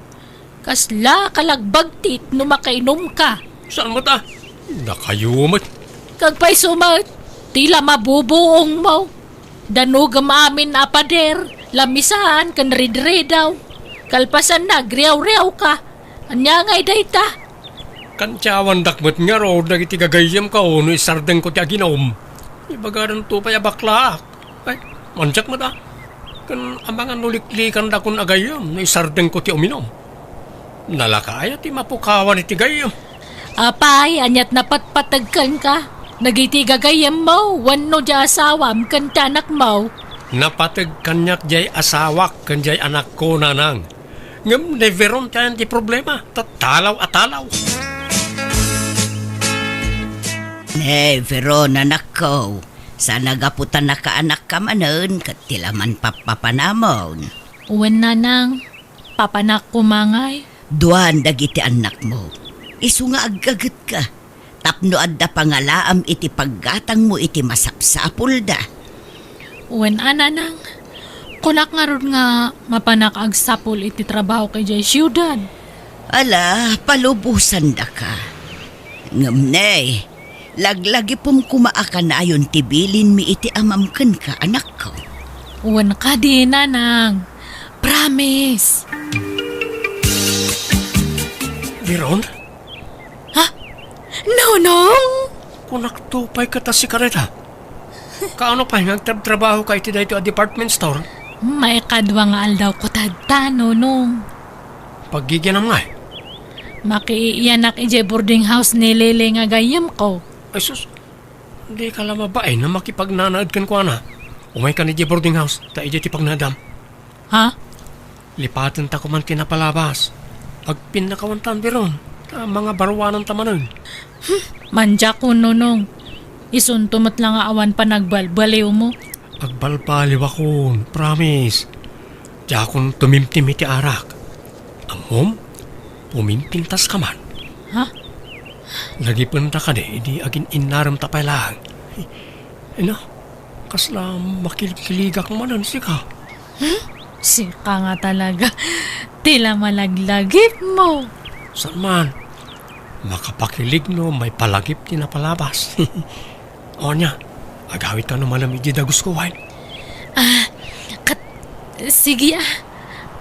Kasla kalagbagtit no makainom ka. Saan mo ta? Nakayumot. Kagpay sumat, tila mabubuong mo. Danugam amin apader, lamisaan kan ridredaw. Kalpasan na, griyaw-riyaw ka. Anya ngay dayta. Kantyawan dakmat nga ro, nagiti gagayam ka o no isardeng ko ti aginom. Ibagaran to pa yabaklaak. Ay, manjak mo ta. Kan amangan nuliklikan da kun agayam, no isardeng ko ti uminom. Nalakaya ti mapukawan iti gayam. Apay, anyat napatpatagkan ka. Nagiti gagayam mo, wano di asawam kan tanak mo. Napatag kanyak jay asawak kan jay anak ko nanang. Ngam neveron tayo di problema. Tatalaw at talaw. Veron, anak ko. Sa nagaputan na kaanak ka manon, katilaman papapanamon. Uwan nanang, papanak kumangay. Duan dagiti anak mo. Isu nga aggagat ka. Tapno adda pangalaam iti paggatang mo iti masapsapul da. Uwan nanang, kunak nga ron nga mapanak agsapul iti trabaho kay jay siyudad. Ala, palubusan da ka. Ngamnay, laglagi pong kumaaka na ayon tibilin mi iti amamken ka, anak ko. Uwan ka di nanang, promise. Veron, Nonong! kunak tupay ka ta si Kareta. Kaano pa nagtrabaho ka iti dito a department store? May kadwa nga aldaw ko tadta, nonong. Paggigianam nga eh. Makiiyanak ije boarding house ni Lele nga gayam ko. Ay sus, hindi ka lang mabae na makipagnanaad kan ko na. Umay ka ni di boarding house, ta ije ti pagnadam. Ha? Lipatan ta ko man kinapalabas. Pagpin na kawantan biron, ta mga barwanan tamanon. Manja ko, nonong. Isuntumot lang nga awan pa nagbalbaliw mo. Agbalbaliw akon, promise. Di akong tumimtim iti arak. Amom, pumimpintas ka man. Ha? Nagipun ta ka di agin inaram tapay lang. Ina, kasla makikiligak manan si ka. Sika nga talaga. Tila malaglagip mo. Saan man? Makapakilig no, may palagip din na palabas. O niya, agawit ka naman ang iji dagus ko, wine. Sige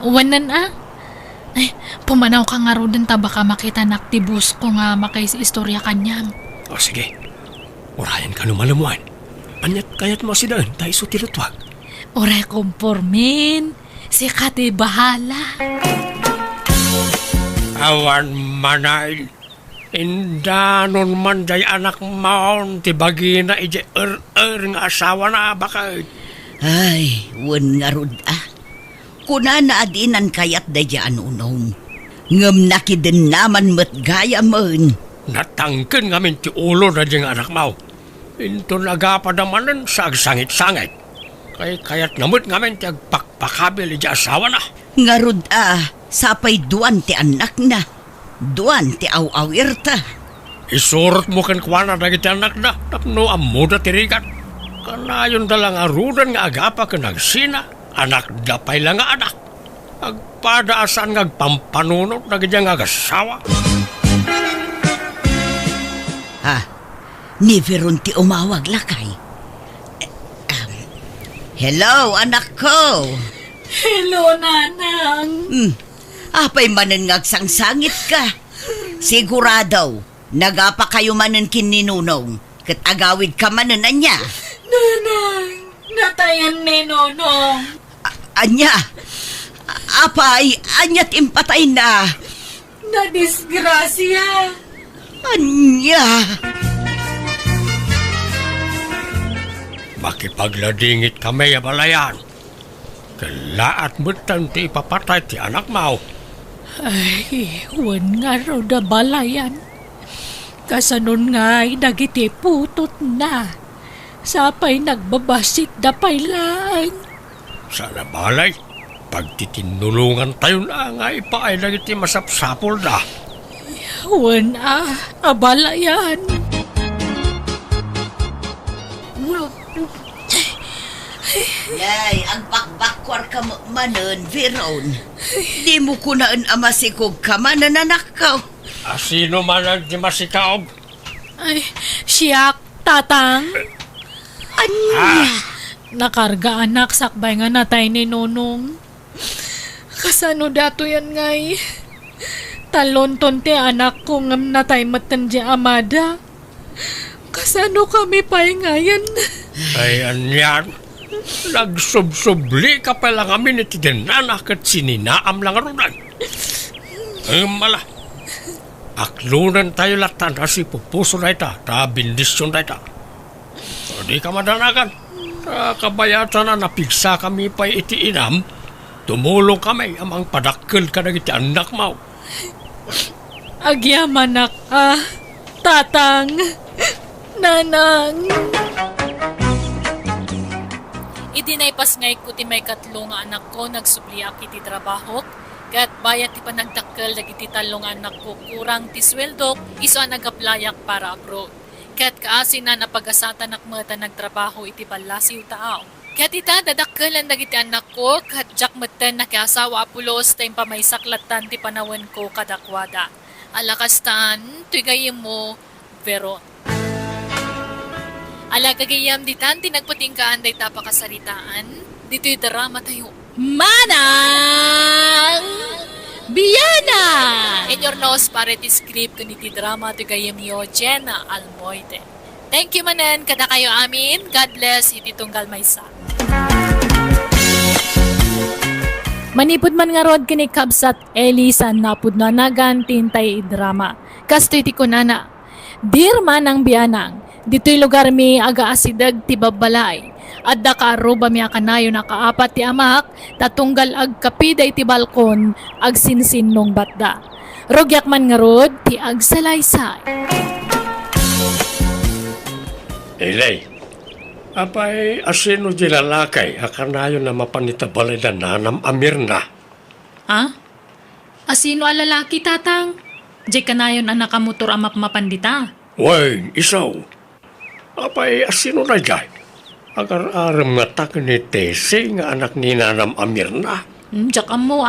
Wanan Ay, pumanaw ka nga ro din ta baka makita na aktibus ko nga istorya kanyang. O sige, urayan ka naman wine. Anyat kayat mo si daan, tayo sutilutwag. Oray kumpormin. Si Kati bahala. Awan manay. Indanon man day anak maon ti bagina ije nga asawa na bakit. Ay, wan nga rod Kuna na adinan kayat da dyan unong. Ngam nakidin naman mat gaya man. Natangkin ngamin ti ulo na diyang anak mau. Into nagapadaman sa agsangit-sangit. Kayat namut ngamin ti agpakpakabil ije asawa na. Nga rod sapay duan ti anak na. Duan ti aw-awirta. Isurot mo kan kuwana dagiti anak na. Tapno amuda tirigat. Kanayon dalang arudan nga agapa ka nagsina. Anak dapay lang nga anak. Agpadaasan nga agpampanunot na ganyang agasawa. Ni Veron ti umawag lakay. Hello, anak ko. Hello, nanang. Apay manen ngagsangsangit ka. Sigurado, nagapa kayo manen kininunong. Kat agawid ka manen anya. Nanang, natayan ni Nonong. Anya, apay, anya't impatay na. Nadisgrasya. Anya. Makipagladingit kami abalayan. Kalaat mo ti ipapatay ti anak mau. Ay, wan nga raw da balayan. Kasanon nga'y dagiti putot na. Sapay nagbabasit da paylaan. Sana balay, pagtitinulungan tayo na nga ipaay lang iti masapsapol na. Wan abalayan. Yay, ang bakbakwar ka manon, Veron. Di mo kunaan amasikog ka manan anak ko. Sino man ang di masikaob? Ay, siyak, tatang. Anya. Nakarga anak, sakbay nga natay ni Nonong. Kasano dato yan ngay? Talonton ti anak ko ngam natay matan di amada. Kasano kami pa'y ngayon? Ay, anyan. Nagsubsubli ka pa lang amin iti dinanak at sininaam lang arunan. Ay, mala. Aklunan tayo latan kasi pupuso na ita, ta bindisyon na ita. So, di ka madanakan. Kabayatan na napigsa kami pa iti inam, tumulong kami amang padakkel ka na iti anak mo. Agyamanak tatang, nanang. Idinaypas ngay ko ti may katlo nga anak ko nagsubliak iti trabaho. Kat bayat ti panagdakkel dagiti talong anak ko kurang ti sweldo iso ang nagaplayak para abroad. Kat kaasin na napagasatan nakmata nagtrabaho iti balasiw tao. Kat ita dadakkelan dagiti anak ko kat jak meten nakiasawa apulos tayong pamaysaklatan ti panawen ko kadakwada. Alakastan, tuyagayim mo, Veron. Alagagayam ditan tinagpatingkaan day tapakasaritaan, dito'y drama tayo. Manang Bianang! In your nose, para ti script kung iti drama tuyagayim yo, Jenna Almoite. Thank you manan, kada kayo amin. God bless, iti tunggal maysa. Manipod man nga rod kini kabsat Elisan napud na nagan tintay drama. Kasto iti kunana. Dear Manang Bianang, dito'y lugar mi aga asidag ti babalay. Adda ka aruba mi akanayo na kaapat ti amak, tatunggal ag kapiday ti balkon, ag sinsin nung batda. Rogyak man nga rod, ti ag salaysay. Ilay, apay asino di lalakay, akanayo na mapanitabali na nanam amir na. Ha? Asino a lalaki tatang? Di kanayon ang nakamotor amap mapandita. Way, isaw. Apay asino na jay? Agar-aram nga tak ni Tese nga anak ni nanam amir na. Diyak mo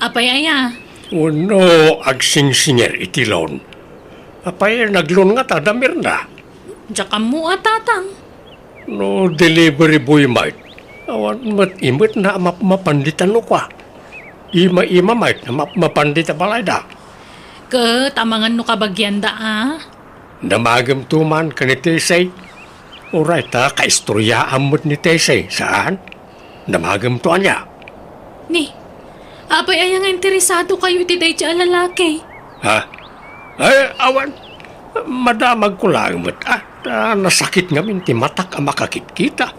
Apay aya. Uno agsing-singer itilon. Apay naglon nga tadamir na. Diyak mo tatang. No delivery boy mate. Awan mat imit na mapanditan no kwa. Ima mate na mapandita balay da. Tamangan no kabagyan da Namagam tuman ka ni Tesay. Uray ta kaistorya amot ni Tesay. Saan? Namagam tuan niya. Ni, apay aya nga interesado kayo iti day siya lalaki. Ha? Ay, awan. Madamag ko lang mat. Nasakit nga minti matak ang makakit-kita.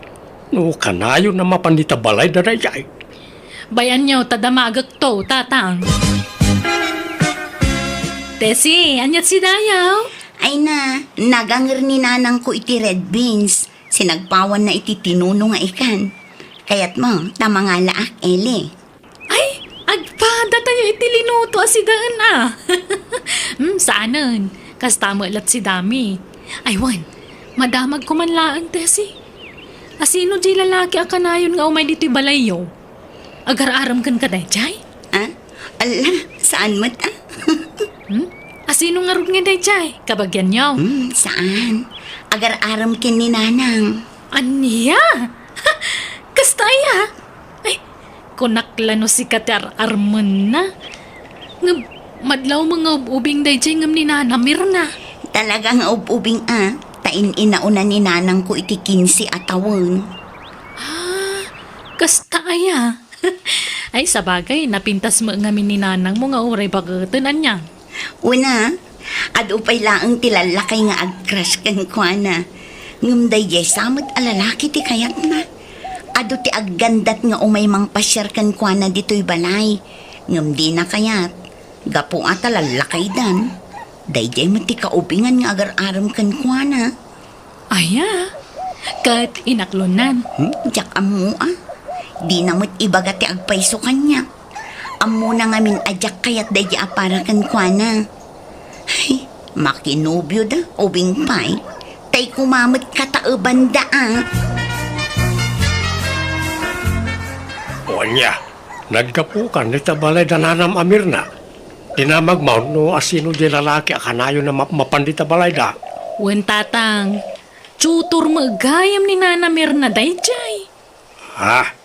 No, kanayo na mapandita balay da dayay. Bayan niyo tadamagag to, tatang. Tesi, anyat si Dayaw? Ay na, nagangir ni nanang ko iti red beans. Sinagpawan na iti tinuno nga ikan. Kayat mo, tama nga laak, Eli. Ay, agpada tayo iti linuto si daan saanan? Kastama lat si Dami. Aywan, madamag ko man laan, Tesi. Asino di lalaki akanayon nga umay dito'y balayo? Agar-aram kan ka dayjay? Ala, saan mat Asino nga rod nga dayjay? Kabagyan niyo? Saan? Agar-aram kin ni nanang. Aniya? Kastaya? Ay, kunaklano si Kater Armon na. Madlaw mga ubing dayjay ngam ni nanamir na. Talagang ubing tain inauna ni nanang ko iti 15 atawon. Kastaya? Ay, sabagay, napintas mo ngamin ni nanang mo nga uray bagatunan niya. Una, adupay laang tilalakay nga agcrush kan kwa na. Ngumday jay samot alalaki ti kayat na. Ado ti aggandat nga umay mang pasyar kan kwa na dito'y balay. Ngumdi na kayat. Gapo nga talalakay dan. Dayjay mo ti kaubingan nga agar-aram kan kwa na. Aya, kat inaklonan. Diyak amo Di na mo't ibaga ti agpaiso kanya. Amo na nga min adyak kayat dayjay apara kan kwa na. Ay, makinubyo da, ubing pay. Tay kumamot katauban da O niya, nagkapukan ni tabalay da nanam amir na. Tinamag mo no asino di lalaki akanayo na mapandita balay da. Wen tatang, tutor magayam ni Nana Mirna dayjay. Ha?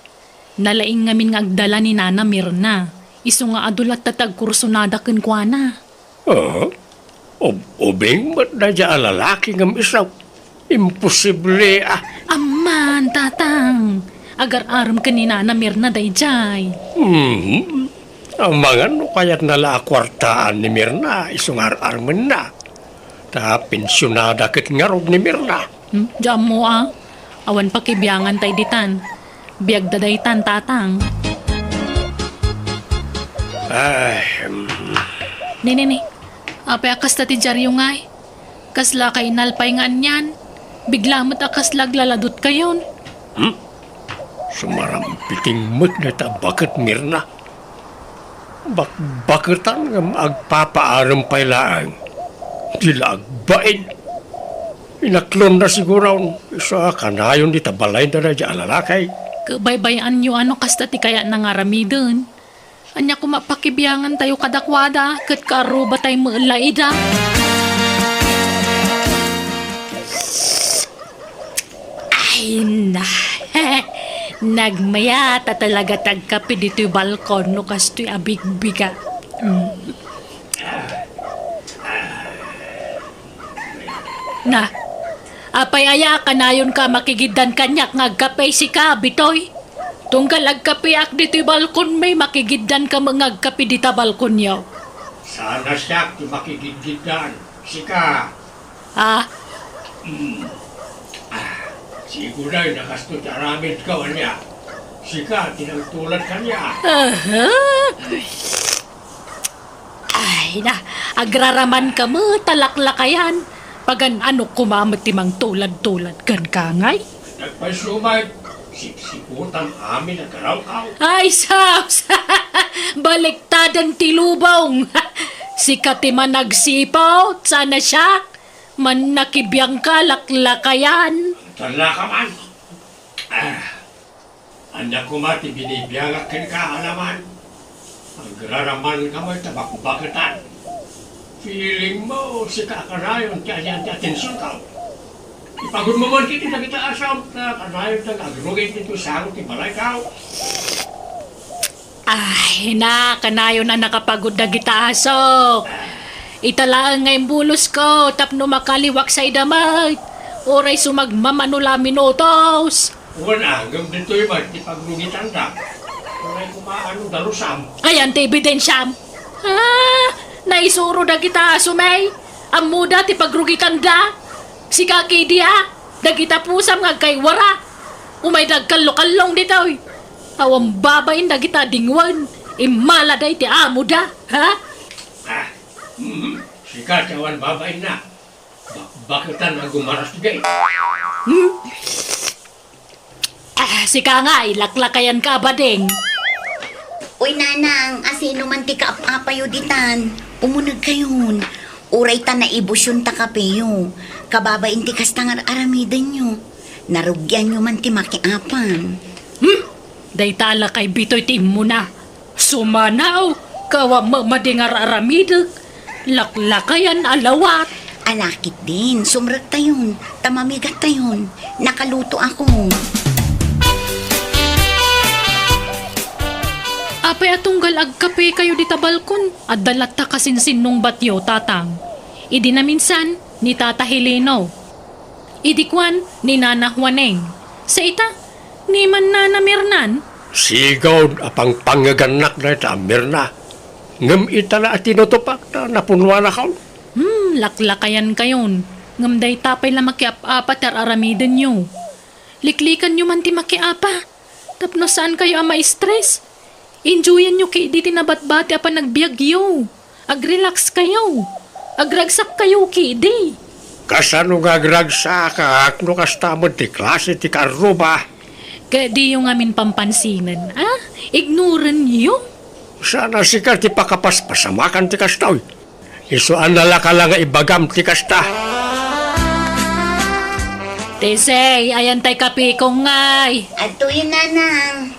Nalaing ngamin nga agdala ni Nana Mirna. Iso nga adulat tatag kursunada ken kuana. Ubing ba't na dyan lalaki ng isaw? Imposible Aman, tatang. Agar-aram ka ni Nana Mirna dayjay. Ang mga no kaya't nala kwartaan ni Mirna, isungar-arman na. Ta pensyonada ket ngarog ni Mirna. Diyan mo Awan pa kibiyangan tay ditan. Biag dadaytan tatang. Ay, Ni. Apay akas ta ti Jaryo ngay. Kasla kay nalpay nga niyan. Bigla mo't akas laglaladot kayon. sumarampiting mo't na bakit Mirna. Bakatan nga agpapaaram pailaan. Dila agbain. Inaklon na siguro isa kanayon di tabalay na na dyan alalakay. Kabaybayan nyo ano kasta ti kaya nangaramidon. Anya kumapakibiyangan tayo kadakwada kat karuba tayo maalaida. Ay na. Nagmayata talaga tagkapi dito'y balkon no kasto'y abigbiga. Na, apay aya ka na yun ka makigidan kanyak ngagkapay si ka, bitoy. Tunggal agkapi ak dito'y balkon may makigidan ka mangagkapi dita balkon yaw. Sana siya ti makigigidan. Sika. Ah, Siguro ay nakasto ti aramid ka niya. Sika, tinagtulad ka niya. ay na, agraraman ka mo, talaklakayan. Pagan ano kumamit timang tulad-tulad kan kangay. Nagpasumay, siksiputan amin ang karawkaw. Ay, saus! Baliktadan tilubong! Sikat man nagsipaw, sana siya. Man nakibiyang kalaklakayan. Tala ka man. Anda ko mati binibiyagak kin ka alaman. Agraraman ka mo'y tabakbakatan. Feeling mo, si kakarayon kaya ti atensyon ka. Ipagod mo man kiti na kita asam na kanayon na agrugin dito sa ti balay ka. Ay, na, kanayo na nakapagod na gitaso. Italaan ngayong bulos ko, tapno makaliwak sa idamay. Oray sumagmamanula minutos. Wala, hanggang dito'y man, ti pagrugitan ka. Kaya kumaano darusam. Ayan, ti ebidensyam. Naisuro na gitaso, may. Ang muda ti pagrugitan da. Si kaki dia, dagita pusam nga kay wara. Umay nagkalokallong dito'y. Awang babayin dagita dingwan. Imaladay ti amo da, ha? Sika, cawan babain na. Bakitan ang gumaras gay. Sika nga, ilaklakayan ka ba ding? Uy, nanang, asino man ti kaapayuditan. Umunag kayon. Uray ta na ibusyon ta kapeyo. Kababain ti kastangar aramidan nyo. Narugyan nyo man ti makiapan. Day tala kay bitoy tim mo na. Sumanaw, kawa madingar aramidag. Laklakayan alawat. Alakit din, sumrag tayon. Tamamigat tayon. Nakaluto ako. Apay atunggal agkape kayo di tabalkon. At dalat ta kasinsin nung batyo, tatang. Idi na minsan, ni Tata Heleno. Idi kwan, ni Nana Juaneng. Sa ita, ni man Nana Mirnan. Sigaw, apang pangaganak na ita, Mirna. Ngam itala at tinutupak na napunwa na ka. Laklakayan kayon. Ngam day tapay la makiap-apa tar aramidan nyo. Liklikan nyo man ti makiapa. Tapno saan kayo ama stress? Enjoyan nyo kay di tinabat-bati apa nagbiagyo. Agrelax kayo. Agragsak kayo kay di. Kasano nga gragsa ka, no kastamod ti klase ti karuba. Kaya di yung amin pampansinan. Ignoran nyo. Sana sika ti pakapaspasamakan ti kastaw. Isuan nala ka lang nga ibagam ti kasta. Tesey, ayan tay kapikong ngay. Ato yun, nanang.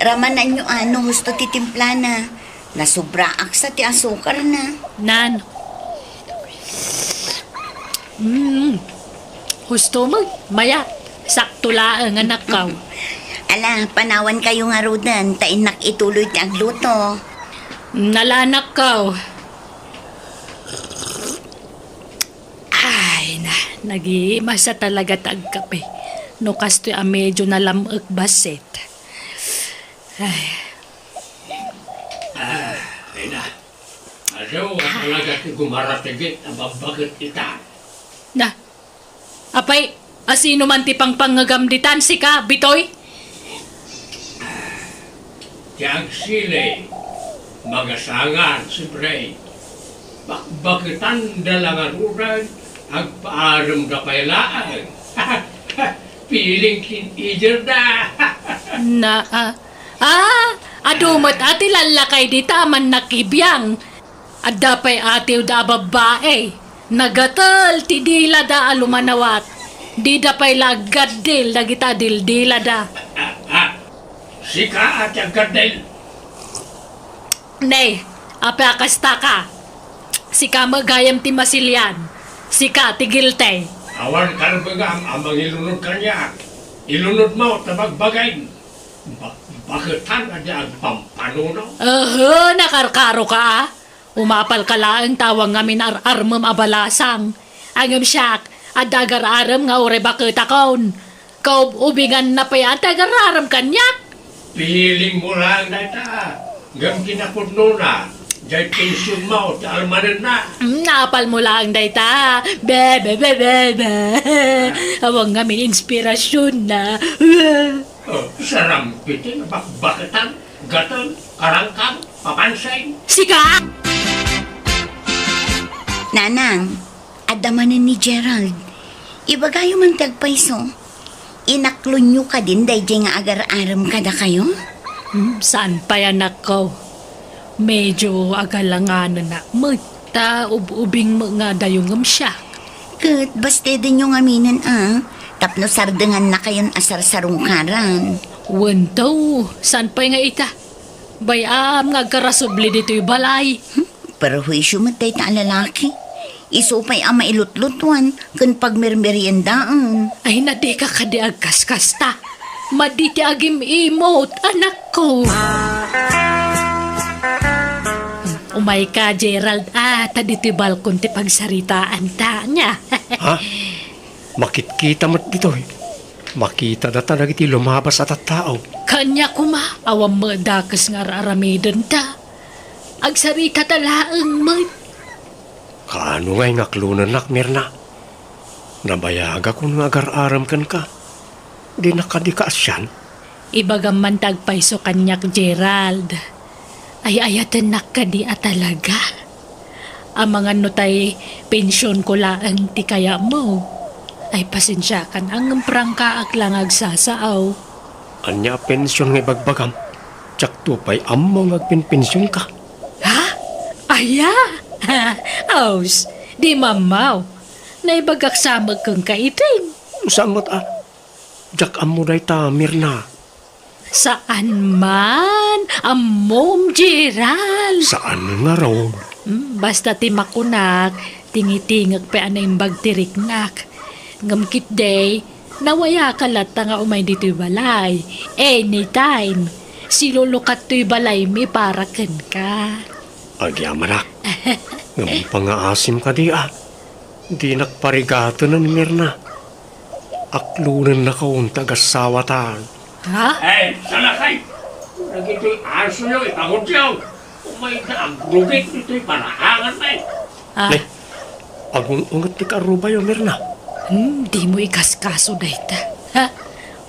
Ramanan nyo ano, gusto ti timpla na. Nasubraak sa ti asukar na. Nan. Husto mo, maya. Sakto laang anak kaw. Ala, panawan kayo nga rodan. Tainak ituloy ti agluto. Nalanak kaw. Ay na, nag-iimasa talaga tagkape. No kasto'y medyo nalamag basit. Ay. Ay na. Ano, talaga ti gumaratigit, ababagat kita. Na, apay, asino man ti pangpangagamditan si ka, bitoy? Ti agsile, mga sangan si Bray. Bakbakitan dalangan uran, agpaaram na kailaan. Feeling teenager na. Adumat ati lalakay di taman nakibiyang. Adapay atiw da babae. Nagatal ti dila da alumanawat. Di dapay lagadil dagita dildila da. Sika at agadil. Nay, apakasta ka. Sika magayam ti masilyan. Sika ti gilte. Awan karbagang amang ilunod kanya. Ilunod mo tabagbagay. Bakitan aja agpampanuno. Nakarkaro ka. Umapal ka lang tawang ngamin armam abalasang. Angam siyak, adagar-aram nga ure bakit akon. Kau ubingan na pa yan, adagar-aram kanyak. Piling mo lang na ita. Gam kinapudno na. Dahil pensyon mo, almanan na. Napal mo lang dayta. Be. Awang ngamin inspirasyon na. Sarampitin, bakbakitan, gatan, karangkang, papansay. Sika! Nanang, adamanan ni Gerald. Ibagayo man tagpaiso. Inaklon nyo ka din dahil nga agar-aram kada kayo? Saan pa yan ako? Medyo agalanganan na. Magta ubing mga dayong siya. Kat, basta din yung aminan Tapno sardengan na kayon asar sarungkaran. Wanto, saan pa nga ita? Bayam nga karasubli dito'y balay. Pero huisyo matay ta lalaki. Isupay ama ilutlutuan kun pagmermeryendaan. Ay nadi ka kadiag kaskasta. Maditi agim emote, anak ko. Umay ka, Gerald. Taditi balkon ti pagsaritaan ta niya. Ha? Makit-kita mo dito eh. Makita na talaga iti lumabas at tao. Kanya kuma, awam mo dakas nga raramidan ta. Agsarita talaang mo. Kaano nga'y ngaklunan nakmir na? Nabayaga kung agar-aram kan ka. Di nakadikaas yan. Ibagam tagpaiso kanyak, Gerald. Ay ayatan nakadi talaga. Ang mga nutay pensyon ko lang ti kaya mo. Ay pasensya kan ang prangkaak lang agsasaaw. Anya pensyon ng bagbagam. Tsak tupay among agpinpensyon ka. Ha? Aya? Aus, di mamaw. Naibagak samag kang kaiting. Samot Jak amuday tamir na. Saan man? Amom, Gerald. Saan nga raw? Basta timakunak, tingitingag pa anay bagtiriknak. Ngamkit day, nawaya kalata nga umay dito'y balay. Anytime, silulukat to'y balay mi para ken ka. Agyamanak. Ngam pangaasim ka di Di nakparigato ng mirna. Aklunan na kaun tagasawatan. Ha? Salakay! Nagito'y aso nyo, ipangot nyo. Umay na ang rugit nito'y parahangan na Lay, agung-ungat ti karubay o mirna. Di mo ikaskaso dayta. Ha?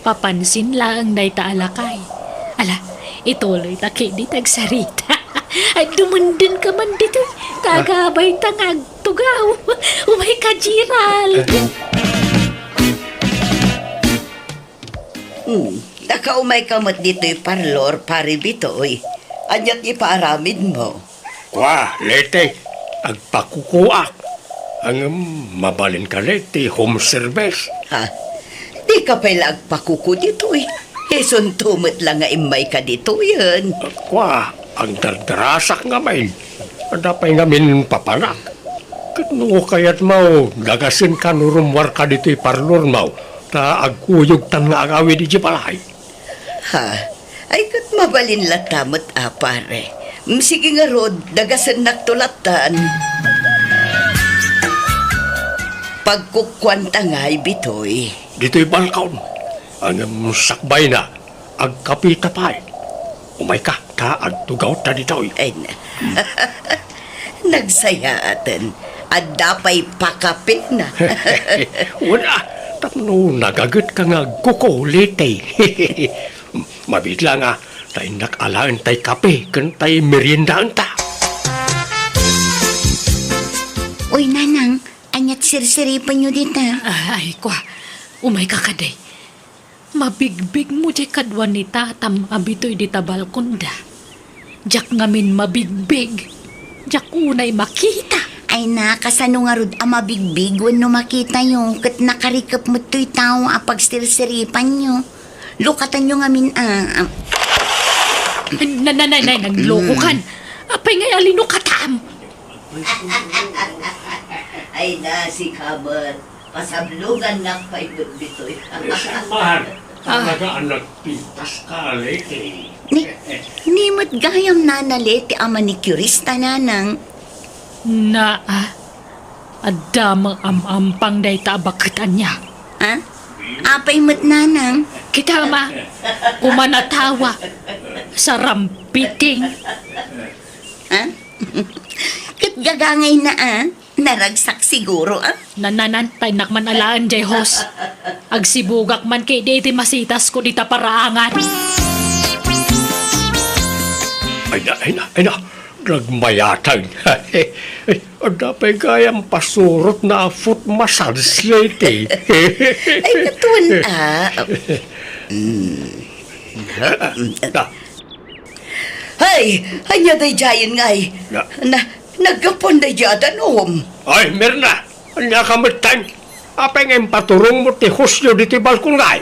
Papansin lang dayta alakay. Ala, ituloy ta kini tagsarita. Ay dumundin ka man dito. Kagabay tangag tugaw. Umay ka, Gerald. Nakaumay ka mat dito'y parlor, paribito'y. Anyat ipaaramid mo. Kwa, lete, agpakukuak. Ang mabalin ka lete, home service. Ha? Di ka pala agpakuku dito'y. Heson tumot lang nga imay ka dito yan. Kwa, ang dardarasak nga may. Adapay nga min papanak. Kano kayat mau, dagasin ka nurumwar ka dito'y parlor mau. Ta agkuyog tan nga agawi di balay. Ha? Ay kat mabalin latamot pare. Sige nga rod, dagasan naktulatan. Pagkukwanta nga'y bitoy. Dito'y balkaon. Ang sakbay na, agkapita pa'y. Umay ka, ta agtugaw ta dito'y. Ay na. Nagsayatan. At dapay pakapit na. Wala, tapno nagagat ka nga kuko lite. Mabitla nga, Tay nakalaan tay kape, kan tay meriendaan ta. Uy, nanang, anyat sirsiripan nyo dito. Ay, kwa. Umay ka kaday. Mabigbig mo jay kadwan ni tatam abitoy di tabalkon da. Jak ngamin mabigbig. Jak unay makita. Ay na, kasano nga rod ang mabigbig no makita nyo, kat nakarikap mo to'y tao apag sirsiripan nyo. Lukatan nyo ngamin Nanay, nagloko kan. Apay ngay alino katam. Ay na si Kabat. Pasablugan ng paibot-bitoy. Samahan, talaga ang nagpintas ka, lete. Ni mo't gayam nanaliti ang manicurista nanang. Adamang amampang day tabakitan niya. Ha? Apay mo't nanang. Kita ma, kumanatawa sa rampiting. Ha? Kat gagangay na naragsak siguro Nananantay nakman alaan jay hos. Agsibugak man kay di masitas ko dita paraangan. Ay na, nagmayatag. Dapay gayang pasurot na foot massage, lete. Ay natuan Hay, hanya day jayan ngay. Nagkapon day jadan Ay, Mirna, anya kamutan. Apay ngayon paturong mo ti husyo dito balkon ngay.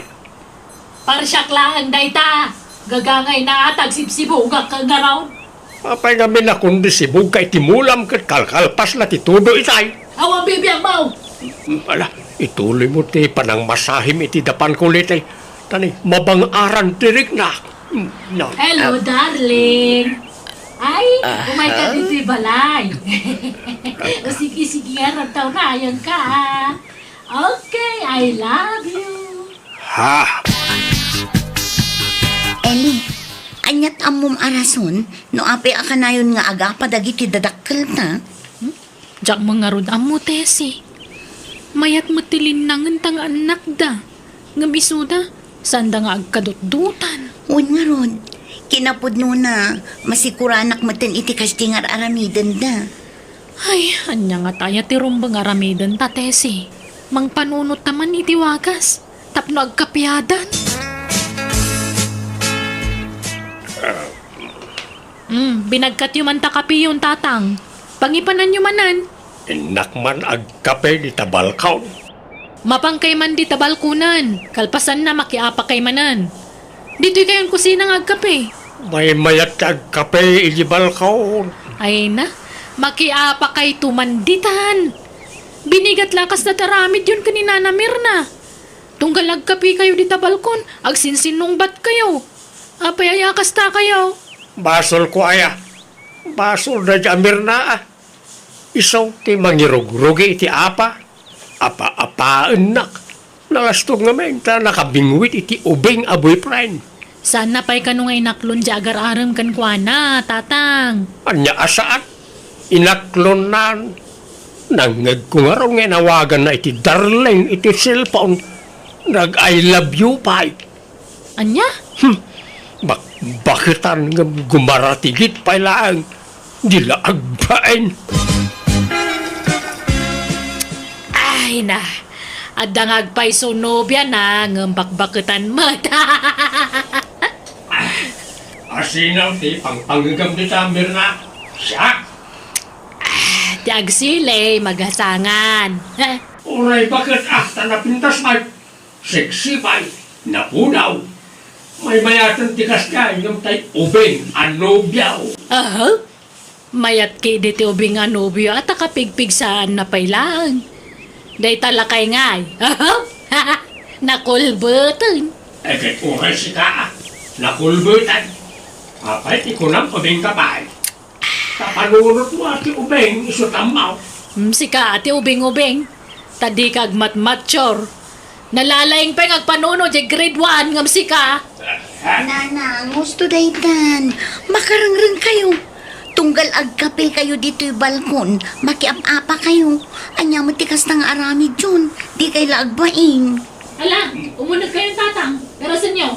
Parsyak lang day ta. Gagangay na atag sibsibugak kang garaw. Apay ngamin na kundi sibug kay timulam kat kalkalpas na titudo itay. Awa bibiyang mau. Ala, ituloy mo ti panang masahim iti dapan ko lete. Tani, mabang-aran tirik na. No. Hello, darling. Ay, umay ka dito balay. O sige, rataw na, ayan ka. Okay, I love you. Ha? Eli, anyat amom arason, no ape akanayon nga aga padagiti dadakkel ta. Jak mga rod amo, Tesi. Mayat matilin nangan tang anak da. Ngabisuda, sanda nga agkadut-dutan. Uwan nga rod, kinapod no na, masikuranak matin iti kastingar aramidan da. Ay, anya nga taya ti rumbang aramidan ta, Tesi. Mang panunot naman iti wagas. Tapno agkapiadan. Binagkat yung manta kapi yung tatang. Pangipanan yung manan. Inakman agkape di tabalkaw. Mapangkay man di tabalkunan. Kalpasan na makiapa kay manan. Dito'y kayong kusina ng agkape. May mayat agkape iti balkaw. Ay na, makiapa kay tumanditan. Binigat lakas na taramid yun kanina na Mirna. Tunggal agkape kayo di tabalkon. Agsinsinong bat kayo. Apay ayakas ta kayo. Basol ko aya. Basol na jamir na. Isaw ti mangirog-rogi iti apa. Apa-apaan nak. Nalastog naman ta nakabingwit iti ubing a boyfriend. Sana pa'y kanungay naklon di agar-aram kan kwa na, tatang. Anya asaan? Inaklon na. Nangag ko nga raw nga nawagan na iti darling iti cellphone. Nag-I love you pa. Anya? Bakitan nga gumaratigit pa lang. Dila agbain. Ay na, adangag pa'y sunobya na ngambakbakitan mata. Asinaw ti pangpanggagam di tamir na. Siya. Di agsile, maghasangan. Uray bakit tanapintas may sexy pa'y napunaw. May mayatan tikas ka yung tay ubing anobyaw. Mayat kay diti ubing anobyo at akapigpig saan na pailang. Day talakay ngay. Nakulbutan. Kahit uray si ka, nakulbutan. Apay ti kunang ubing kapay. Kapanunot mo ati ubing isutamaw. Sika ati ubing-ubing. Tadi kag matmatchor. Nalalaing pa yung agpanuno di grade 1 ngam sika. Nanang, gusto daytan. Makarangrang kayo. Tunggal agkape kayo dito yung balkon. Makiap-apa kayo. Anya matikas ng aramid yun. Di kayo laagbain. Ala, umunod kayong tatang. Pero sa inyo?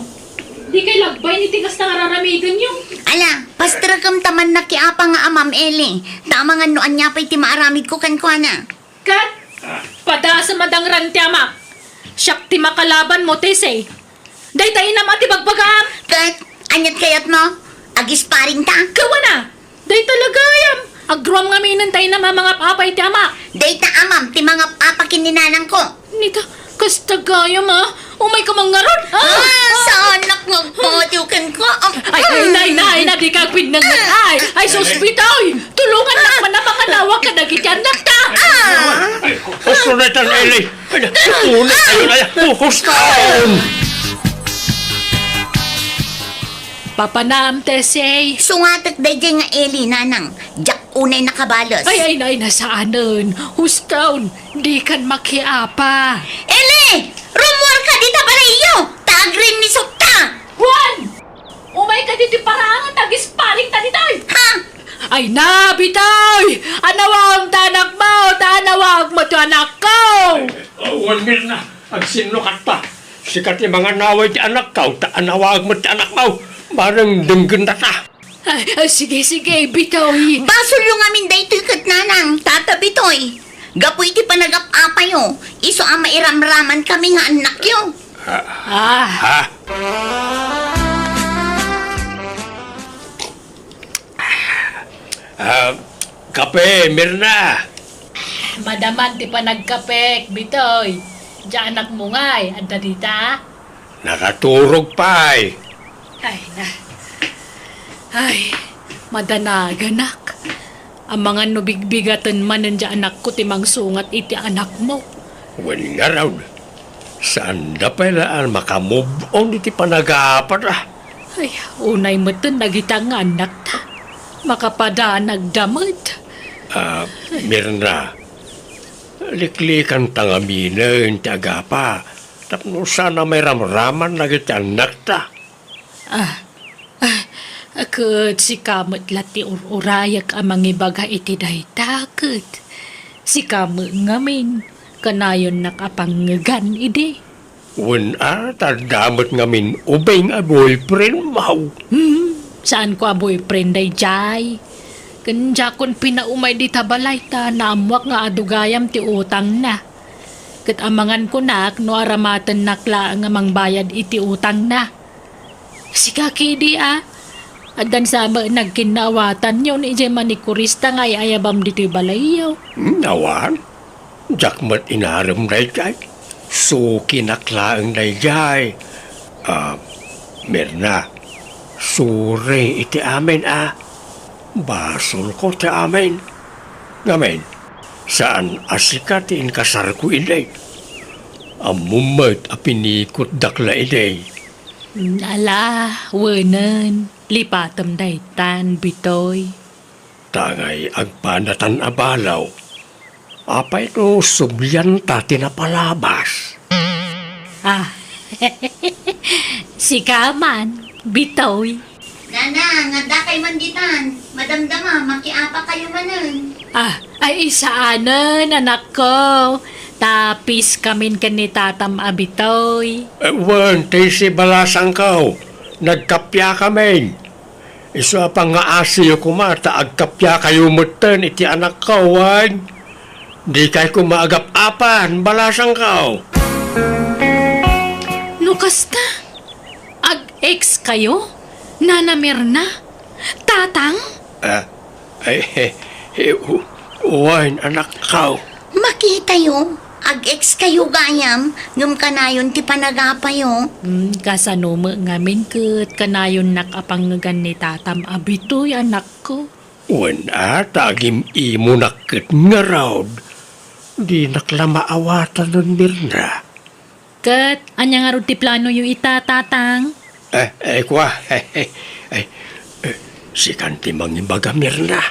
Di kay lagbay ni tigas na ngararamigan yung. Ala, pastragam taman na kiapa nga amam Eli. Tama nga noan niya pa'y ti maaramid ko kan kwa na. Kat, pada sa madang rantyama. Siyak ti makalaban mo, Tese. Day tayo naman ti bagbagam. Kat, anyat kayat mo? Agis paring ta? Kawa na. Day talaga yam. Agrom nga minan tayo na mga papay ti ama. Day ta amam, ti mga apakin ni nanang ko. Nita, kastagayam ha. Umay ka mga ron. Sa anak mo, pangatiukan ko. Ay, di ka pinangat. Ay, sospitoy. Tulungan na pa na mga nawa ka nagityanak ta. Usulitan, Eli. Ulit kayo na yan. Hustaon! Papanam, Tese. Sungatak day nga Eli, nanang. Jak unay nakabalos. Ay, nasaanan. Hustaon, di kan makiapa. Eli! Rumor ka dito pala iyo! Tagrin ni Sukta! Juan! Umay ka dito parangan, tag-isparing ta dito. Ha? Ay na, bitoy! Anawag tanak mo, tanawag mo to anak ko! Awan Mirna, agsinukat pa. Sikat yung mga naway ti anak ka, taanawag mo ti anak mo. Barang denggan na ta. Ay, sige, bitoy. Basol yung amin daytoy kat nanang, tatabitoy. Gapoy ti panagap-apa yo. Iso ang mairamraman kami nga anak yo. Ha? Kape, Mirna. Madaman ti panagkapek, bitoy. Diyan anak mo nga'y, anda dita. Nakaturog pa eh. Ay, madanaganak. Ang mga nubigbigatan man nandiyan anak ko timang sungat iti anak mo. Wani nga raw. Saan na pala makamove on iti panagapat ah. Ay, unay mo ito nagitang anak ta. Makapada nagdamad. Mirna, liklikan tangamina yung tiaga pa. Tapno sana may ramraman na iti anak ta. Akut si kamot lati urayak amang ibaga iti daytakot. Si kamot ngamin, kanayon nakapangagan ide. Tadamot ngamin ubeng a boyfriend mo. Saan ko a boyfriend day jay? Kanya kon pinaumay di tabalay ta, naamwak nga adugayam ti utang na. Kat amangan ko nak, no aramatan nakla nga mangbayad iti utang na. Sika kidi Adan sama nagkinawatan yun, ije manikurista nga ayabam dito balayaw. Nawan? Jakmat inaram na jay. So kinaklaang na jay. Mirna, sure iti amin Basol ko ti amin. Ngamen, saan asikatin kasar ko inay? Amumat apinikot dakla inay. Ala, wanan. Lipatam daytan, bitoy. Tangay agpanatan abalaw. Apay no subyan ta tinapalabas. Si Kaman, bitoy. Nana, nga kay manditan. Madamdama, makiapa kayo manan. Ay isaanan, anak ko. Tapis kamin ni tatam abitoy. Wan, si balasang kao. Nagkapya kami. Isa pa nga asiyo kumata, agkapya kayo mutan iti anak ko, wan. Di kay kumaagap-apan, balasang kao. Nukasta? Ag-ex kayo? Nana Mirna? Tatang? Wan, anak kao. Makita yo. Ag-ex kayo gayam. Ngam kanayon ti panagapa yo. Kasano mo ngamin kat kanayon nakapangagan ni tatam abitoy anak ko. Wan tagim imo nakit nga raw. Di naklamaawatan nun Mirna. Kat, anya nga ro ti plano yung itatatang? Kwa, si kanti mangibaga Mirna.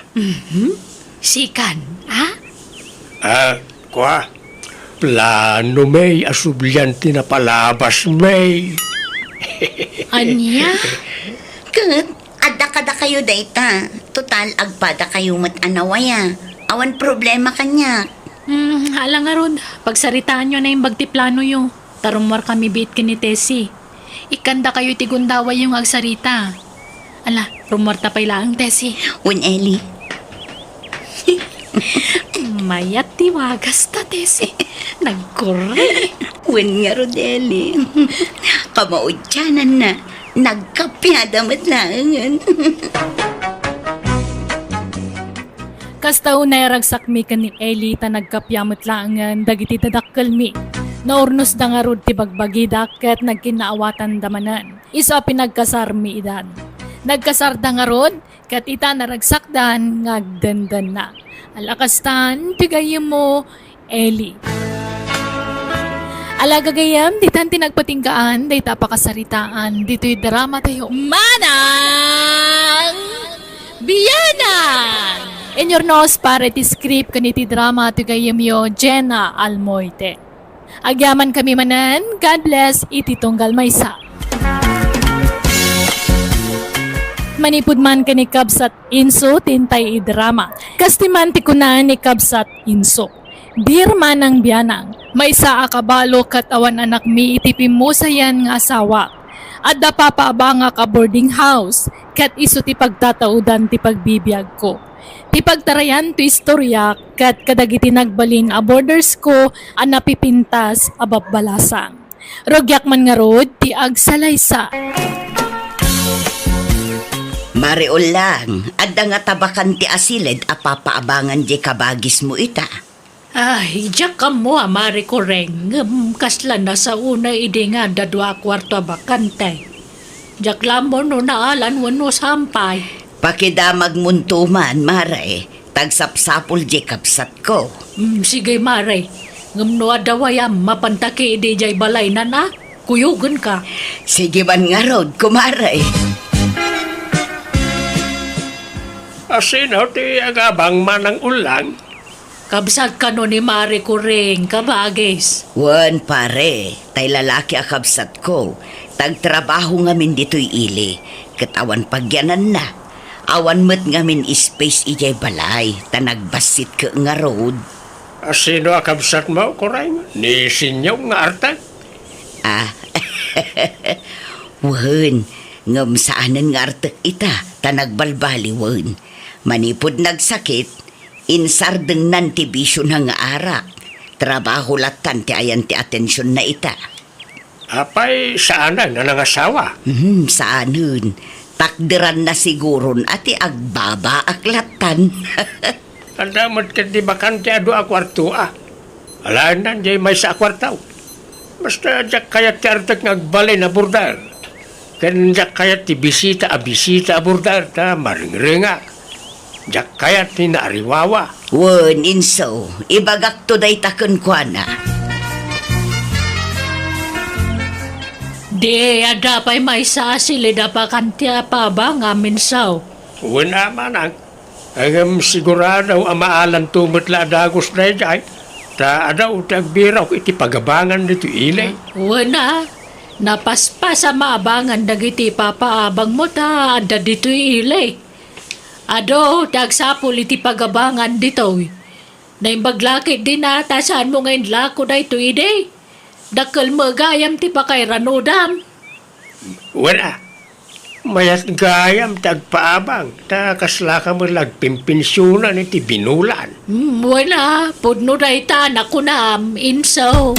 Sikan, Kwa, plano may asublian tinapalabas may. Anya? Kat, adda kayo dayta. Total, agpada kayo mat-anawaya. Awan problema kanya. Hala nga ron, pagsaritaan nyo na yung bagtiplano yung. Tarumwar kami bit kinitesi. Ikanda kayo tigundaway yung agsarita. Ala, rumarta pa ilang, Tessie. Un Eli, Mayat tiwagas ta, Tessie. Nagkore. un nga Rodeli. Kamaudyanan na, nagkapyadamat lang. Kastaw na ragsak mi kan ni Eli ta nagkapyamot langan dagiti dadakkel mi. Naurnos da nga rod ti bagbagi daket nagkinaawatan damanan. Isa pinagkasar mi idan. Nagkasar da nga rod kat ita naragsakdan ngagdandan na. Alakastan tigayem mo Eli. Alagagayam di tanti nagpatinggaan day tapakasaritaan dito'y drama tayo. Manang Bianang! In your nose para ti script kaniti drama tigayem yo Jenna Almoite. Agyaman kami manan, God bless, iti tunggal maysa. Manipud man ka ni Kabsat Inso, tintay i-drama. Kastiman ti kunan ni Kabsat Inso. Dear Manang Bianang, may isa akabalo kat awan anak mi itipim mo sayan nga asawa. At da papaaba nga ka boarding house, kat iso ti pagtataudan ti pagbibiyag ko. Ti pagtarayan ti istorya kat kadagiti nagbalin a borders ko a napipintas a babbalasang. Rogyak man nga rod ti agsalaysa. Mariol lang, adda nga tabakan ti asilid a papaabangan di kabagis mo ita. Ay, diyak ka mo amari ko reng. Kasla na sa una idi nga dadwa kwarto bakante. Diyak lamon no naalan wano sampay. Pakidamag muntuman, Mare. Tagsapsapol di kapsat ko. Sige mare. Ngamno adawayam mapantaki idi jay balay na na. Kuyugan ka. Sige man nga rod, kumare. Asino ti agabang manang ulang? Kabsat ka no ni mare ko ring kabagis. Wan pare, tay lalaki a kapsat ko. Tagtrabaho ngamin dito'y ili. Katawan pagyanan na. Awan met ngamin space ijay balay. Tanagbasit ka nga road. Asino akabsat mo, Kureng? Ni sinyaw nga artag? Ah, wan. Ngam saanan nga artak ita. Tanagbalbali wan. Manipod nagsakit. Insardeng nantibisyo na nga arak. Trabaho latan ti ayan ti atensyon na ita. Apay saanan na nangasawa? Saanan? Takdiran na siguron ati agbaba aklatan. Andamot ka di bakante ado a kwarto Alaan na, di may sa kwartaw. Basta jak kayat ti artag ngagbalay na burdar. Kan jak kayat ti bisita a burdar ta maringringa. Jak kayat ni naariwawa. Wan, inso. Ibagak to day takon kwa na. Di ada pa'y may sasilid pa kantya pa ba ngamin saw. Wala manang. Ang sigurado ang maalan tumutla dagos na jay. Ta adaw tagbiraw iti pagabangan dito ilay. Wana, napaspas sa maabangan dagiti papaabang mo ta ada dito ilay. Ado, tagsapul iti pagabangan dito. Naimbaglakit din ata saan mo ngayon lako na ito ide. Dakal magayam ti pakay ranudam. Wala. Mayat gayam tagpaabang. Ta kasla ka mo lagpimpinsyunan iti binulan. Wala, pudno na ita nakunam, inso.